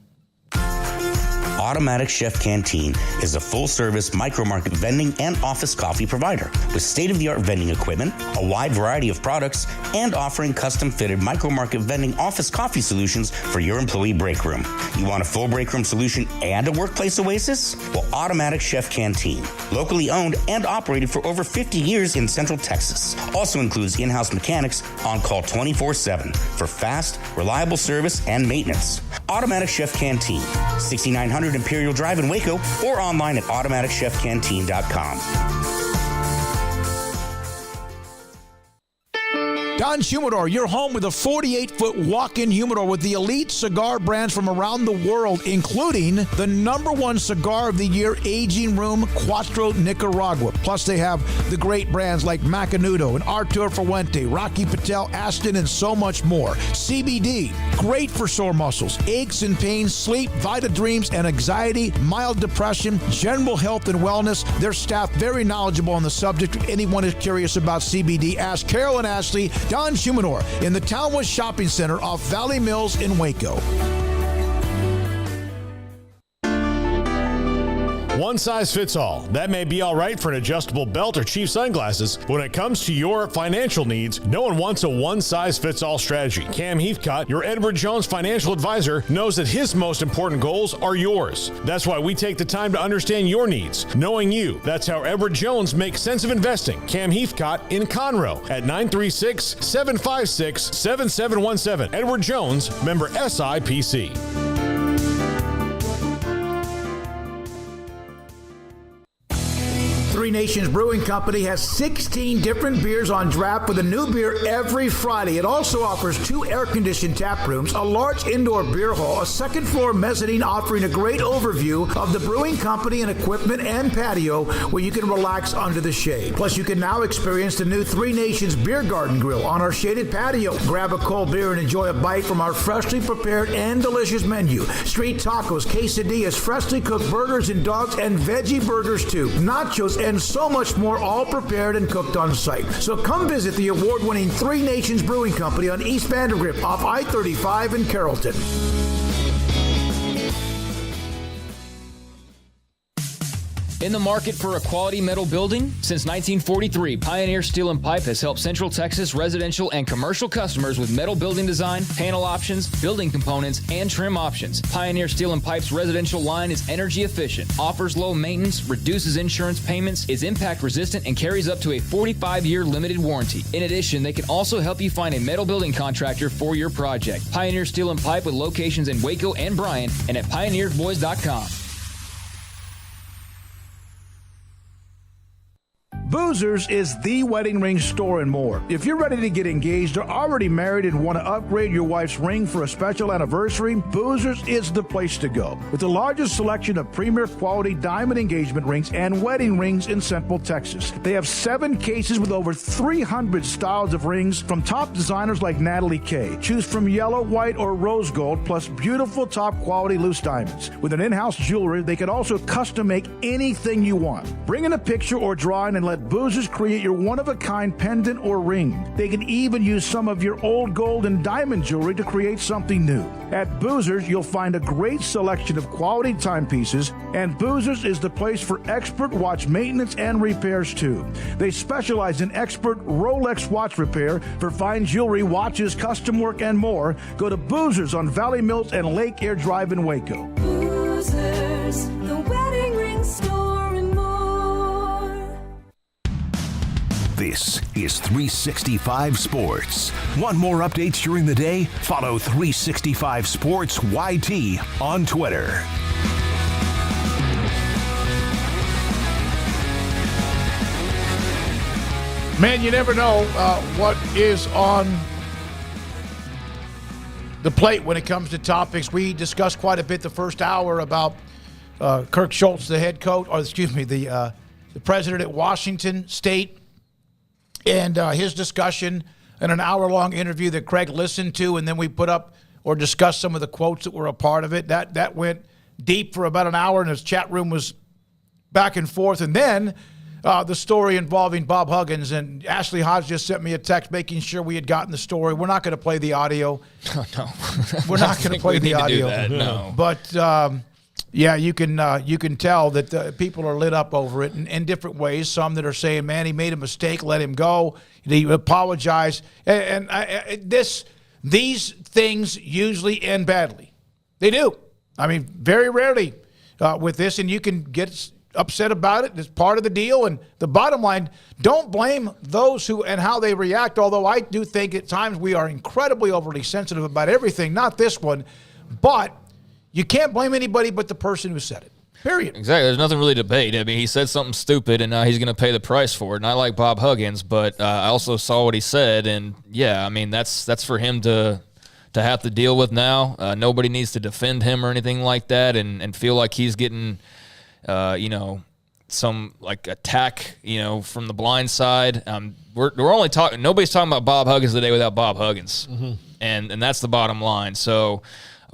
Automatic Chef Canteen is a full-service micro-market vending and office coffee provider with state-of-the-art vending equipment, a wide variety of products, and offering custom-fitted micro-market vending office coffee solutions for your employee break room. You want a full break room solution and a workplace oasis? Well, Automatic Chef Canteen, locally owned and operated for over 50 years in Central Texas, also includes in-house mechanics on call 24/7 for fast, reliable service and maintenance. Automatic Chef Canteen, 6900 Imperial Drive in Waco, or online at automaticchefcanteen.com. Don Humidor, your home with a 48-foot walk-in humidor with the elite cigar brands from around the world, including the #1 cigar of the year, Aging Room Cuatro Nicaragua. Plus, they have the great brands like Macanudo and Artur Fuente, Rocky Patel, Aston, and so much more. CBD, great for sore muscles, aches and pains, sleep, Vida dreams, and anxiety, mild depression, general health and wellness. Their staff very knowledgeable on the subject. If anyone is curious about CBD, ask Carol and Ashley. Don Humidor in the Townwest Shopping Center off Valley Mills in Waco. One size fits all. That may be all right for an adjustable belt or cheap sunglasses. When it comes to your financial needs, no one wants a one-size-fits-all strategy. Cam Heathcott, your Edward Jones financial advisor, knows that his most important goals are yours. That's why we take the time to understand your needs, knowing you. That's how Edward Jones makes sense of investing. Cam Heathcott in Conroe at 936-756-7717. Edward Jones, member SIPC. Three Nations Brewing Company has 16 different beers on draft with a new beer every Friday. It also offers 2 air-conditioned tap rooms, a large indoor beer hall, a second-floor mezzanine offering a great overview of the brewing company and equipment and patio where you can relax under the shade. Plus, you can now experience the new Three Nations Beer Garden Grill on our shaded patio. Grab a cold beer and enjoy a bite from our freshly prepared and delicious menu. Street tacos, quesadillas, freshly cooked burgers and dogs, and veggie burgers too. Nachos and so much more, all prepared and cooked on site. So come visit the award-winning Three Nations Brewing Company on East Vandergrift off I-35 in Carrollton. In the market for a quality metal building? Since 1943, Pioneer Steel & Pipe has helped Central Texas residential and commercial customers with metal building design, panel options, building components, and trim options. Pioneer Steel & Pipe's residential line is energy efficient, offers low maintenance, reduces insurance payments, is impact resistant, and carries up to a 45-year limited warranty. In addition, they can also help you find a metal building contractor for your project. Pioneer Steel & Pipe with locations in Waco and Bryan and at pioneersboys.com. Boozers is the wedding ring store and more. If you're ready to get engaged or already married and want to upgrade your wife's ring for a special anniversary, Boozers is the place to go. With the largest selection of premier quality diamond engagement rings and wedding rings in Central Texas. They have 7 cases with over 300 styles of rings from top designers like Natalie Kay. Choose from yellow, white, or rose gold, plus beautiful top quality loose diamonds. With an in-house jewelry, they can also custom make anything you want. Bring in a picture or drawing and let Boozers create your one-of-a-kind pendant or ring. They can even use some of your old gold and diamond jewelry to create something new. At Boozers, you'll find a great selection of quality timepieces, and Boozers is the place for expert watch maintenance and repairs too. They specialize in expert Rolex watch repair for fine jewelry, watches, custom work, and more. Go to Boozers on Valley Mills and Lake Air Drive in Waco. Boozers, the wedding ring store and more. This is 365 Sports. Want more updates during the day? Follow 365 Sports YT on Twitter. Man, you never know what is on the plate when it comes to topics. We discussed quite a bit the first hour about Kirk Schultz, the head coach, or excuse me, the president at Washington State, and his discussion in an hour-long interview that Craig listened to, and then we put up or discussed some of the quotes that were a part of it. That went deep for about an hour, and his chat room was back and forth. And then the story involving Bob Huggins, and Ashley Hodge just sent me a text making sure we had gotten the story. We're not going to play the audio. No. We're not going to play the audio. No. But yeah, you can tell that people are lit up over it in different ways. Some that are saying, "Man, he made a mistake. Let him go." He apologized, and these things usually end badly. They do. I mean, very rarely with this, and you can get upset about it. It's part of the deal. And the bottom line, don't blame those who and how they react. Although I do think at times we are incredibly overly sensitive about everything. Not this one, but you can't blame anybody but the person who said it. Period. Exactly. There's nothing really to debate. I mean, he said something stupid, and now he's going to pay the price for it. And I like Bob Huggins, but I also saw what he said, and yeah, I mean, that's for him to have to deal with now. Nobody needs to defend him or anything like that, and feel like he's getting, some like attack, from the blind side. We're only talking. Nobody's talking about Bob Huggins today without Bob Huggins, and that's the bottom line. So.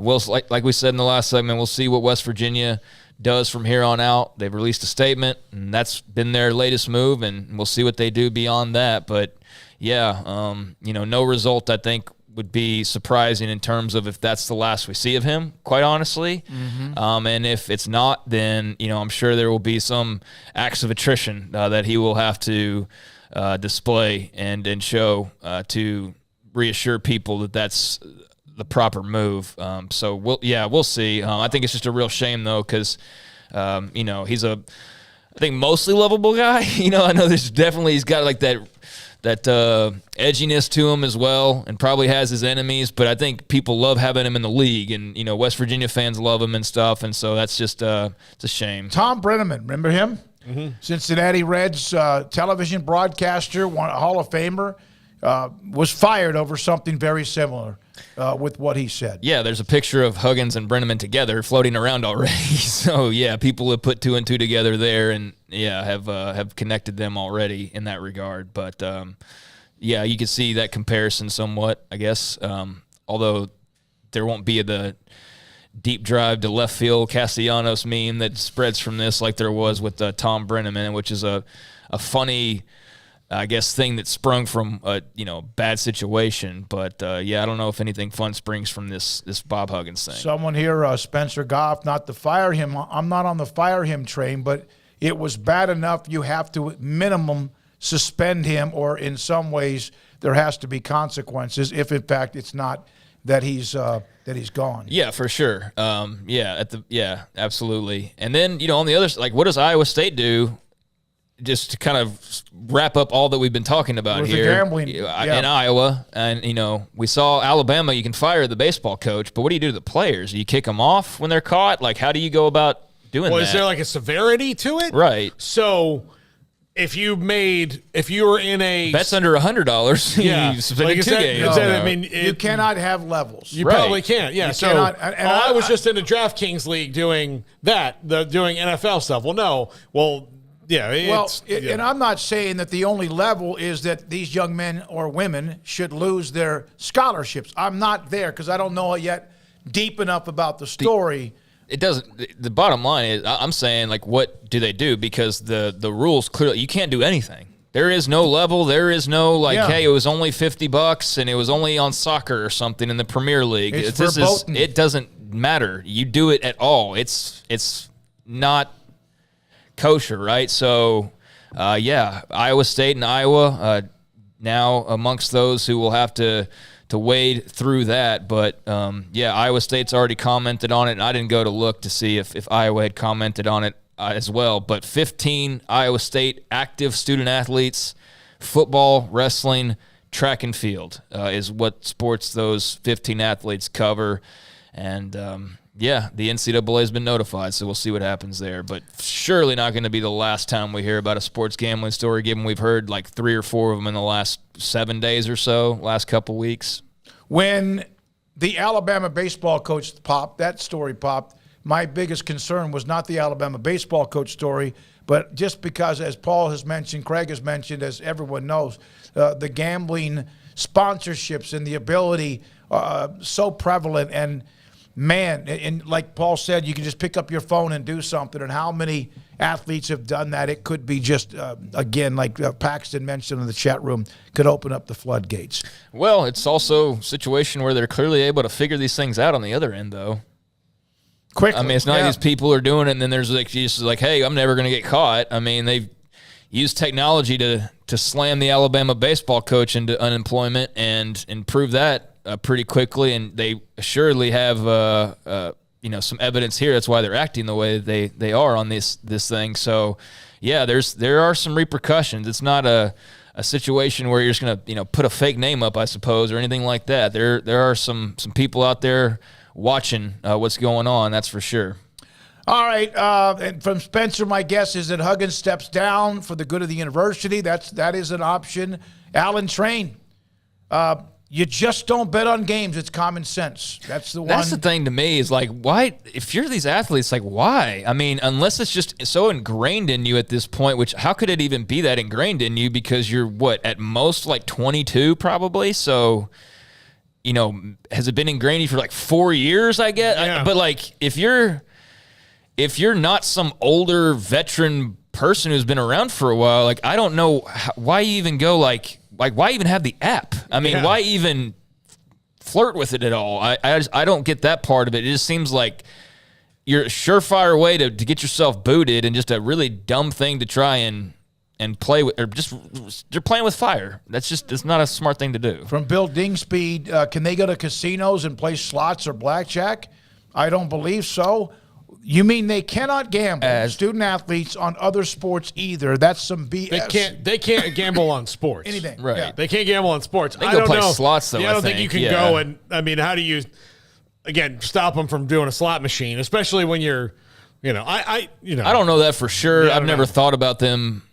We'll, like we said in the last segment, we'll see what West Virginia does from here on out. They've released a statement, and that's been their latest move, and we'll see what they do beyond that. But, yeah, no result, I think, would be surprising in terms of if that's the last we see of him, quite honestly. And if it's not, then, I'm sure there will be some acts of attrition that he will have to display and show to reassure people that that's – the proper move. So we'll see. I think it's just a real shame though, because he's I think mostly lovable guy. I know he's got like that edginess to him as well, and probably has his enemies. But I think people love having him in the league, and West Virginia fans love him and stuff. And so that's just it's a shame. Tom Brenneman, remember him? Cincinnati Reds television broadcaster, a Hall of Famer, was fired over something very similar with what he said. Yeah, there's a picture of Huggins and Brenneman together floating around already. So, yeah, people have put 2 and 2 together there and, have connected them already in that regard. But, yeah, you can see that comparison somewhat, I guess, although there won't be the deep drive to left field Castellanos meme that spreads from this like there was with Tom Brenneman, which is a funny, I guess, thing that sprung from a bad situation. But I don't know if anything fun springs from this Bob Huggins thing. Someone here, Spencer Goff, not to fire him. I'm not on the fire him train, but it was bad enough you have to minimum suspend him, or in some ways there has to be consequences if in fact it's not that he's gone. Yeah, for sure. Absolutely. And then on the other side, what does Iowa State do? Just to kind of wrap up all that we've been talking about here in Iowa, and we saw Alabama. You can fire the baseball coach, but what do you do to the players? Do you kick them off when they're caught? How do you go about doing that? Well, is there a severity to it? Right. So if you were in a bet's under $100, you suspended 2 games. You cannot have levels. You probably can't. Yeah. You cannot, I was just in a DraftKings league doing doing NFL stuff. Well, no. Well. Yeah, and I'm not saying that the only level is that these young men or women should lose their scholarships. I'm not there because I don't know it yet deep enough about the story. It doesn't. The bottom line is, I'm saying, what do they do? Because the rules clearly, you can't do anything. There is no level. There is no hey, it was only $50 and it was only on soccer or something in the Premier League. It doesn't matter. You do it at all. It's not kosher, right? So, Iowa State and Iowa now amongst those who will have to wade through that. But, Iowa State's already commented on it, and I didn't go to look to see if Iowa had commented on it as well. But 15 Iowa State active student athletes, football, wrestling, track and field is what sports those 15 athletes cover. And, the NCAA has been notified, so we'll see what happens there. But surely not going to be the last time we hear about a sports gambling story, given we've heard 3 or 4 of them in the last 7 days or so, last couple weeks. When the Alabama baseball coach that story popped, my biggest concern was not the Alabama baseball coach story, but just because, as Paul has mentioned, Craig has mentioned, as everyone knows, the gambling sponsorships and the ability so prevalent. And man, and like Paul said, you can just pick up your phone and do something. And how many athletes have done that? It could be just, again, like Paxton mentioned in the chat room, could open up the floodgates. Well, it's also a situation where they're clearly able to figure these things out on the other end, though. Quickly. I mean, it's not these people are doing it, and then there's hey, I'm never going to get caught. I mean, they've used technology to slam the Alabama baseball coach into unemployment and prove that pretty quickly, and they assuredly have some evidence here. That's why they're acting the way they are on this thing. So there are some repercussions. It's not a situation where you're just gonna put a fake name up, I suppose, or anything like that. There are some people out there watching what's going on, that's for sure. All right, and from Spencer, my guess is that Huggins steps down for the good of the university. That is an option. Alan Train, you just don't bet on games. It's common sense. That's the one. That's the thing to me is why, if you're these athletes, why? I mean, unless it's just so ingrained in you at this point, which how could it even be that ingrained in you? Because you're at most 22 probably. So, has it been ingrained in you for 4 years, I guess? Yeah. But if you're not some older veteran person who's been around for a while, I don't know why you even go why even have the app? I mean, why even flirt with it at all? I don't get that part of it. It just seems like you're a surefire way to get yourself booted, and just a really dumb thing to try and play with, or just you're playing with fire. It's not a smart thing to do. From Bill Dingspeed, can they go to casinos and play slots or blackjack? I don't believe so. You mean they cannot gamble, student athletes, on other sports either? That's some BS. They can't gamble on sports. Anything. Right. Yeah. They can't gamble on sports. They go play slots, though, I don't think you can go and, I mean, how do you, again, stop them from doing a slot machine, especially when you're I don't know that for sure. Yeah, I've never thought about them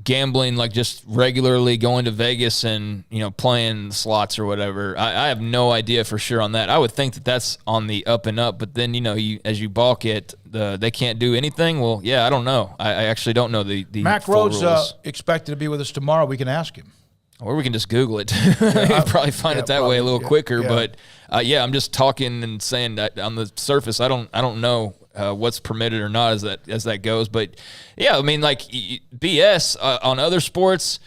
gambling, like just regularly going to Vegas and, playing slots or whatever. I have no idea for sure on that. I would think that that's on the up and up, but then, as you balk it, they can't do anything. Well, yeah, I don't know. I actually don't know the Mac full Rhodes rules. expected to be with us tomorrow. We can ask him. Or we can just Google it. You'll probably find it that way a little quicker. Yeah. But I'm just talking and saying that on the surface, I don't know what's permitted or not as that goes. But yeah, I mean, like BS on other sports.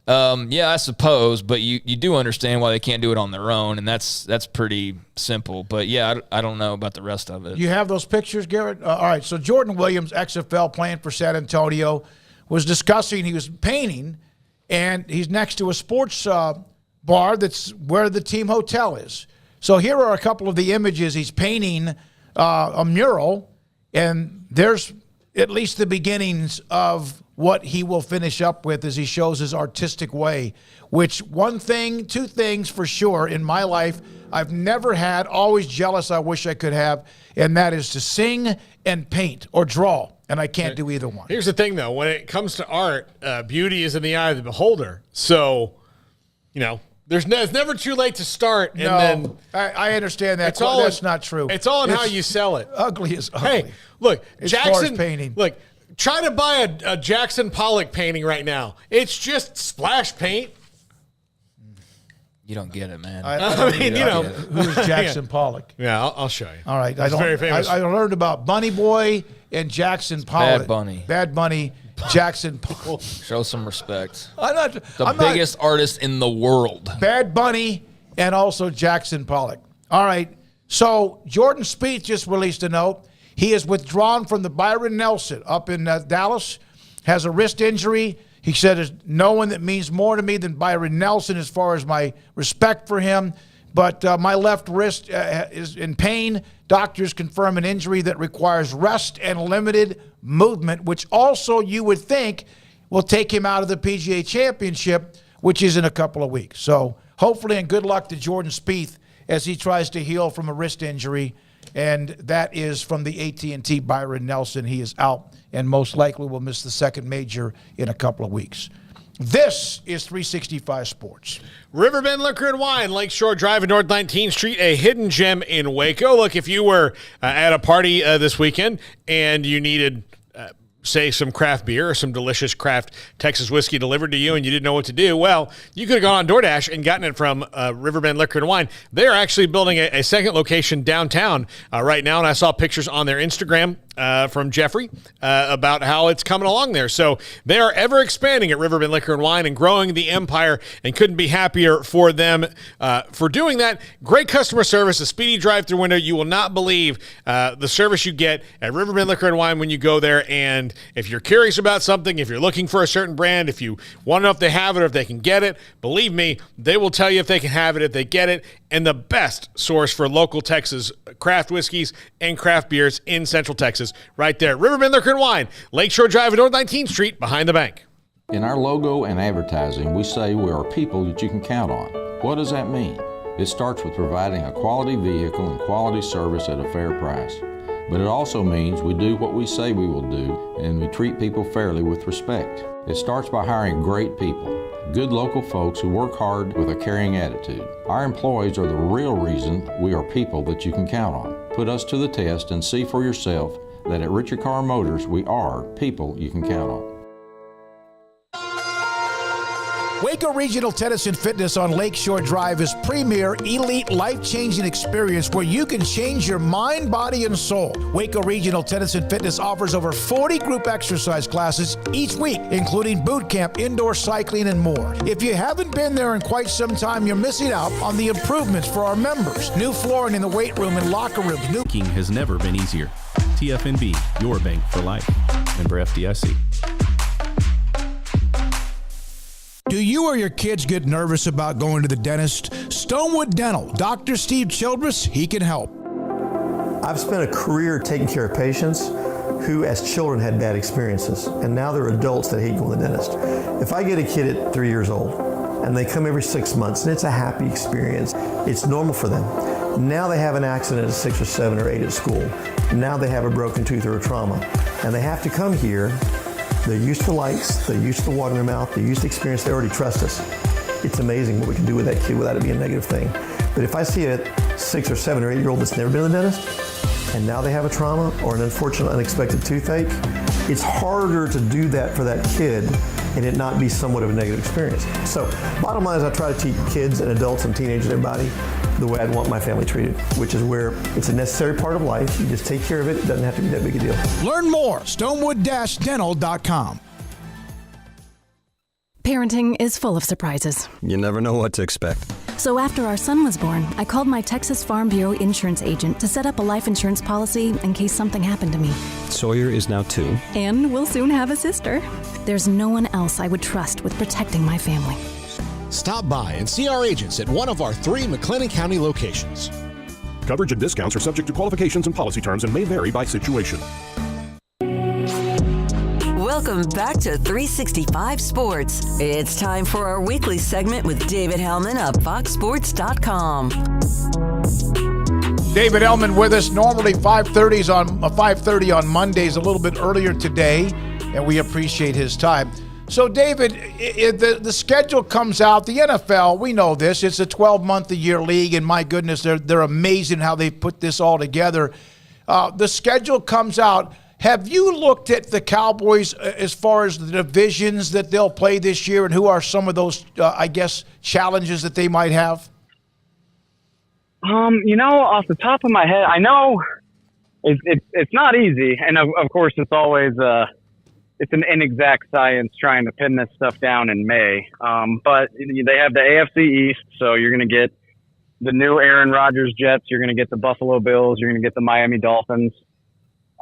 I suppose, but you do understand why they can't do it on their own, and that's pretty simple. But yeah, I don't know about the rest of it. You have those pictures, Garrett? All right. So Jordan Williams, XFL, playing for San Antonio, was discussing. He was painting. And he's next to a sports bar that's where the team hotel is. So here are a couple of the images. He's painting a mural, and there's at least the beginnings of what he will finish up with as he shows his artistic way, which two things for sure in my life I've never had, always jealous I wish I could have, and that is to sing and paint or draw. And I can't do either one. Here's the thing, though. When it comes to art, beauty is in the eye of the beholder. So, it's never too late to start. And then I understand that. That's not true. It's all in how you sell it. Ugly is ugly. Hey, look, Jackson painting. Look, try to buy a Jackson Pollock painting right now. It's just splash paint. You don't get it, man. Who's Jackson Pollock? Yeah, I'll show you. All right, very famous. I learned about Bunny Boy and Jackson Pollock. Bad Bunny, Jackson Pollock. Show some respect. I'm the biggest artist in the world. Bad Bunny and also Jackson Pollock. All right, so Jordan Spieth just released a note. He is withdrawn from the Byron Nelson up in Dallas, has a wrist injury. He said, there's no one that means more to me than Byron Nelson as far as my respect for him. But my left wrist is in pain. Doctors confirm an injury that requires rest and limited movement, which also you would think will take him out of the PGA Championship, which is in a couple of weeks. So hopefully, and good luck to Jordan Spieth as he tries to heal from a wrist injury. And that is from the AT&T Byron Nelson. He is out and most likely will miss the second major in a couple of weeks. This is 365 Sports. Riverbend Liquor and Wine, Lakeshore Drive and North 19th Street, a hidden gem in Waco. Look, if you were at a party this weekend and you needed say some craft beer or some delicious craft Texas whiskey delivered to you and you didn't know what to do, well, you could have gone on DoorDash and gotten it from Riverbend Liquor and Wine. They're actually building a second location downtown right now, and I saw pictures on their Instagram from Jeffrey about how it's coming along there. So they are ever expanding at Riverbend Liquor and Wine and growing the empire, and couldn't be happier for them for doing that. Great customer service, a speedy drive-through window. You will not believe the service you get at Riverbend Liquor and Wine when you go there. And if you're curious about something, if you're looking for a certain brand, if you want to know if they have it or if they can get it, believe me, they will tell you if they can have it, if they get it. And the best source for local Texas craft whiskeys and craft beers in Central Texas, right there. Riverbend Liquor and Wine, Lakeshore Drive and North 19th Street, behind the bank. In our logo and advertising, we say we are people that you can count on. What does that mean? It starts with providing a quality vehicle and quality service at a fair price. But it also means we do what we say we will do, and we treat people fairly with respect. It starts by hiring great people, good local folks who work hard with a caring attitude. Our employees are the real reason we are people that you can count on. Put us to the test and see for yourself that at Richard Carr Motors, we are people you can count on. Waco Regional Tennis and Fitness on Lakeshore Drive is premier, elite, life-changing experience where you can change your mind, body, and soul. Waco Regional Tennis and Fitness offers over 40 group exercise classes each week, including boot camp, indoor cycling, and more. If you haven't been there in quite some time, you're missing out on the improvements for our members. New flooring in the weight room and locker rooms. Banking has never been easier. TFNB, your bank for life. Member FDIC. Do you or your kids get nervous about going to the dentist? Stonewood Dental, Dr. Steve Childress, he can help. I've spent a career taking care of patients who as children had bad experiences, and now they're adults that hate going to the dentist. If I get a kid at 3 years old and they come every 6 months and it's a happy experience, it's normal for them. Now they have an accident at 6 or 7 or 8 at school Now they have a broken tooth or a trauma. And they have to come here. They're used to lights. They're used to the water in their mouth. They're used to experience. They already trust us. It's amazing what we can do with that kid without it being a negative thing. But if I see a 6 or 7 or 8 year old that's never been to the dentist, and now they have a trauma or an unfortunate unexpected toothache, it's harder to do that for that kid and it not be somewhat of a negative experience. So bottom line is I try to teach kids and adults and teenagers and everybody the way I'd want my family treated, which is where it's a necessary part of life. You just take care of it. It doesn't have to be that big a deal. Learn more, stonewood-dental.com. Parenting is full of surprises. You never know what to expect. So after our son was born, I called my Texas Farm Bureau insurance agent to set up a life insurance policy in case something happened to me. Sawyer is now 2. And we'll soon have a sister. There's no one else I would trust with protecting my family. Stop by and see our agents at one of our 3 McLennan County locations. Coverage and discounts are subject to qualifications and policy terms and may vary by situation. Welcome back to 365 Sports. It's time for our weekly segment with David Hellman of FoxSports.com. David Hellman with us, normally 5:30 on Mondays, a little bit earlier today, and we appreciate his time. So, David, the schedule comes out. The NFL, we know this. It's a 12-month-a-year league, and my goodness, they're amazing how they put this all together. The schedule comes out. Have you looked at the Cowboys as far as the divisions that they'll play this year, and who are some of those, challenges that they might have? Off the top of my head, I know it's not easy, and of course, it's always it's an inexact science trying to pin this stuff down in May. But they have the AFC East, so you're going to get the new Aaron Rodgers Jets, you're going to get the Buffalo Bills, you're going to get the Miami Dolphins.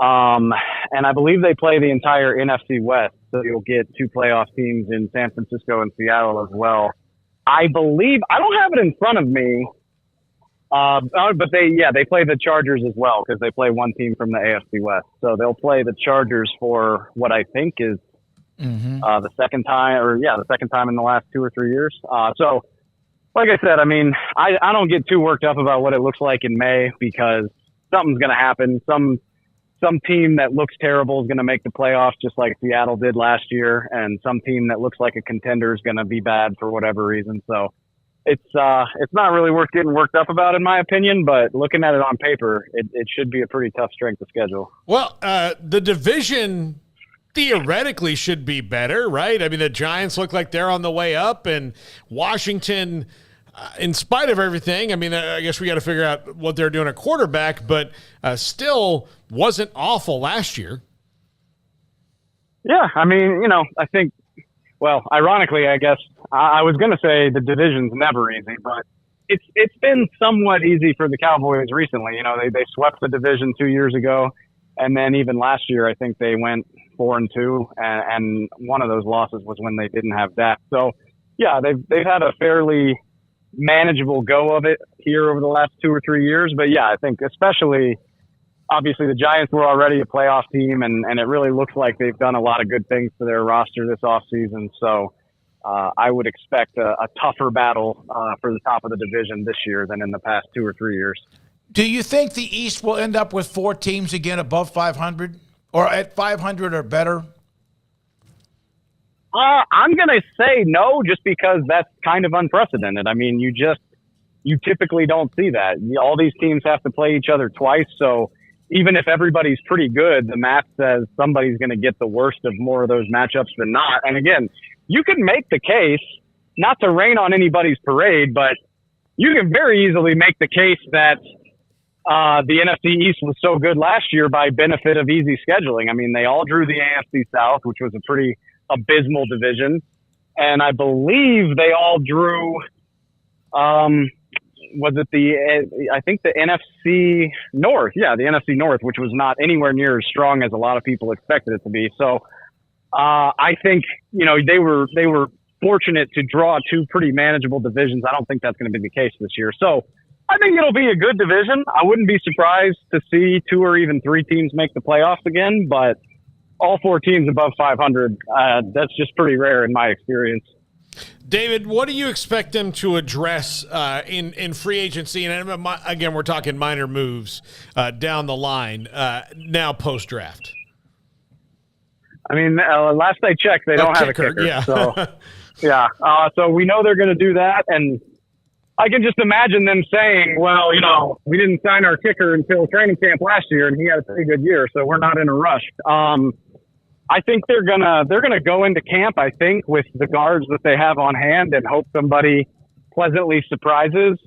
And I believe they play the entire NFC West, so you'll get 2 playoff teams in San Francisco and Seattle as well. I believe, I don't have it in front of me, but they play the Chargers as well because they play one team from the AFC West. So they'll play the Chargers for what I think is the second time in the last 2 or 3 years. So, like I said, I mean, I don't get too worked up about what it looks like in May because something's going to happen. Some team that looks terrible is going to make the playoffs just like Seattle did last year, and some team that looks like a contender is going to be bad for whatever reason. So it's not really worth getting worked up about, in my opinion, but looking at it on paper, it should be a pretty tough strength of schedule. Well, the division theoretically should be better, right? I mean, the Giants look like they're on the way up, and Washington, in spite of everything, I mean, I guess we got to figure out what they're doing at quarterback, but still wasn't awful last year. Yeah, I mean, I think, well, ironically, I guess I was going to say the division's never easy, but it's been somewhat easy for the Cowboys recently. They swept the division 2 years ago, and then even last year, I think they went 4-2, and one of those losses was when they didn't have Dak. So, yeah, they've had a fairly manageable go of it here over the last 2 or 3 years. But yeah, I think especially, obviously the Giants were already a playoff team, and it really looks like they've done a lot of good things to their roster this offseason. So I would expect a tougher battle for the top of the division this year than in the past 2 or 3 years. Do you think the East will end up with 4 teams again above 500 or at 500 or better? I'm going to say no, just because that's kind of unprecedented. I mean, you typically don't see that. All these teams have to play each other twice. So even if everybody's pretty good, the math says somebody's going to get the worst of more of those matchups than not. And again, you can make the case, not to rain on anybody's parade, but you can very easily make the case that the NFC East was so good last year by benefit of easy scheduling. I mean, they all drew the AFC South, which was a pretty abysmal division, and I believe they all drew I think the NFC North, the NFC North, which was not anywhere near as strong as a lot of people expected it to be. So I think they were fortunate to draw 2 pretty manageable divisions. I don't think that's going to be the case this year. So I think it'll be a good division. I wouldn't be surprised to see 2 or even 3 teams make the playoffs again, but all 4 teams above 500, that's just pretty rare in my experience. David, what do you expect them to address in free agency? And again, we're talking minor moves down the line now post-draft. I mean, last I checked, they don't have a kicker. Yeah. So, yeah. So we know they're going to do that. And I can just imagine them saying, well, we didn't sign our kicker until training camp last year, and he had a pretty good year, so we're not in a rush. I think they're gonna go into camp, I think, with the guards that they have on hand and hope somebody pleasantly surprises.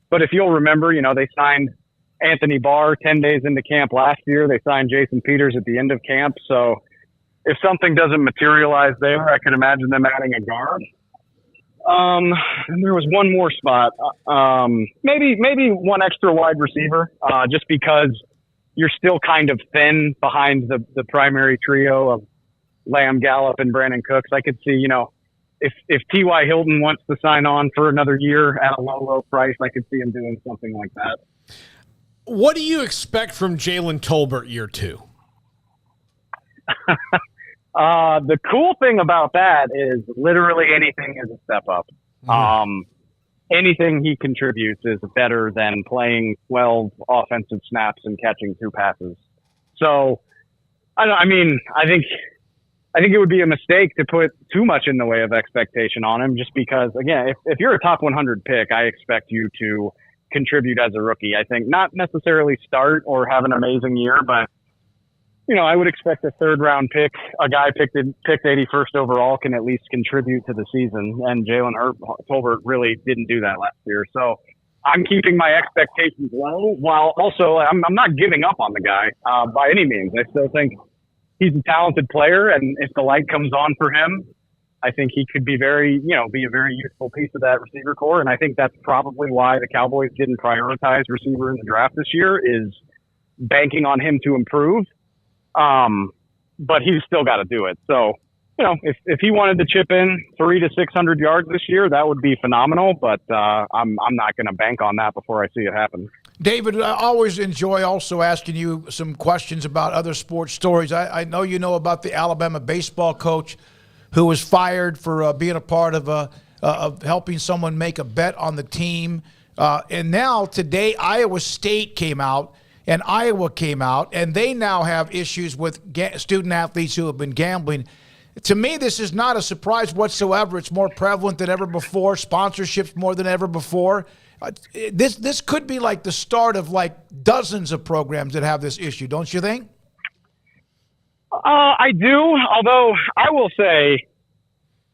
But if you'll remember, they signed Anthony Barr 10 days into camp last year. They signed Jason Peters at the end of camp. So if something doesn't materialize there, I could imagine them adding a guard. And there was one more spot, maybe one extra wide receiver, just because you're still kind of thin behind the primary trio of Lamb, Gallup, and Brandon Cooks. I could see, if T.Y. Hilton wants to sign on for another year at a low price, I could see him doing something like that. What do you expect from Jalen Tolbert year 2? The cool thing about that is literally anything is a step up. Anything he contributes is better than playing 12 offensive snaps and catching 2 passes. So, I think it would be a mistake to put too much in the way of expectation on him, just because, again, if you're a top 100 pick, I expect you to contribute as a rookie. I think not necessarily start or have an amazing year, but I would expect a 3rd-round pick, a guy picked 81st overall, can at least contribute to the season. And Jalen Tolbert really didn't do that last year. So I'm keeping my expectations low, while also I'm not giving up on the guy by any means. I still think he's a talented player, and if the light comes on for him, I think he could be be a very useful piece of that receiver core. And I think that's probably why the Cowboys didn't prioritize receiver in the draft this year, is banking on him to improve. But he's still got to do it. So, if he wanted to chip in 300 to 600 yards this year, that would be phenomenal. But I'm not going to bank on that before I see it happen. David, I always enjoy also asking you some questions about other sports stories. I know you know about the Alabama baseball coach who was fired for being a part of helping someone make a bet on the team. And now today, Iowa State came out. And Iowa came out, and they now have issues with student athletes who have been gambling. To me, this is not a surprise whatsoever. It's more prevalent than ever before, sponsorships more than ever before. This could be like the start of like dozens of programs that have this issue, don't you think? I do, although I will say,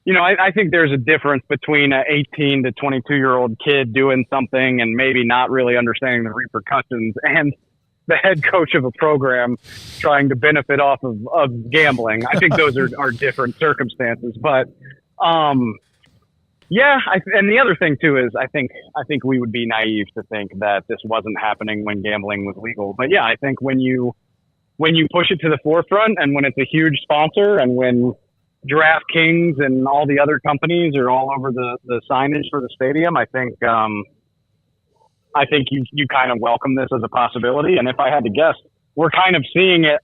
I think there's a difference between an 18 to 22-year-old kid doing something and maybe not really understanding the repercussions, and the head coach of a program trying to benefit off of gambling. I think those are different circumstances. But, and the other thing too is I think we would be naive to think that this wasn't happening when gambling was legal. But yeah, I think when you push it to the forefront, and when it's a huge sponsor, and when DraftKings and all the other companies are all over the signage for the stadium, I think you kind of welcome this as a possibility. And if I had to guess, we're kind of seeing it.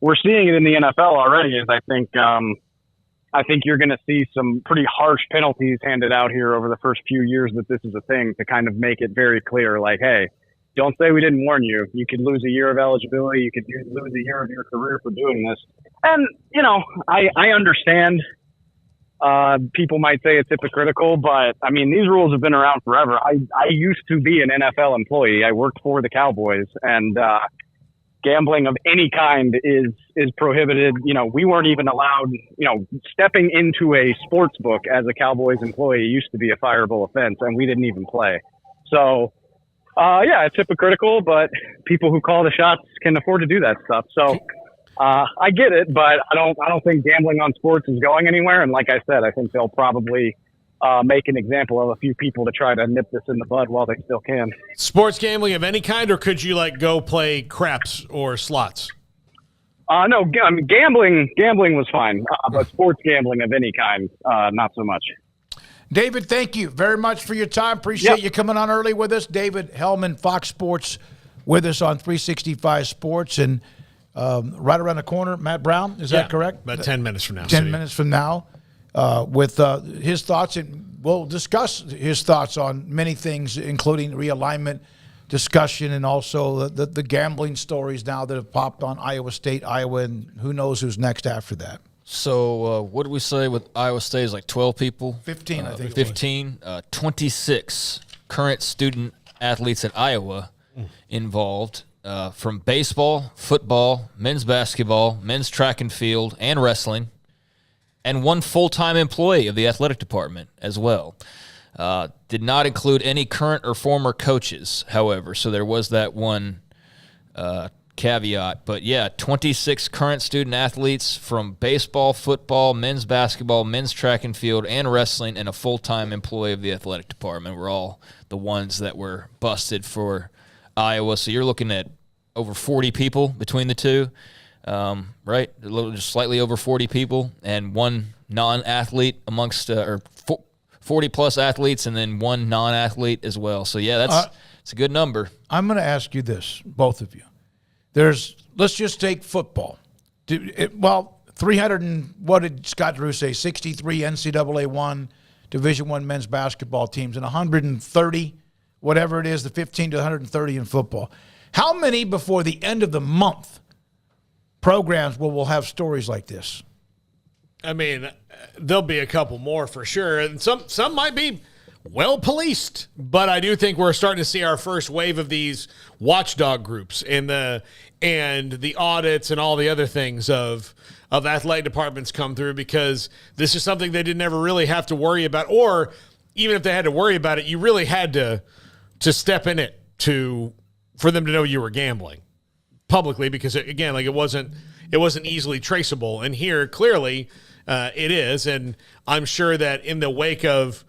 We're seeing it in the NFL already. Is I think you're going to see some pretty harsh penalties handed out here over the first few years that this is a thing, to kind of make it very clear, like, hey, don't say we didn't warn you. You could lose a year of eligibility. You could lose a year of your career for doing this. And, I understand. People might say it's hypocritical, but I mean, these rules have been around forever. I used to be an NFL employee. I worked for the Cowboys, and gambling of any kind is prohibited. We weren't even allowed, stepping into a sports book as a Cowboys employee used to be a fireable offense, and we didn't even play. So, it's hypocritical, but people who call the shots can afford to do that stuff. So, I get it, but I don't think gambling on sports is going anywhere. And like I said, I think they'll probably make an example of a few people to try to nip this in the bud while they still can. Sports gambling of any kind, or could you go play craps or slots? No, gambling was fine, but sports gambling of any kind, not so much. David, thank you very much for your time. Appreciate you coming on early with us. David Hellman, Fox Sports, with us on 365 Sports. And right around the corner, Matt Brown, is that correct? About 10 minutes from now. 10 minutes from now. with his thoughts, and we'll discuss his thoughts on many things, including realignment discussion and also the gambling stories now that have popped on Iowa State, Iowa, and who knows who's next after that. So what did we say with Iowa State is like 12 people? 15, I think. 15. 26 current student athletes at Iowa involved from baseball, football, men's basketball, men's track and field, and wrestling, and one full-time employee of the athletic department as well. Did not include any current or former coaches, however, so there was that one caveat. But, yeah, 26 current student athletes from baseball, football, men's basketball, men's track and field, and wrestling, and a full-time employee of the athletic department were all the ones that were busted for Iowa. So you're looking at over 40 people between the two, right? A little, just slightly over 40 people, and one non-athlete amongst 40-plus athletes, and then one non-athlete as well. So, yeah, that's a good number. I'm going to ask you this, both of you. Let's just take football. 300 and what did Scott Drew say? 63 NCAA 1 Division I men's basketball teams and 130, whatever it is, the 15 to 130 in football. How many before the end of the month programs will have stories like this? I mean, there'll be a couple more for sure, and some might be well policed, but I do think we're starting to see our first wave of these watchdog groups and the audits and all the other things of athletic departments come through, because this is something they didn't ever really have to worry about, or even if they had to worry about it, you really had to step in it for them to know you were gambling publicly, because again, like it wasn't easily traceable, and here clearly it is. And I'm sure that in the wake of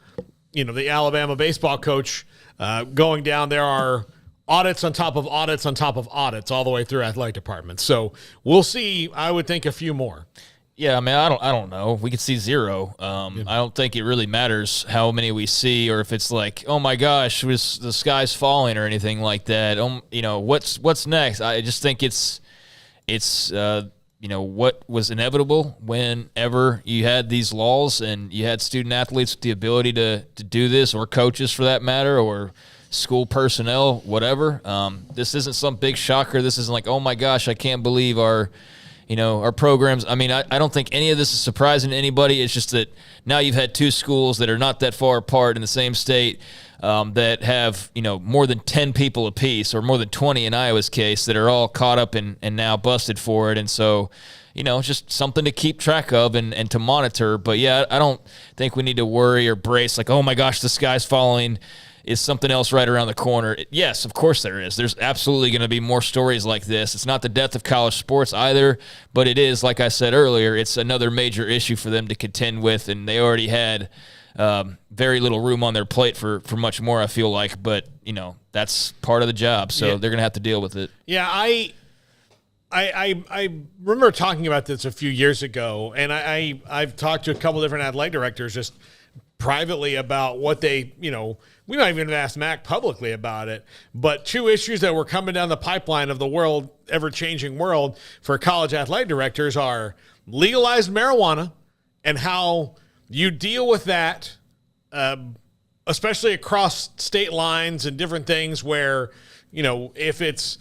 the Alabama baseball coach going down, there are audits on top of audits on top of audits all the way through athletic departments. So we'll see. I would think a few more. Yeah, I mean, I don't know. We could see zero. I don't think it really matters how many we see, or if it's like, oh my gosh, the sky's falling or anything like that. What's next? I just think it's what was inevitable whenever you had these laws and you had student athletes with the ability to do this, or coaches for that matter, or school personnel, whatever. This isn't some big shocker. This isn't like, oh my gosh, I can't believe our programs. I mean, I don't think any of this is surprising to anybody. It's just that now you've had two schools that are not that far apart in the same state that have, more than 10 people apiece, or more than 20 in Iowa's case, that are all caught up and now busted for it. And so, just something to keep track of and to monitor. But, yeah, I don't think we need to worry or brace like, oh, my gosh, the sky's falling. Is something else right around the corner? Yes, of course there is. There's absolutely going to be more stories like this. It's not the death of college sports either, but it is, like I said earlier, it's another major issue for them to contend with, and they already had very little room on their plate for much more, I feel like. But, that's part of the job, so they're going to have to deal with it. Yeah, I remember talking about this a few years ago, and I've talked to a couple different athletic directors just privately about what they, we might even have asked Mac publicly about it, but two issues that were coming down the pipeline of the world, ever-changing world for college athletic directors are legalized marijuana and how you deal with that, especially across state lines and different things where, if it's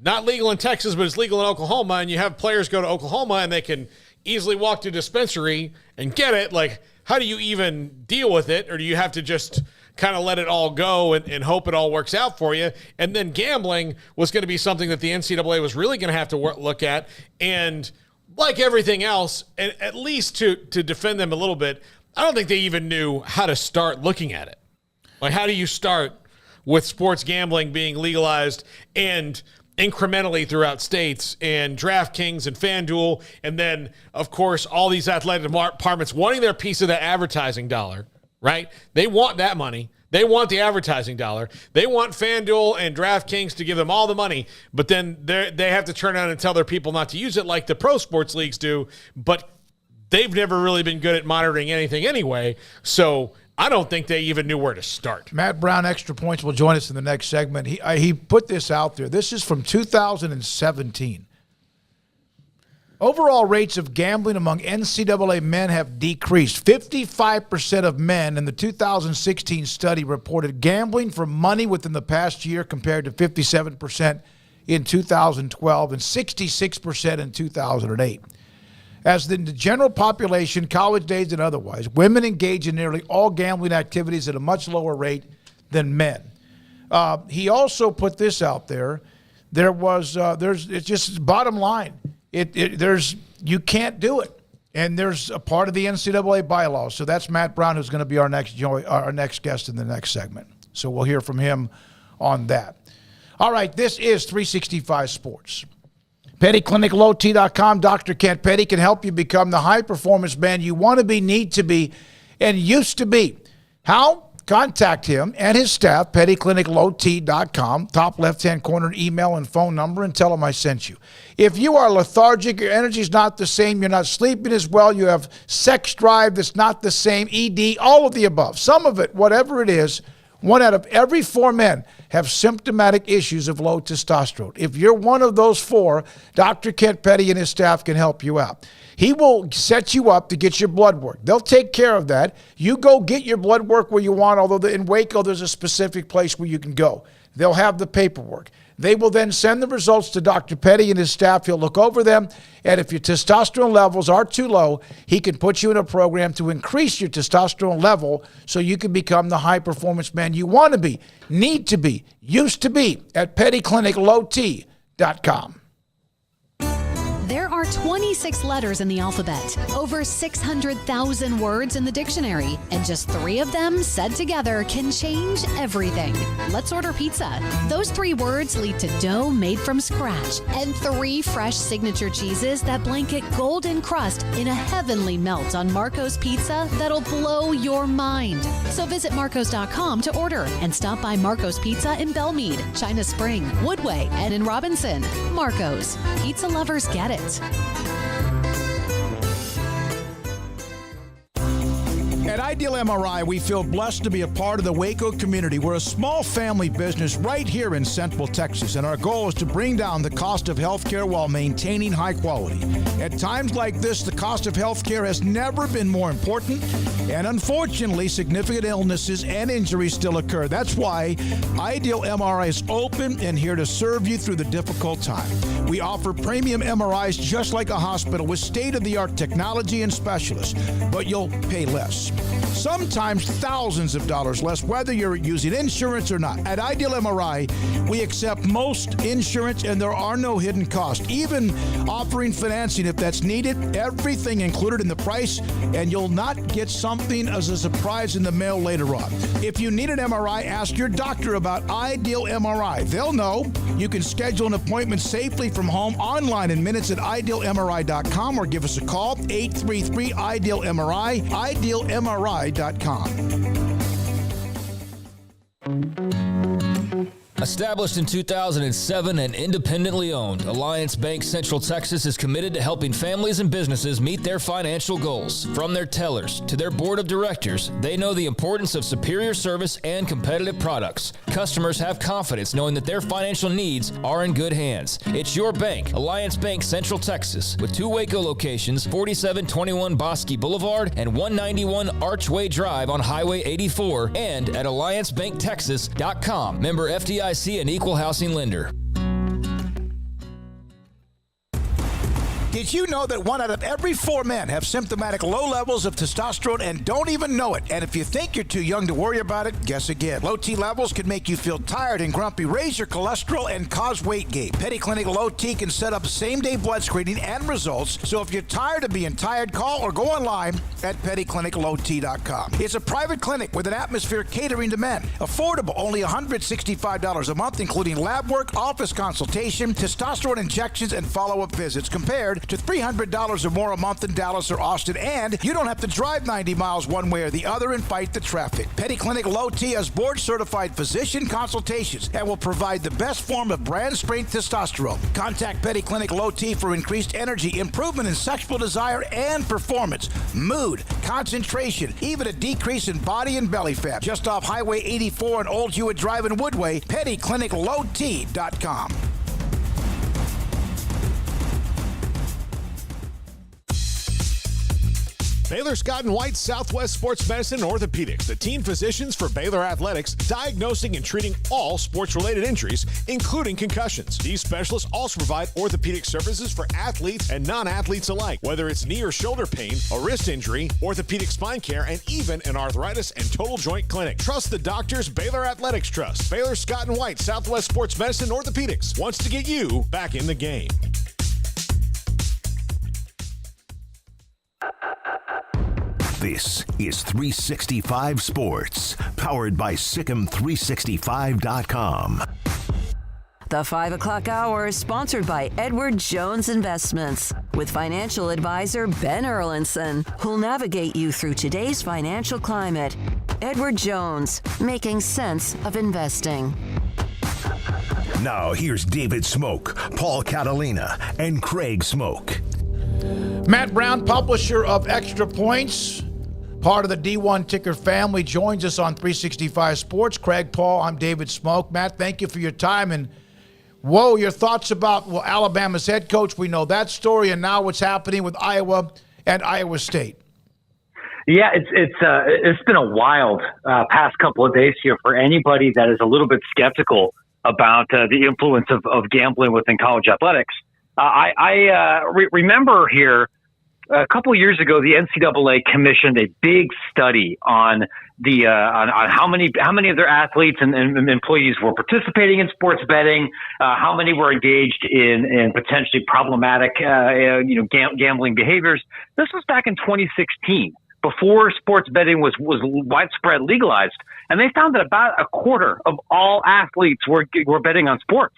not legal in Texas, but it's legal in Oklahoma, and you have players go to Oklahoma and they can easily walk to a dispensary and get it, like, how do you even deal with it? Or do you have to just kind of let it all go and hope it all works out for you? And then gambling was going to be something that the NCAA was really going to have to look at. And like everything else, at least to defend them a little bit, I don't think they even knew how to start looking at it. Like, how do you start with sports gambling being legalized and incrementally throughout states, and DraftKings and FanDuel, and then, of course, all these athletic departments wanting their piece of that advertising dollar, right? They want that money. They want the advertising dollar. They want FanDuel and DraftKings to give them all the money, but then they have to turn around and tell their people not to use it like the pro sports leagues do, but they've never really been good at monitoring anything anyway, so I don't think they even knew where to start. Matt Brown, Extra Points, will join us in the next segment. He put this out there. This is from 2017. Overall rates of gambling among NCAA men have decreased. 55% of men in the 2016 study reported gambling for money within the past year compared to 57% in 2012 and 66% in 2008. As in the general population, college days and otherwise, women engage in nearly all gambling activities at a much lower rate than men. He also put this out there. It's just bottom line. You can't do it, and there's a part of the NCAA bylaws. So that's Matt Brown, who's going to be our next guest in the next segment. So we'll hear from him on that. All right, this is 365 Sports. PettyClinicLowT.com. Dr. Kent Petty can help you become the high-performance man you want to be, need to be, and used to be. How? Contact him and his staff, PettyClinicLowT.com, top left-hand corner, email and phone number, and tell him I sent you. If you are lethargic, your energy's not the same, you're not sleeping as well, you have sex drive that's not the same, ED, all of the above, some of it, whatever it is, 1 out of every 4 men have symptomatic issues of low testosterone. If you're one of those 4, Dr. Kent Petty and his staff can help you out. He will set you up to get your blood work. They'll take care of that. You go get your blood work where you want, although in Waco there's a specific place where you can go. They'll have the paperwork. They will then send the results to Dr. Petty and his staff. He'll look over them, and if your testosterone levels are too low, he can put you in a program to increase your testosterone level so you can become the high-performance man you want to be, need to be, used to be at PettyClinicLowT.com. There are 26 letters in the alphabet, over 600,000 words in the dictionary, and just 3 of them said together can change everything. Let's order pizza. Those 3 words lead to dough made from scratch and 3 fresh signature cheeses that blanket golden crust in a heavenly melt on Marco's Pizza that'll blow your mind. So visit Marcos.com to order and stop by Marco's Pizza in Belmead, China Spring, Woodway, and in Robinson. Marco's. Pizza lovers get it. At Ideal MRI, we feel blessed to be a part of the Waco community. We're a small family business right here in Central Texas, and our goal is to bring down the cost of healthcare while maintaining high quality. At times like this, the cost of healthcare has never been more important, and unfortunately, significant illnesses and injuries still occur. That's why Ideal MRI is open and here to serve you through the difficult time. We offer premium MRIs just like a hospital with state-of-the-art technology and specialists, but you'll pay less. Sometimes thousands of dollars less, whether you're using insurance or not. At Ideal MRI, we accept most insurance and there are no hidden costs, even offering financing if that's needed. Everything included in the price, and you'll not get something as a surprise in the mail later on. If you need an MRI, ask your doctor about Ideal MRI. They'll know. You can schedule an appointment safely from home online in minutes at idealmri.com or give us a call, 833-IDEAL-MRI, idealmri.com. Established in 2007 and independently owned, Alliance Bank Central Texas is committed to helping families and businesses meet their financial goals. From their tellers to their board of directors, they know the importance of superior service and competitive products. Customers have confidence knowing that their financial needs are in good hands. It's your bank, Alliance Bank Central Texas, with 2 Waco locations, 4721 Bosque Boulevard and 191 Archway Drive on Highway 84, and at AllianceBankTexas.com. Member FDIC and equal housing lender. Did you know that 1 out of every 4 men have symptomatic low levels of testosterone and don't even know it? And if you think you're too young to worry about it, guess again. Low T levels can make you feel tired and grumpy, raise your cholesterol, and cause weight gain. Petty Clinic Low T can set up same-day blood screening and results. So if you're tired of being tired, call or go online at PettyClinicLowT.com. It's a private clinic with an atmosphere catering to men. Affordable, only $165 a month, including lab work, office consultation, testosterone injections, and follow-up visits, compared to $300 or more a month in Dallas or Austin, and you don't have to drive 90 miles one way or the other and fight the traffic. Petty Clinic Low T has board-certified physician consultations and will provide the best form of brand-strength testosterone. Contact Petty Clinic Low T for increased energy, improvement in sexual desire and performance, mood, concentration, even a decrease in body and belly fat. Just off Highway 84 and Old Hewitt Drive in Woodway, PettyClinicLowT.com. Baylor Scott & White Southwest Sports Medicine and Orthopedics, the team physicians for Baylor Athletics, diagnosing and treating all sports-related injuries, including concussions. These specialists also provide orthopedic services for athletes and non-athletes alike, whether it's knee or shoulder pain, a wrist injury, orthopedic spine care, and even an arthritis and total joint clinic. Trust the doctors Baylor Athletics trust. Baylor Scott & White Southwest Sports Medicine and Orthopedics wants to get you back in the game. This is 365 Sports, powered by Sikkim365.com. The 5 o'clock hour is sponsored by Edward Jones Investments with financial advisor Ben Erlinson, who'll navigate you through today's financial climate. Edward Jones, making sense of investing. Now here's David Smoak, Paul Catalina, and Craig Smoak. Matt Brown, publisher of Extra Points, part of the D1 Ticker family, joins us on 365 Sports. Craig, Paul, I'm David Smoak. Matt, thank you for your time. And, whoa, your thoughts about, well, Alabama's head coach. We know that story, and now what's happening with Iowa and Iowa State. Yeah, it's been a wild past couple of days here for anybody that is a little bit skeptical about the influence of gambling within college athletics. I remember here a couple of years ago, the NCAA commissioned a big study on the on how many of their athletes and employees were participating in sports betting, how many were engaged in potentially problematic gambling behaviors. This was back in 2016, before sports betting was widespread legalized, and they found that about a quarter of all athletes were betting on sports.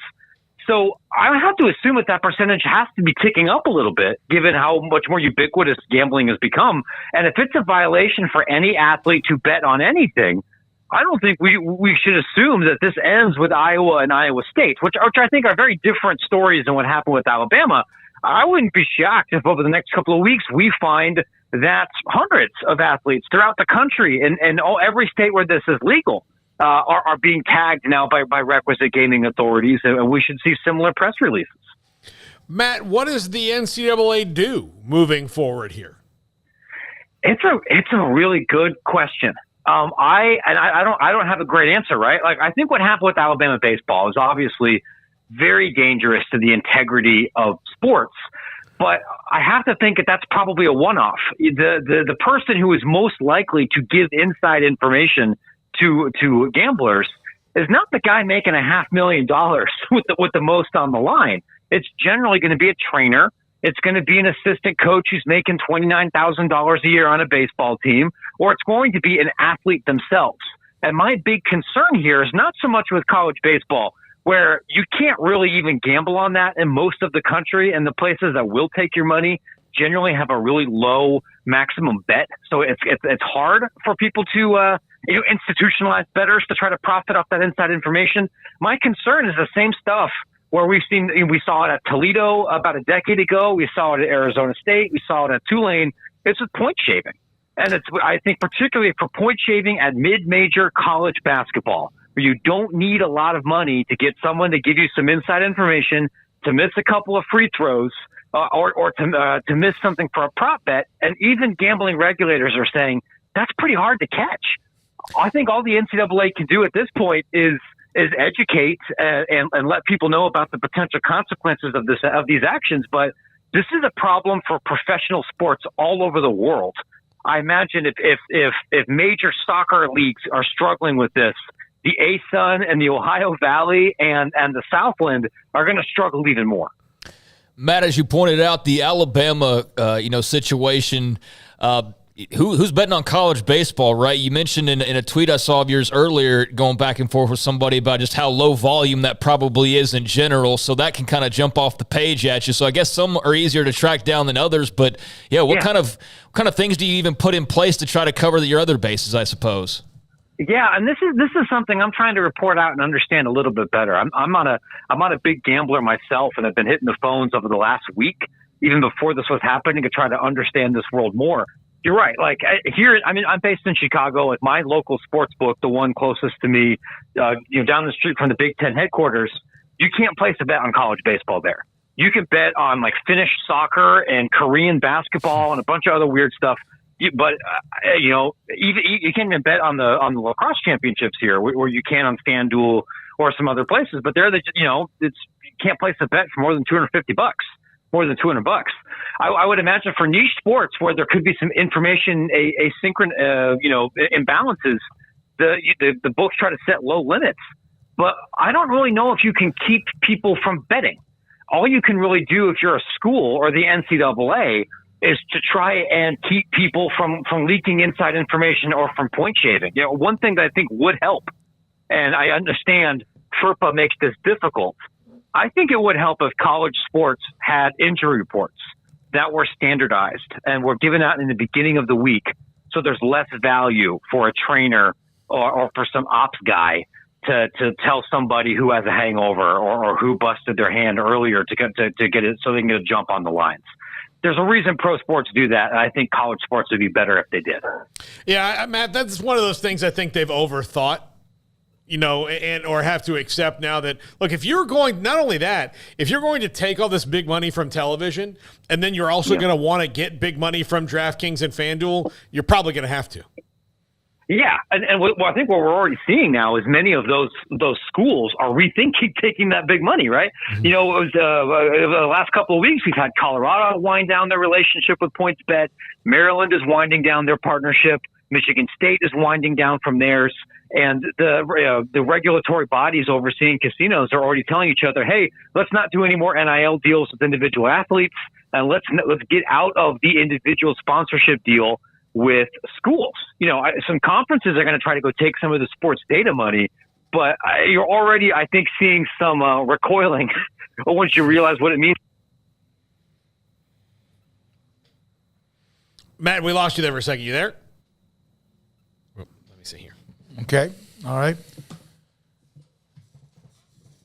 So I have to assume that percentage has to be ticking up a little bit, given how much more ubiquitous gambling has become. And if it's a violation for any athlete to bet on anything, I don't think we should assume that this ends with Iowa and Iowa State, which I think are very different stories than what happened with Alabama. I wouldn't be shocked if over the next couple of weeks we find that hundreds of athletes throughout the country and every state where this is legal are being tagged now by requisite gaming authorities, and we should see similar press releases. Matt, what does the NCAA do moving forward here? It's a really good question. I don't have a great answer, right? Like, I think what happened with Alabama baseball is obviously very dangerous to the integrity of sports. But I have to think that that's probably a one-off. The person who is most likely to give inside information to gamblers is not the guy making $500,000 with the most on the line. It's generally going to be a trainer. It's going to be an assistant coach who's making $29,000 a year on a baseball team, or it's going to be an athlete themselves. And my big concern here is not so much with college baseball, where you can't really even gamble on that in most of the country, and the places that will take your money generally have a really low maximum bet. So it's hard for people to institutionalize bettors to try to profit off that inside information. My concern is the same stuff where we saw it at Toledo about a decade ago. We saw it at Arizona State. We saw it at Tulane. It's with point shaving. And I think particularly for point shaving at mid-major college basketball, where you don't need a lot of money to get someone to give you some inside information, to miss a couple of free throws, or to miss something for a prop bet. And even gambling regulators are saying that's pretty hard to catch. I think all the NCAA can do at this point is educate and let people know about the potential consequences of these actions. But this is a problem for professional sports all over the world. I imagine if major soccer leagues are struggling with this, the ASUN and the Ohio Valley and the Southland are going to struggle even more. Matt, as you pointed out, the Alabama situation. Who's betting on college baseball, right? You mentioned in a tweet I saw of yours earlier, going back and forth with somebody about just how low volume that probably is in general. So that can kind of jump off the page at you. So I guess some are easier to track down than others. But what kind of things do you even put in place to try to cover your other bases, I suppose? Yeah, and this is something I'm trying to report out and understand a little bit better. I'm not a big gambler myself, and I've been hitting the phones over the last week, even before this was happening, to try to understand this world more. You're right. Like here, I'm based in Chicago. At my local sports book, the one closest to me, down the street from the Big Ten headquarters, you can't place a bet on college baseball there. You can bet on like Finnish soccer and Korean basketball and a bunch of other weird stuff. even you can't even bet on the lacrosse championships here, where you can on FanDuel or some other places. But you can't place a bet for more than $250, more than $200. I would imagine for niche sports where there could be some information asynchronous, imbalances, the books try to set low limits. But I don't really know if you can keep people from betting. All you can really do if you're a school or the NCAA is to try and keep people from leaking inside information or from point shaving. One thing that I think would help, and I understand FERPA makes this difficult, I think it would help if college sports had injury reports that were standardized and were given out in the beginning of the week, so there's less value for a trainer or for some ops guy to tell somebody who has a hangover or who busted their hand earlier to get it so they can get a jump on the lines. There's a reason pro sports do that, and I think college sports would be better if they did. Yeah, Matt, that's one of those things I think they've overthought, or have to accept now that, look, if you're going, not only that, if you're going to take all this big money from television and then you're also going to want to get big money from DraftKings and FanDuel, you're probably going to have to. Yeah, and I think what we're already seeing now is many of those schools are rethinking taking that big money, right? Mm-hmm. It was the last couple of weeks we've had Colorado wind down their relationship with PointsBet. Maryland is winding down their partnership. Michigan State is winding down from theirs. And the regulatory bodies overseeing casinos are already telling each other, hey, let's not do any more NIL deals with individual athletes, and let's get out of the individual sponsorship deal with schools. Some conferences are going to try to go take some of the sports data money, but you're already, I think, seeing some recoiling once you realize what it means. Matt, we lost you there for a second. You there? Let me see here. Okay. All right.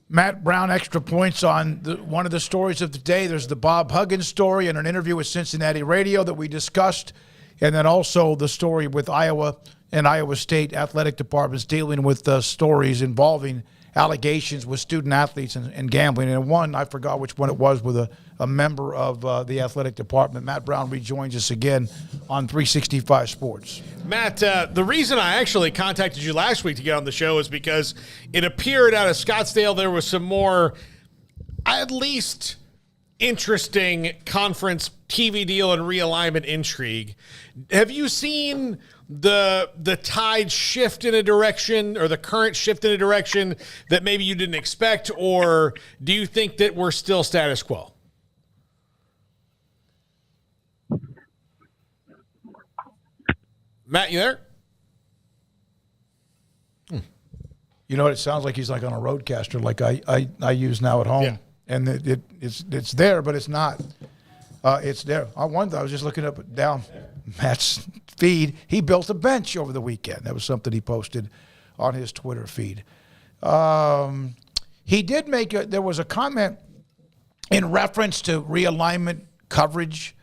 Matt Brown, extra points on one of the stories of the day. There's the Bob Huggins story and an interview with Cincinnati Radio that we discussed. And then also the story with Iowa and Iowa State athletic departments dealing with stories involving allegations with student athletes and gambling. And one, I forgot which one it was, with a member of the athletic department. Matt Brown rejoins us again on 365 Sports. Matt, the reason I actually contacted you last week to get on the show is because it appeared out of Scottsdale there was some more, at least interesting conference TV deal and realignment intrigue. Have you seen the tide shift in a direction, or the current shift in a direction that maybe you didn't expect, or do you think that we're still status quo? Matt, you there? You know what? It sounds like he's like on a roadcaster, like I use now at home. Yeah. And it's there, but it's not. It's there. I was just looking up down Matt's feed. He built a bench over the weekend. That was something he posted on his Twitter feed. He did there was a comment in reference to realignment coverage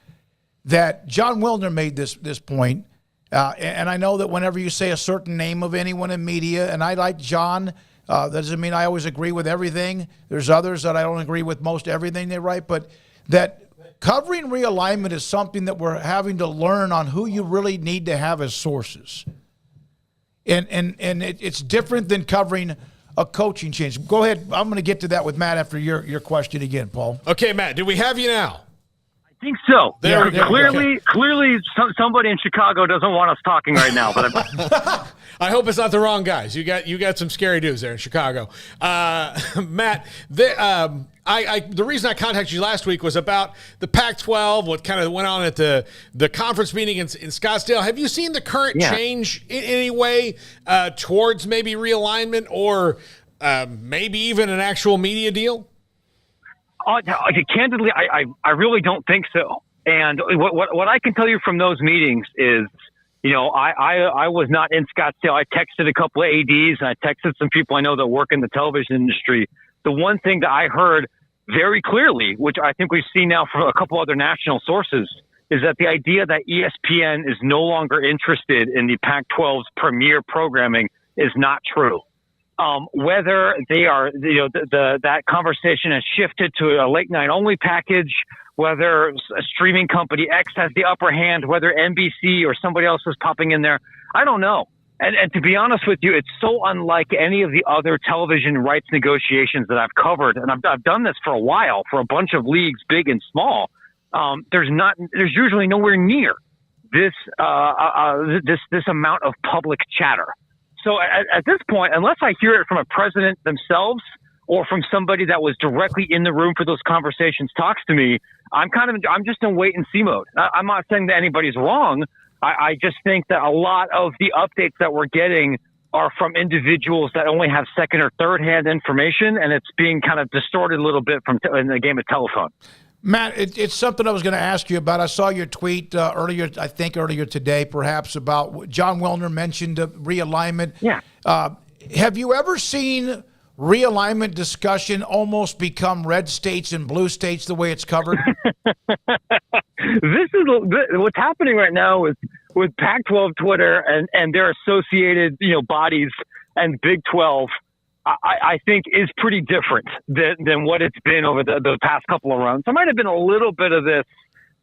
that John Wilner made this point. And I know that whenever you say a certain name of anyone in media, and I like John, that doesn't mean I always agree with everything. There's others that I don't agree with most everything they write, but that covering realignment is something that we're having to learn on who you really need to have as sources. And it's different than covering a coaching change. Go ahead. I'm going to get to that with Matt after your question again, Paul. Okay, Matt, do we have you now? I think so. Clearly, somebody in Chicago doesn't want us talking right now. But I hope it's not the wrong guys. You got some scary dudes there in Chicago, Matt. The reason I contacted you last week was about the Pac-12. What kind of went on at the conference meeting in Scottsdale. Have you seen the current change in any way towards maybe realignment or maybe even an actual media deal? Candidly, I really don't think so. And what I can tell you from those meetings is, I was not in Scottsdale. I texted a couple of ADs, and I texted some people I know that work in the television industry. The one thing that I heard very clearly, which I think we've seen now from a couple other national sources, is that the idea that ESPN is no longer interested in the Pac-12's premier programming is not true. whether they are, that conversation has shifted to a late night only package, whether a streaming company X has the upper hand, whether NBC or somebody else is popping in there. I don't know. And to be honest with you, it's so unlike any of the other television rights negotiations that I've covered. And I've done this for a while for a bunch of leagues, big and small. There's usually nowhere near this amount of public chatter. So at this point, unless I hear it from a president themselves or from somebody that was directly in the room for those conversations talks to me, I'm just in wait and see mode. I'm not saying that anybody's wrong. I just think that a lot of the updates that we're getting are from individuals that only have second or third hand information, and it's being kind of distorted a little bit in the game of telephone. Matt, it's something I was going to ask you about. I saw your tweet earlier today, perhaps, about John Wilner mentioned realignment. Yeah. Have you ever seen realignment discussion almost become red states and blue states the way it's covered? This is what's happening right now with Pac-12 Twitter and their associated bodies and Big 12. I think is pretty different than what it's been over the past couple of rounds. There might have been a little bit of this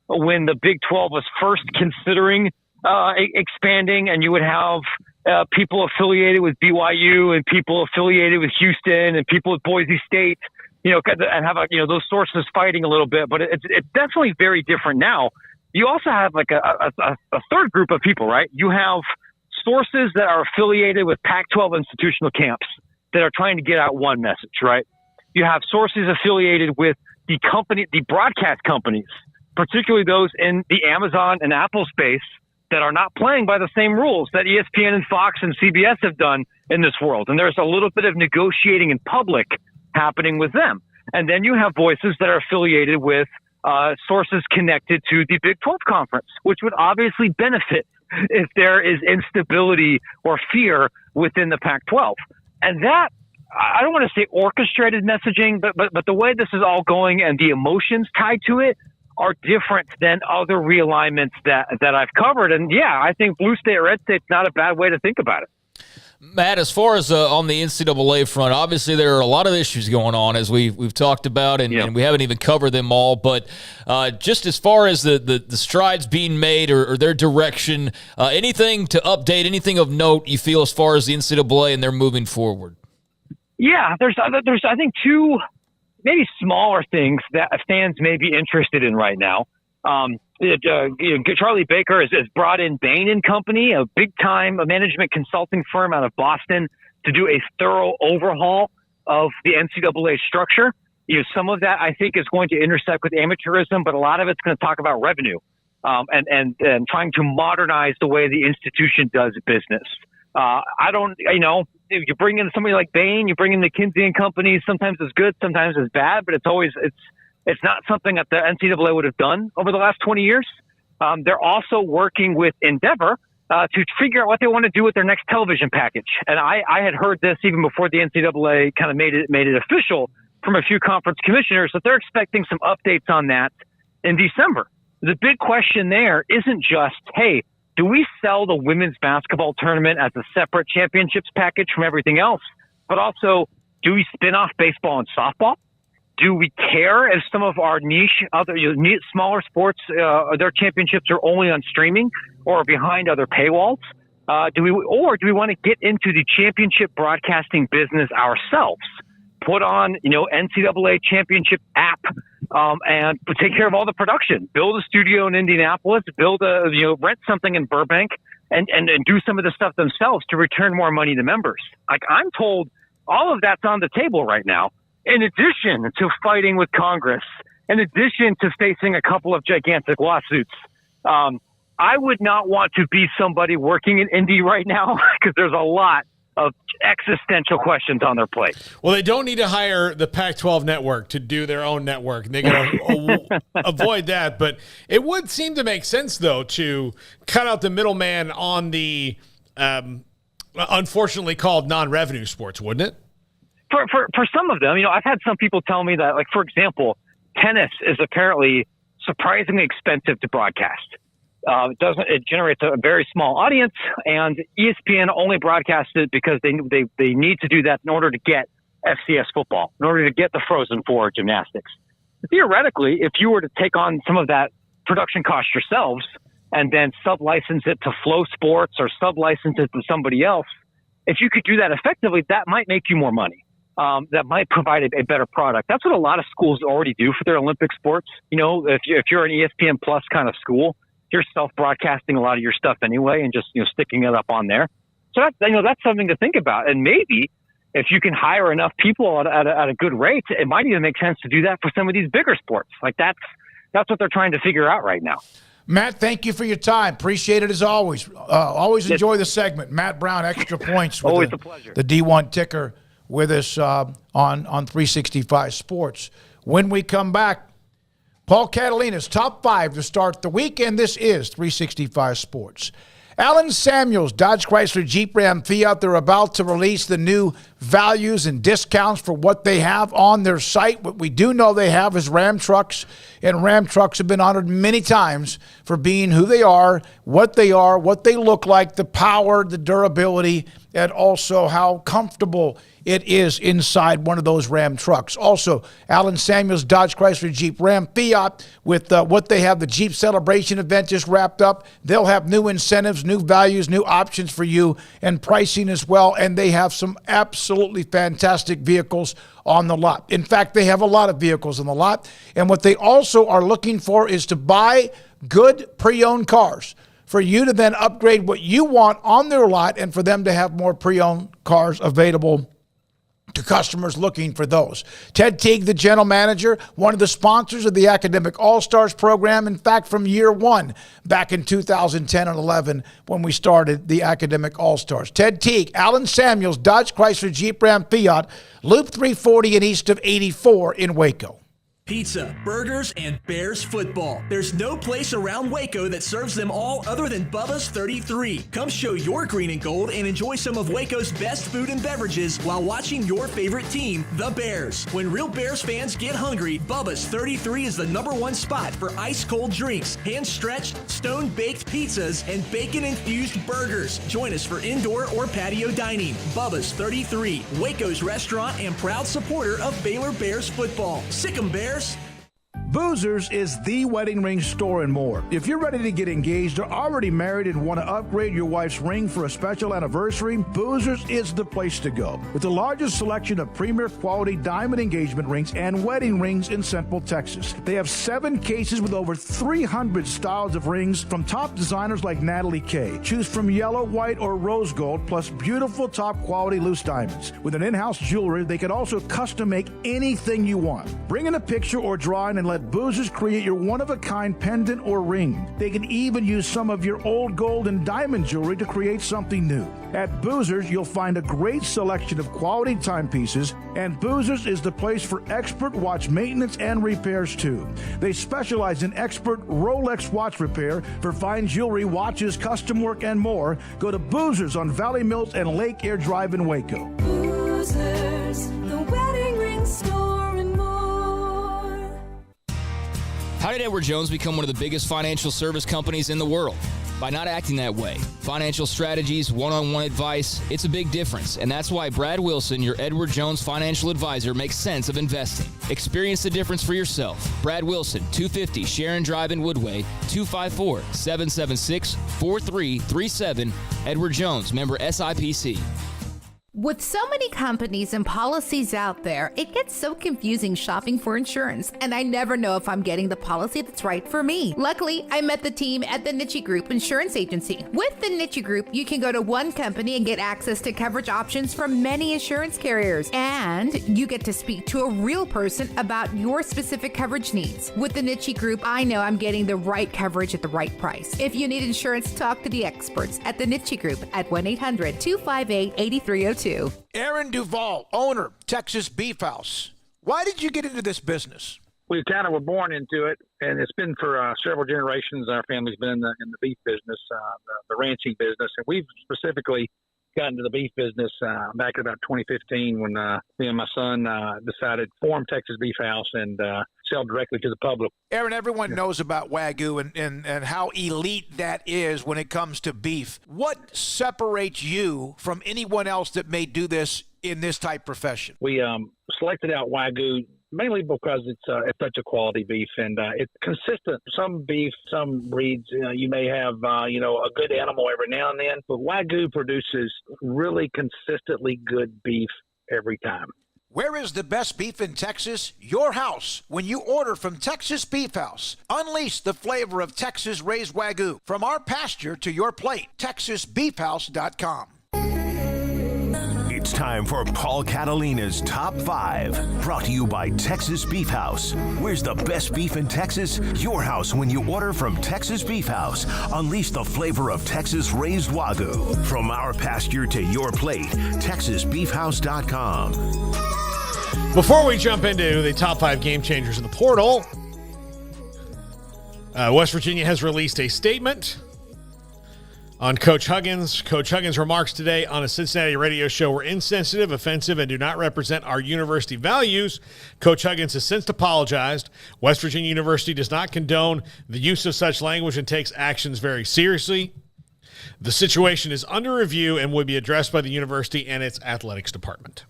when the Big 12 was first considering expanding, and you would have people affiliated with BYU and people affiliated with Houston and people with Boise State, and have those sources fighting a little bit. But it's definitely very different now. You also have like a third group of people, right? You have sources that are affiliated with Pac-12 institutional camps that are trying to get out one message, right? You have sources affiliated with the broadcast companies, particularly those in the Amazon and Apple space that are not playing by the same rules that ESPN and Fox and CBS have done in this world. And there's a little bit of negotiating in public happening with them. And then you have voices that are affiliated with sources connected to the Big 12 conference, which would obviously benefit if there is instability or fear within the Pac-12. And that, I don't want to say orchestrated messaging, but the way this is all going and the emotions tied to it are different than other realignments that I've covered. And yeah, I think blue state, red state's not a bad way to think about it. Matt, as far as on the NCAA front, obviously there are a lot of issues going on, as we've talked about, and we haven't even covered them all. But just as far as the strides being made or their direction, anything to update, anything of note you feel as far as the NCAA and they're moving forward? Yeah, there's I think two maybe smaller things that fans may be interested in right now. Charlie Baker has brought in Bain & Company, a big-time management consulting firm out of Boston, to do a thorough overhaul of the NCAA structure. Some of that, I think, is going to intersect with amateurism, but a lot of it's going to talk about revenue and trying to modernize the way the institution does business. You bring in somebody like Bain, you bring in McKinsey & Company, sometimes it's good, sometimes it's bad, but it's not something that the NCAA would have done over the last 20 years. They're also working with Endeavor to figure out what they want to do with their next television package. And I had heard this even before the NCAA kind of made it official from a few conference commissioners that they're expecting some updates on that in December. The big question there isn't just, hey, do we sell the women's basketball tournament as a separate championships package from everything else? But also, do we spin off baseball and softball? Do we care if some of our niche smaller sports, their championships are only on streaming or behind other paywalls? Do we want to get into the championship broadcasting business ourselves? Put on, NCAA championship app, and take care of all the production. Build a studio in Indianapolis, rent something in Burbank, and do some of the stuff themselves to return more money to members. Like, I'm told all of that's on the table right now. In addition to fighting with Congress, in addition to facing a couple of gigantic lawsuits, I would not want to be somebody working in Indy right now because there's a lot of existential questions on their plate. Well, they don't need to hire the Pac-12 network to do their own network. They got to avoid that. But it would seem to make sense, though, to cut out the middleman on the unfortunately called non-revenue sports, wouldn't it? For some of them, I've had some people tell me that, like, for example, tennis is apparently surprisingly expensive to broadcast. It generates a very small audience, and ESPN only broadcasts it because they need to do that in order to get FCS football, in order to get the Frozen Four gymnastics. Theoretically, if you were to take on some of that production cost yourselves and then sub-license it to Flow Sports or sub-license it to somebody else, if you could do that effectively, that might make you more money. That might provide a better product. That's what a lot of schools already do for their Olympic sports. You know, if you're an ESPN Plus kind of school, you're self-broadcasting a lot of your stuff anyway and just, sticking it up on there. So that's something to think about. And maybe if you can hire enough people at a good rate, it might even make sense to do that for some of these bigger sports. Like that's what they're trying to figure out right now. Matt, thank you for your time. Appreciate it as always. Always enjoy the segment. Matt Brown, Extra Points. With always a pleasure. The D1 ticker with us on 365 Sports. When we come back, Paul Catalina's top 5 to start the weekend. This is 365 Sports. Allen Samuels, Dodge Chrysler Jeep Ram Fiat, they're about to release the new values and discounts for what they have on their site. What we do know they have is Ram trucks, and Ram trucks have been honored many times for being who they are, what they look like, the power, the durability, and also how comfortable it is inside one of those Ram trucks. Also, Allen Samuels, Dodge Chrysler Jeep Ram Fiat, with what they have, the Jeep Celebration event just wrapped up. They'll have new incentives, new values, new options for you, and pricing as well. And they have some absolutely fantastic vehicles on the lot. In fact, they have a lot of vehicles on the lot. And what they also are looking for is to buy good pre-owned cars, for you to then upgrade what you want on their lot and for them to have more pre-owned cars available to customers looking for those. Ted Teague, the general manager, one of the sponsors of the Academic All-Stars program, in fact, from year one, back in 2010 and 11, when we started the Academic All-Stars. Ted Teague, Allen Samuels, Dodge Chrysler Jeep Ram Fiat, Loop 340 and east of 84 in Waco. Pizza, burgers, and Bears football. There's no place around Waco that serves them all other than Bubba's 33. Come show your green and gold and enjoy some of Waco's best food and beverages while watching your favorite team, the Bears. When real Bears fans get hungry, Bubba's 33 is the #1 spot for ice-cold drinks, hand-stretched, stone-baked pizzas, and bacon-infused burgers. Join us for indoor or patio dining. Bubba's 33, Waco's restaurant and proud supporter of Baylor Bears football. Sick 'em, Bears. Boozers is the wedding ring store and more. If you're ready to get engaged or already married and want to upgrade your wife's ring for a special anniversary, Boozers is the place to go. With the largest selection of premier quality diamond engagement rings and wedding rings in Central Texas. They have 7 cases with over 300 styles of rings from top designers like Natalie Kay. Choose from yellow, white, or rose gold, plus beautiful top quality loose diamonds. With an in-house jewelry, they can also custom make anything you want. Bring in a picture or drawing and let Boozers create your one-of-a-kind pendant or ring. They can even use some of your old gold and diamond jewelry to create something new. At Boozers, you'll find a great selection of quality timepieces, and Boozers is the place for expert watch maintenance and repairs too. They specialize in expert Rolex watch repair for fine jewelry, watches, custom work, and more. Go to Boozers on Valley Mills and Lake Air Drive in Waco. Boozers, the wedding ring store and more. How did Edward Jones become one of the biggest financial service companies in the world? By not acting that way. Financial strategies, one-on-one advice, it's a big difference. And that's why Brad Wilson, your Edward Jones financial advisor, makes sense of investing. Experience the difference for yourself. Brad Wilson, 250 Sharon Drive in Woodway, 254-776-4337. Edward Jones, member SIPC. With so many companies and policies out there, it gets so confusing shopping for insurance, and I never know if I'm getting the policy that's right for me. Luckily, I met the team at the Niche Group Insurance Agency. With the Niche Group, you can go to one company and get access to coverage options from many insurance carriers, and you get to speak to a real person about your specific coverage needs. With the Niche Group, I know I'm getting the right coverage at the right price. If you need insurance, talk to the experts at the Niche Group at 1-800-258-8302. Aaron Duvall, owner, Texas Beef House. Why did you get into this business? We kind of were born into it, and it's been for several generations. Our family's been in the beef business, the ranching business, and we've specifically got into the beef business back in about 2015 when me and my son decided to form Texas Beef House and sell directly to the public. Aaron, everyone knows about Wagyu and how elite that is when it comes to beef. What separates you from anyone else that may do this in this type profession? We selected out Wagyu mainly because it's such a quality beef and it's consistent. Some beef, some breeds, you may have a good animal every now and then, but Wagyu produces really consistently good beef every time. Where is the best beef in Texas? Your house. When you order from Texas Beef House, unleash the flavor of Texas raised Wagyu. From our pasture to your plate, TexasBeefHouse.com. It's time for Paul Catalina's Top 5, brought to you by Texas Beef House. Where's the best beef in Texas? Your house when you order from Texas Beef House. Unleash the flavor of Texas raised Wagyu. From our pasture to your plate, TexasBeefHouse.com. Before we jump into the top 5 game changers in the portal, West Virginia has released a statement on Coach Huggins. Coach Huggins' remarks today on a Cincinnati radio show were insensitive, offensive, and do not represent our university values. Coach Huggins has since apologized. West Virginia University does not condone the use of such language and takes actions very seriously. The situation is under review and will be addressed by the university and its athletics department.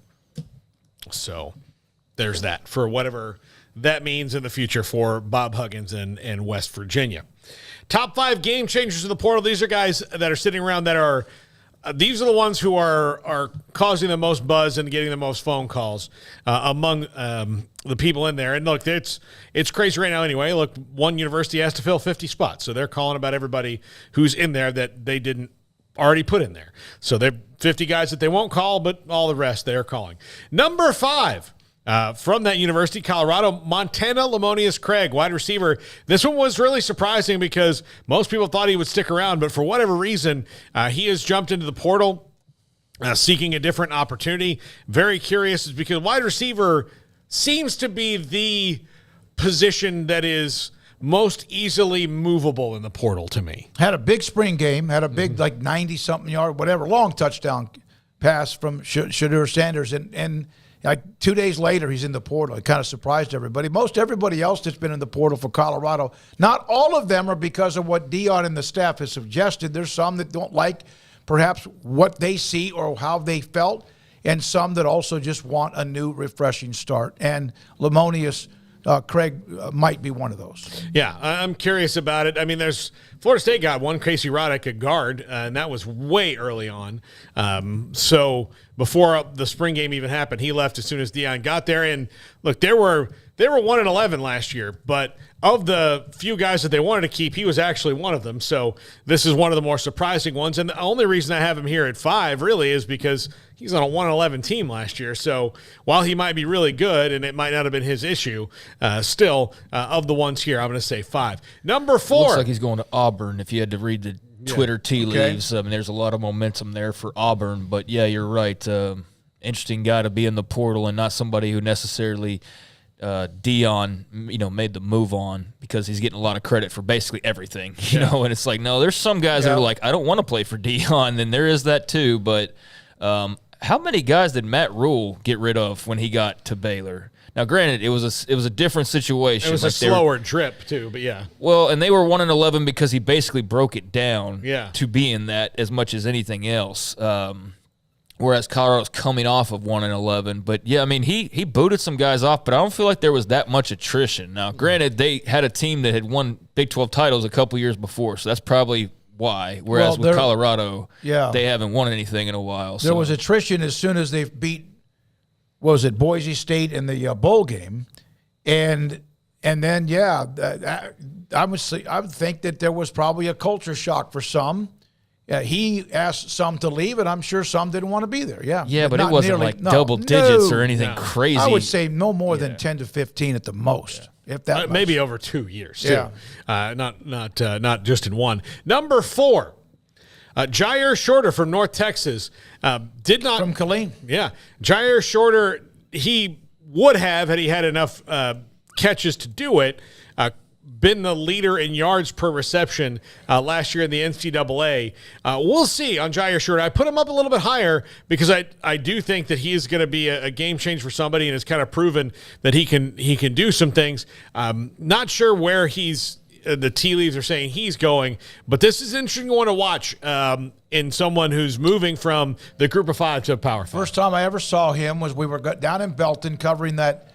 So there's that for whatever that means in the future for Bob Huggins and West Virginia. Top 5 game changers in the portal. These are guys that are sitting around that are these are the ones who are causing the most buzz and getting the most phone calls among the people in there. And look, it's crazy right now anyway. Look, one university has to fill 50 spots, so they're calling about everybody who's in there that they didn't already put in there. So they're 50 guys that they won't call, but all the rest they're calling. Number 5. From that university, Colorado, Montana Lamonius Craig, wide receiver. This one was really surprising because most people thought he would stick around, but for whatever reason, he has jumped into the portal seeking a different opportunity. Very curious because wide receiver seems to be the position that is most easily movable in the portal to me. Had a big spring game, had a big 90-something yard, whatever, long touchdown pass from Shadur Sanders, and like 2 days later, he's in the portal. It kind of surprised everybody. Most everybody else that's been in the portal for Colorado, not all of them are because of what Dion and the staff has suggested. There's some that don't like perhaps what they see or how they felt, and some that also just want a new, refreshing start. And Lamonius Craig might be one of those. Yeah, I'm curious about it. I mean, there's Florida State got one Casey Roddick at guard, and that was way early on. So before the spring game even happened, he left as soon as Dion got there. And look, they were 1-11 last year, but of the few guys that they wanted to keep, he was actually one of them. So this is one of the more surprising ones. And the only reason I have him here at 5 really is because he's on a 1-11 team last year. So while he might be really good, and it might not have been his issue, still, of the ones here, I'm going to say 5. Number 4. Looks like he's going to Auburn if you had to read the Twitter tea leaves. I mean, there's a lot of momentum there for Auburn. But, yeah, you're right. Interesting guy to be in the portal and not somebody who necessarily Dion, made the move on because he's getting a lot of credit for basically everything, you know. And it's like, no, there's some guys that are like, I don't want to play for Dion, and there is that too. But how many guys did Matt Rule get rid of when he got to Baylor? Now, granted, it was a different situation. It was a slower drip too, but yeah. Well, and they were 1-11 because he basically broke it down to be in that as much as anything else. Whereas Colorado's coming off of 1-11. But, yeah, I mean, he booted some guys off, but I don't feel like there was that much attrition. Now, granted, they had a team that had won Big 12 titles a couple years before, so that's probably why. Whereas with Colorado, they haven't won anything in a while. There was attrition as soon as they beat, Boise State in the bowl game. And then, I would think that there was probably a culture shock for some. He asked some to leave, and I'm sure some didn't want to be there. Yeah, but it wasn't double digits or anything crazy. I would say no more than 10 to 15 at the most, if that. Maybe over 2 years too. Not just in one. Number 4, Jair Shorter from North Texas did not from Killeen. Yeah, Jair Shorter, he would have had he had enough catches to do it. been the leader in yards per reception last year in the NCAA. We'll see on Jair Stewart. I put him up a little bit higher because I do think that he is going to be a game change for somebody and has kind of proven that he can do some things. Not sure where the tea leaves are saying he's going, but this is an interesting one to watch in someone who's moving from the group of 5 to a power 5. First time I ever saw him was we were down in Belton covering that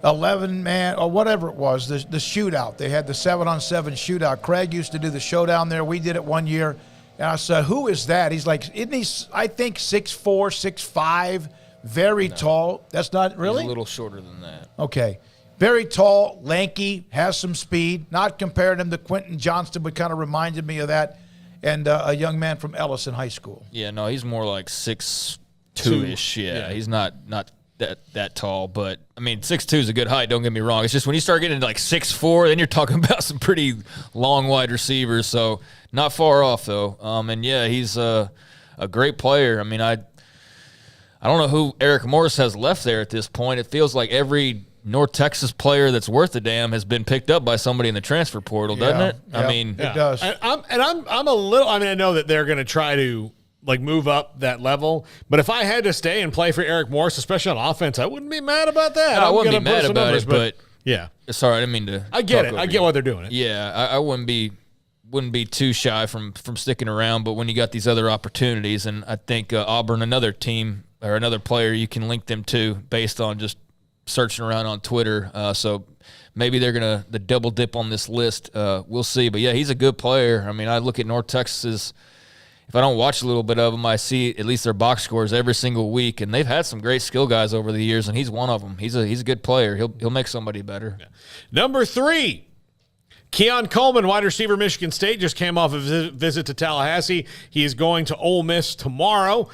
11-man or whatever it was, the shootout. They had the 7-on-7 shootout. Craig used to do the showdown there. We did it one year. And I said, who is that? He's like, isn't he, I think, 6'4", 6'5", very tall. That's not really? He's a little shorter than that. Okay. Very tall, lanky, has some speed. Not comparing him to Quentin Johnston, but kind of reminded me of that. And a young man from Ellison High School. Yeah, no, he's more like 6'2"-ish. Yeah, he's not that tall. But, I mean, 6'2" is a good height, don't get me wrong. It's just when you start getting to like 6'4", then you're talking about some pretty long wide receivers. So, not far off, though. And, yeah, he's a great player. I mean, I don't know who Eric Morris has left there at this point. It feels like every North Texas player that's worth a damn has been picked up by somebody in the transfer portal, doesn't it? Yeah, I mean, it does. I'm a little. I mean, I know that they're going to try to like move up that level, but if I had to stay and play for Eric Morris, especially on offense, I wouldn't be mad about that. No, I wouldn't be mad about numbers, it, but yeah, sorry, I didn't mean to. I get it. I get why they're doing it. Yeah, I wouldn't be too shy from sticking around, but when you got these other opportunities, and I think Auburn, another team or another player you can link them to based on just searching around on Twitter, so maybe they're going to double dip on this list. We'll see. But, yeah, he's a good player. I mean, I look at North Texas. If I don't watch a little bit of them, I see at least their box scores every single week, and they've had some great skill guys over the years, and he's one of them. He's a good player. He'll make somebody better. Yeah. Number 3, Keon Coleman, wide receiver, Michigan State, just came off a visit to Tallahassee. He is going to Ole Miss tomorrow.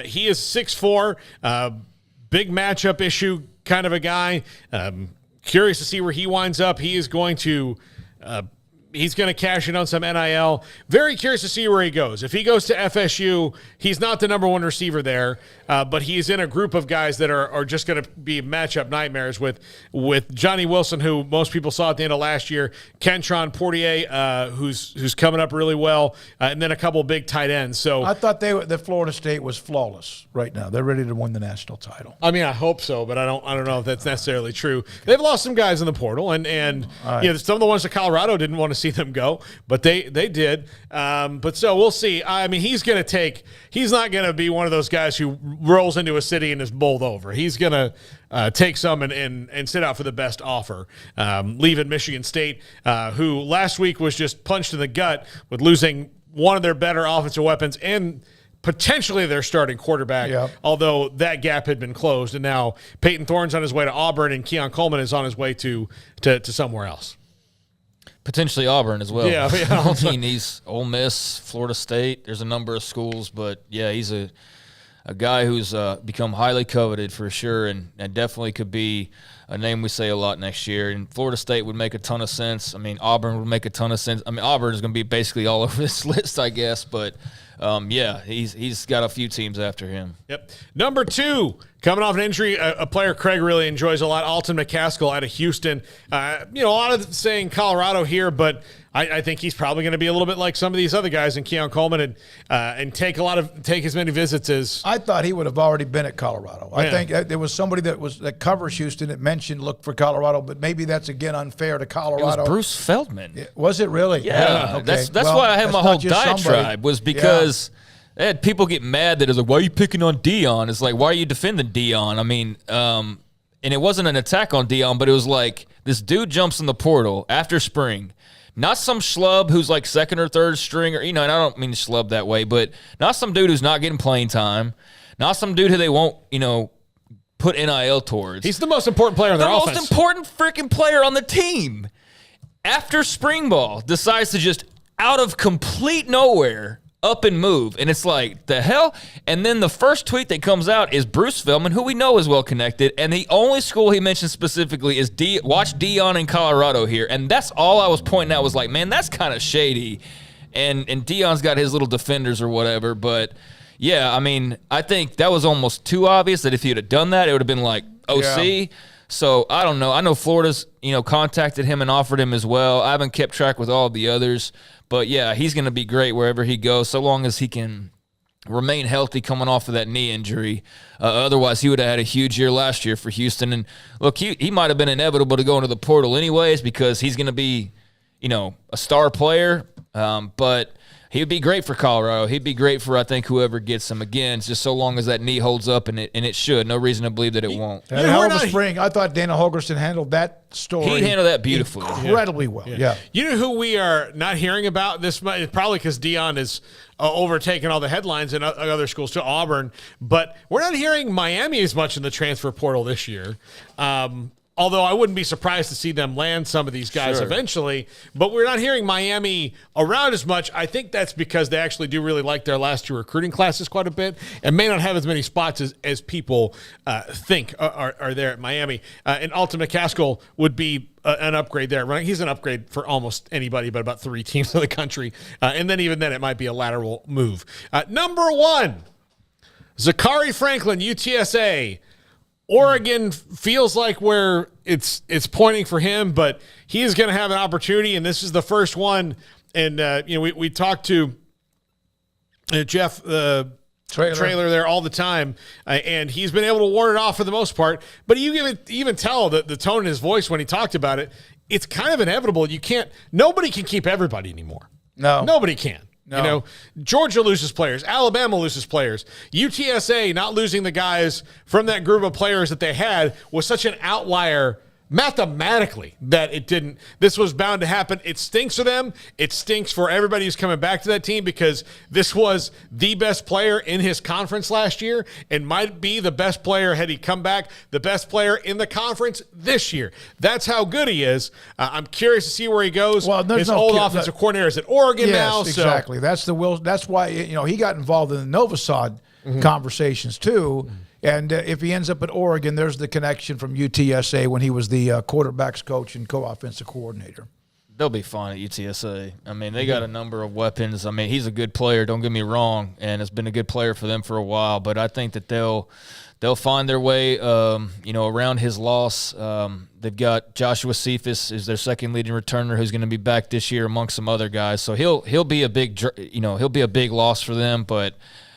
He is 6'4", big matchup issue kind of a guy. Curious to see where he winds up. He is going to he's going to cash in on some NIL. Very curious to see where he goes. If he goes to FSU, he's not the number 1 receiver there, but he's in a group of guys that are just going to be matchup nightmares with Johnny Wilson, who most people saw at the end of last year, Kentron Portier, who's coming up really well, and then a couple big tight ends. So I thought that Florida State was flawless right now. They're ready to win the national title. I mean, I hope so, but I don't know if that's necessarily true. They've lost some guys in the portal, and right. You know, some of the ones that Colorado didn't want to see them go, but they did. But so we'll see. I mean, he's not going to be one of those guys who rolls into a city and is bowled over. He's going to take some and sit out for the best offer. Leaving Michigan State, who last week was just punched in the gut with losing one of their better offensive weapons and potentially their starting quarterback, although that gap had been closed. And now Peyton Thorne's on his way to Auburn, and Keon Coleman is on his way to somewhere else. Potentially Auburn as well. Yeah. I mean, he's Ole Miss, Florida State. There's a number of schools, but, yeah, he's a guy who's become highly coveted for sure and definitely could be a name we say a lot next year. And Florida State would make a ton of sense. I mean, Auburn would make a ton of sense. I mean, Auburn is going to be basically all over this list, I guess, but yeah, he's got a few teams after him. Yep. Number 2, coming off an injury, a player Craig really enjoys a lot, Alton McCaskill out of Houston. A lot of saying Colorado here, but I think he's probably going to be a little bit like some of these other guys in Keon Coleman and take as many visits as. I thought he would have already been at Colorado. I think there was somebody that covers Houston that mentioned look for Colorado, but maybe that's again unfair to Colorado. It was Bruce Feldman. Was it really? Yeah. Okay. That's why I had my whole diatribe was because they had people get mad that it's like, why are you picking on Deion? It's like, why are you defending Deion? I mean, and it wasn't an attack on Deion, but it was like this dude jumps in the portal after spring. Not some schlub who's like second or third string, or and I don't mean schlub that way, but not some dude who's not getting playing time. Not some dude who they won't, put NIL towards. He's the most important player on their offense. The most important freaking player on the team. After spring ball, decides to just out of complete nowhere up and move. And it's like, the hell? And then the first tweet that comes out is Bruce Feldman, who we know is well connected. And the only school he mentioned specifically is watch Deion in Colorado here. And that's all I was pointing out was like, man, that's kind of shady. And Deion's got his little defenders or whatever. But, yeah, I mean, I think that was almost too obvious that if he'd have done that, it would have been like OC. Yeah. So I don't know. I know Florida's, contacted him and offered him as well. I haven't kept track with all of the others. But, yeah, he's going to be great wherever he goes so long as he can remain healthy coming off of that knee injury. Otherwise, he would have had a huge year last year for Houston. And, look, he might have been inevitable to go into the portal anyways because he's going to be, a star player. But he would be great for Colorado. He'd be great for, I think, whoever gets him. Again, it's just so long as that knee holds up, and it should. No reason to believe that it won't. And hell of a spring. I thought Dana Holgerson handled that story. He handled that beautifully. Incredibly well. Yeah. You know who we are not hearing about this much? Probably because Dion is overtaken all the headlines in other schools to Auburn. But we're not hearing Miami as much in the transfer portal this year. Although I wouldn't be surprised to see them land some of these guys eventually. But we're not hearing Miami around as much. I think that's because they actually do really like their last two recruiting classes quite a bit and may not have as many spots as people think are there at Miami. And Alton McCaskill would be an upgrade there. Right? He's an upgrade for almost anybody but about 3 teams in the country. And then even then it might be a lateral move. Number 1, Zachary Franklin, UTSA. Oregon feels like where it's pointing for him, but he is going to have an opportunity, and this is the first one. And we talked to Jeff Trailer there all the time, and he's been able to ward it off for the most part. But you even tell the tone in his voice when he talked about it. It's kind of inevitable. Nobody can keep everybody anymore. No, nobody can. No. Georgia loses players. Alabama loses players. UTSA not losing the guys from that group of players that they had was such an outlier mathematically that it didn't. This was bound to happen. It stinks for them. It stinks for everybody who's coming back to that team because this was the best player in his conference last year and might be the best player had he come back, the best player in the conference this year. That's how good he is. I'm curious to see where he goes. Well, his old offensive coordinator is at Oregon now. Exactly. That's the will. That's why he got involved in the Novosad conversations too. And if he ends up at Oregon, there's the connection from UTSA when he was the quarterbacks coach and co-offensive coordinator. They'll be fine at UTSA. I mean, they got a number of weapons. I mean, he's a good player, don't get me wrong, and it's been a good player for them for a while. But I think that they'll find their way, around his loss. They've got Joshua Cephas is their second leading returner who's going to be back this year amongst some other guys. So he'll be a big loss for them, but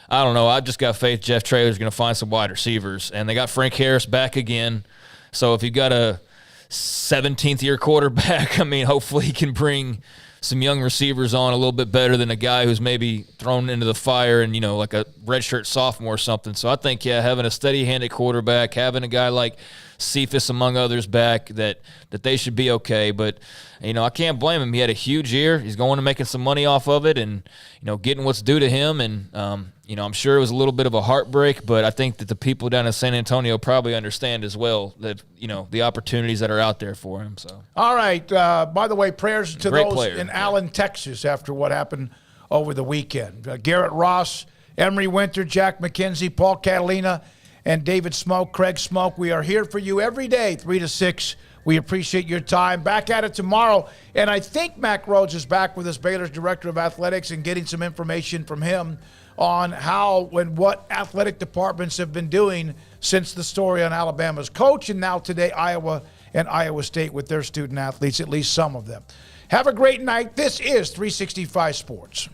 I don't know. I just got faith Jeff Traylor's going to find some wide receivers. And they got Frank Harris back again. So if you've got a 17th-year quarterback, I mean, hopefully he can bring some young receivers on a little bit better than a guy who's maybe thrown into the fire and, like a redshirt sophomore or something. So I think, having a steady-handed quarterback, having a guy like Cephas, among others, back, that they should be okay. But, I can't blame him. He had a huge year. He's going and making some money off of it and, getting what's due to him. And, I'm sure it was a little bit of a heartbreak, but I think that the people down in San Antonio probably understand as well that, the opportunities that are out there for him. So, all right. By the way, prayers to those in Allen, Texas after what happened over the weekend. Garrett Ross, Emery Winter, Jack McKenzie, Paul Catalina, and David Smoak, Craig Smoak. We are here for you every day, 3 to 6. We appreciate your time. Back at it tomorrow. And I think Mac Rhodes is back with us, Baylor's Director of Athletics, and getting some information from him on how and what athletic departments have been doing since the story on Alabama's coach, and now today Iowa and Iowa State with their student athletes, at least some of them. Have a great night. This is 365 Sports.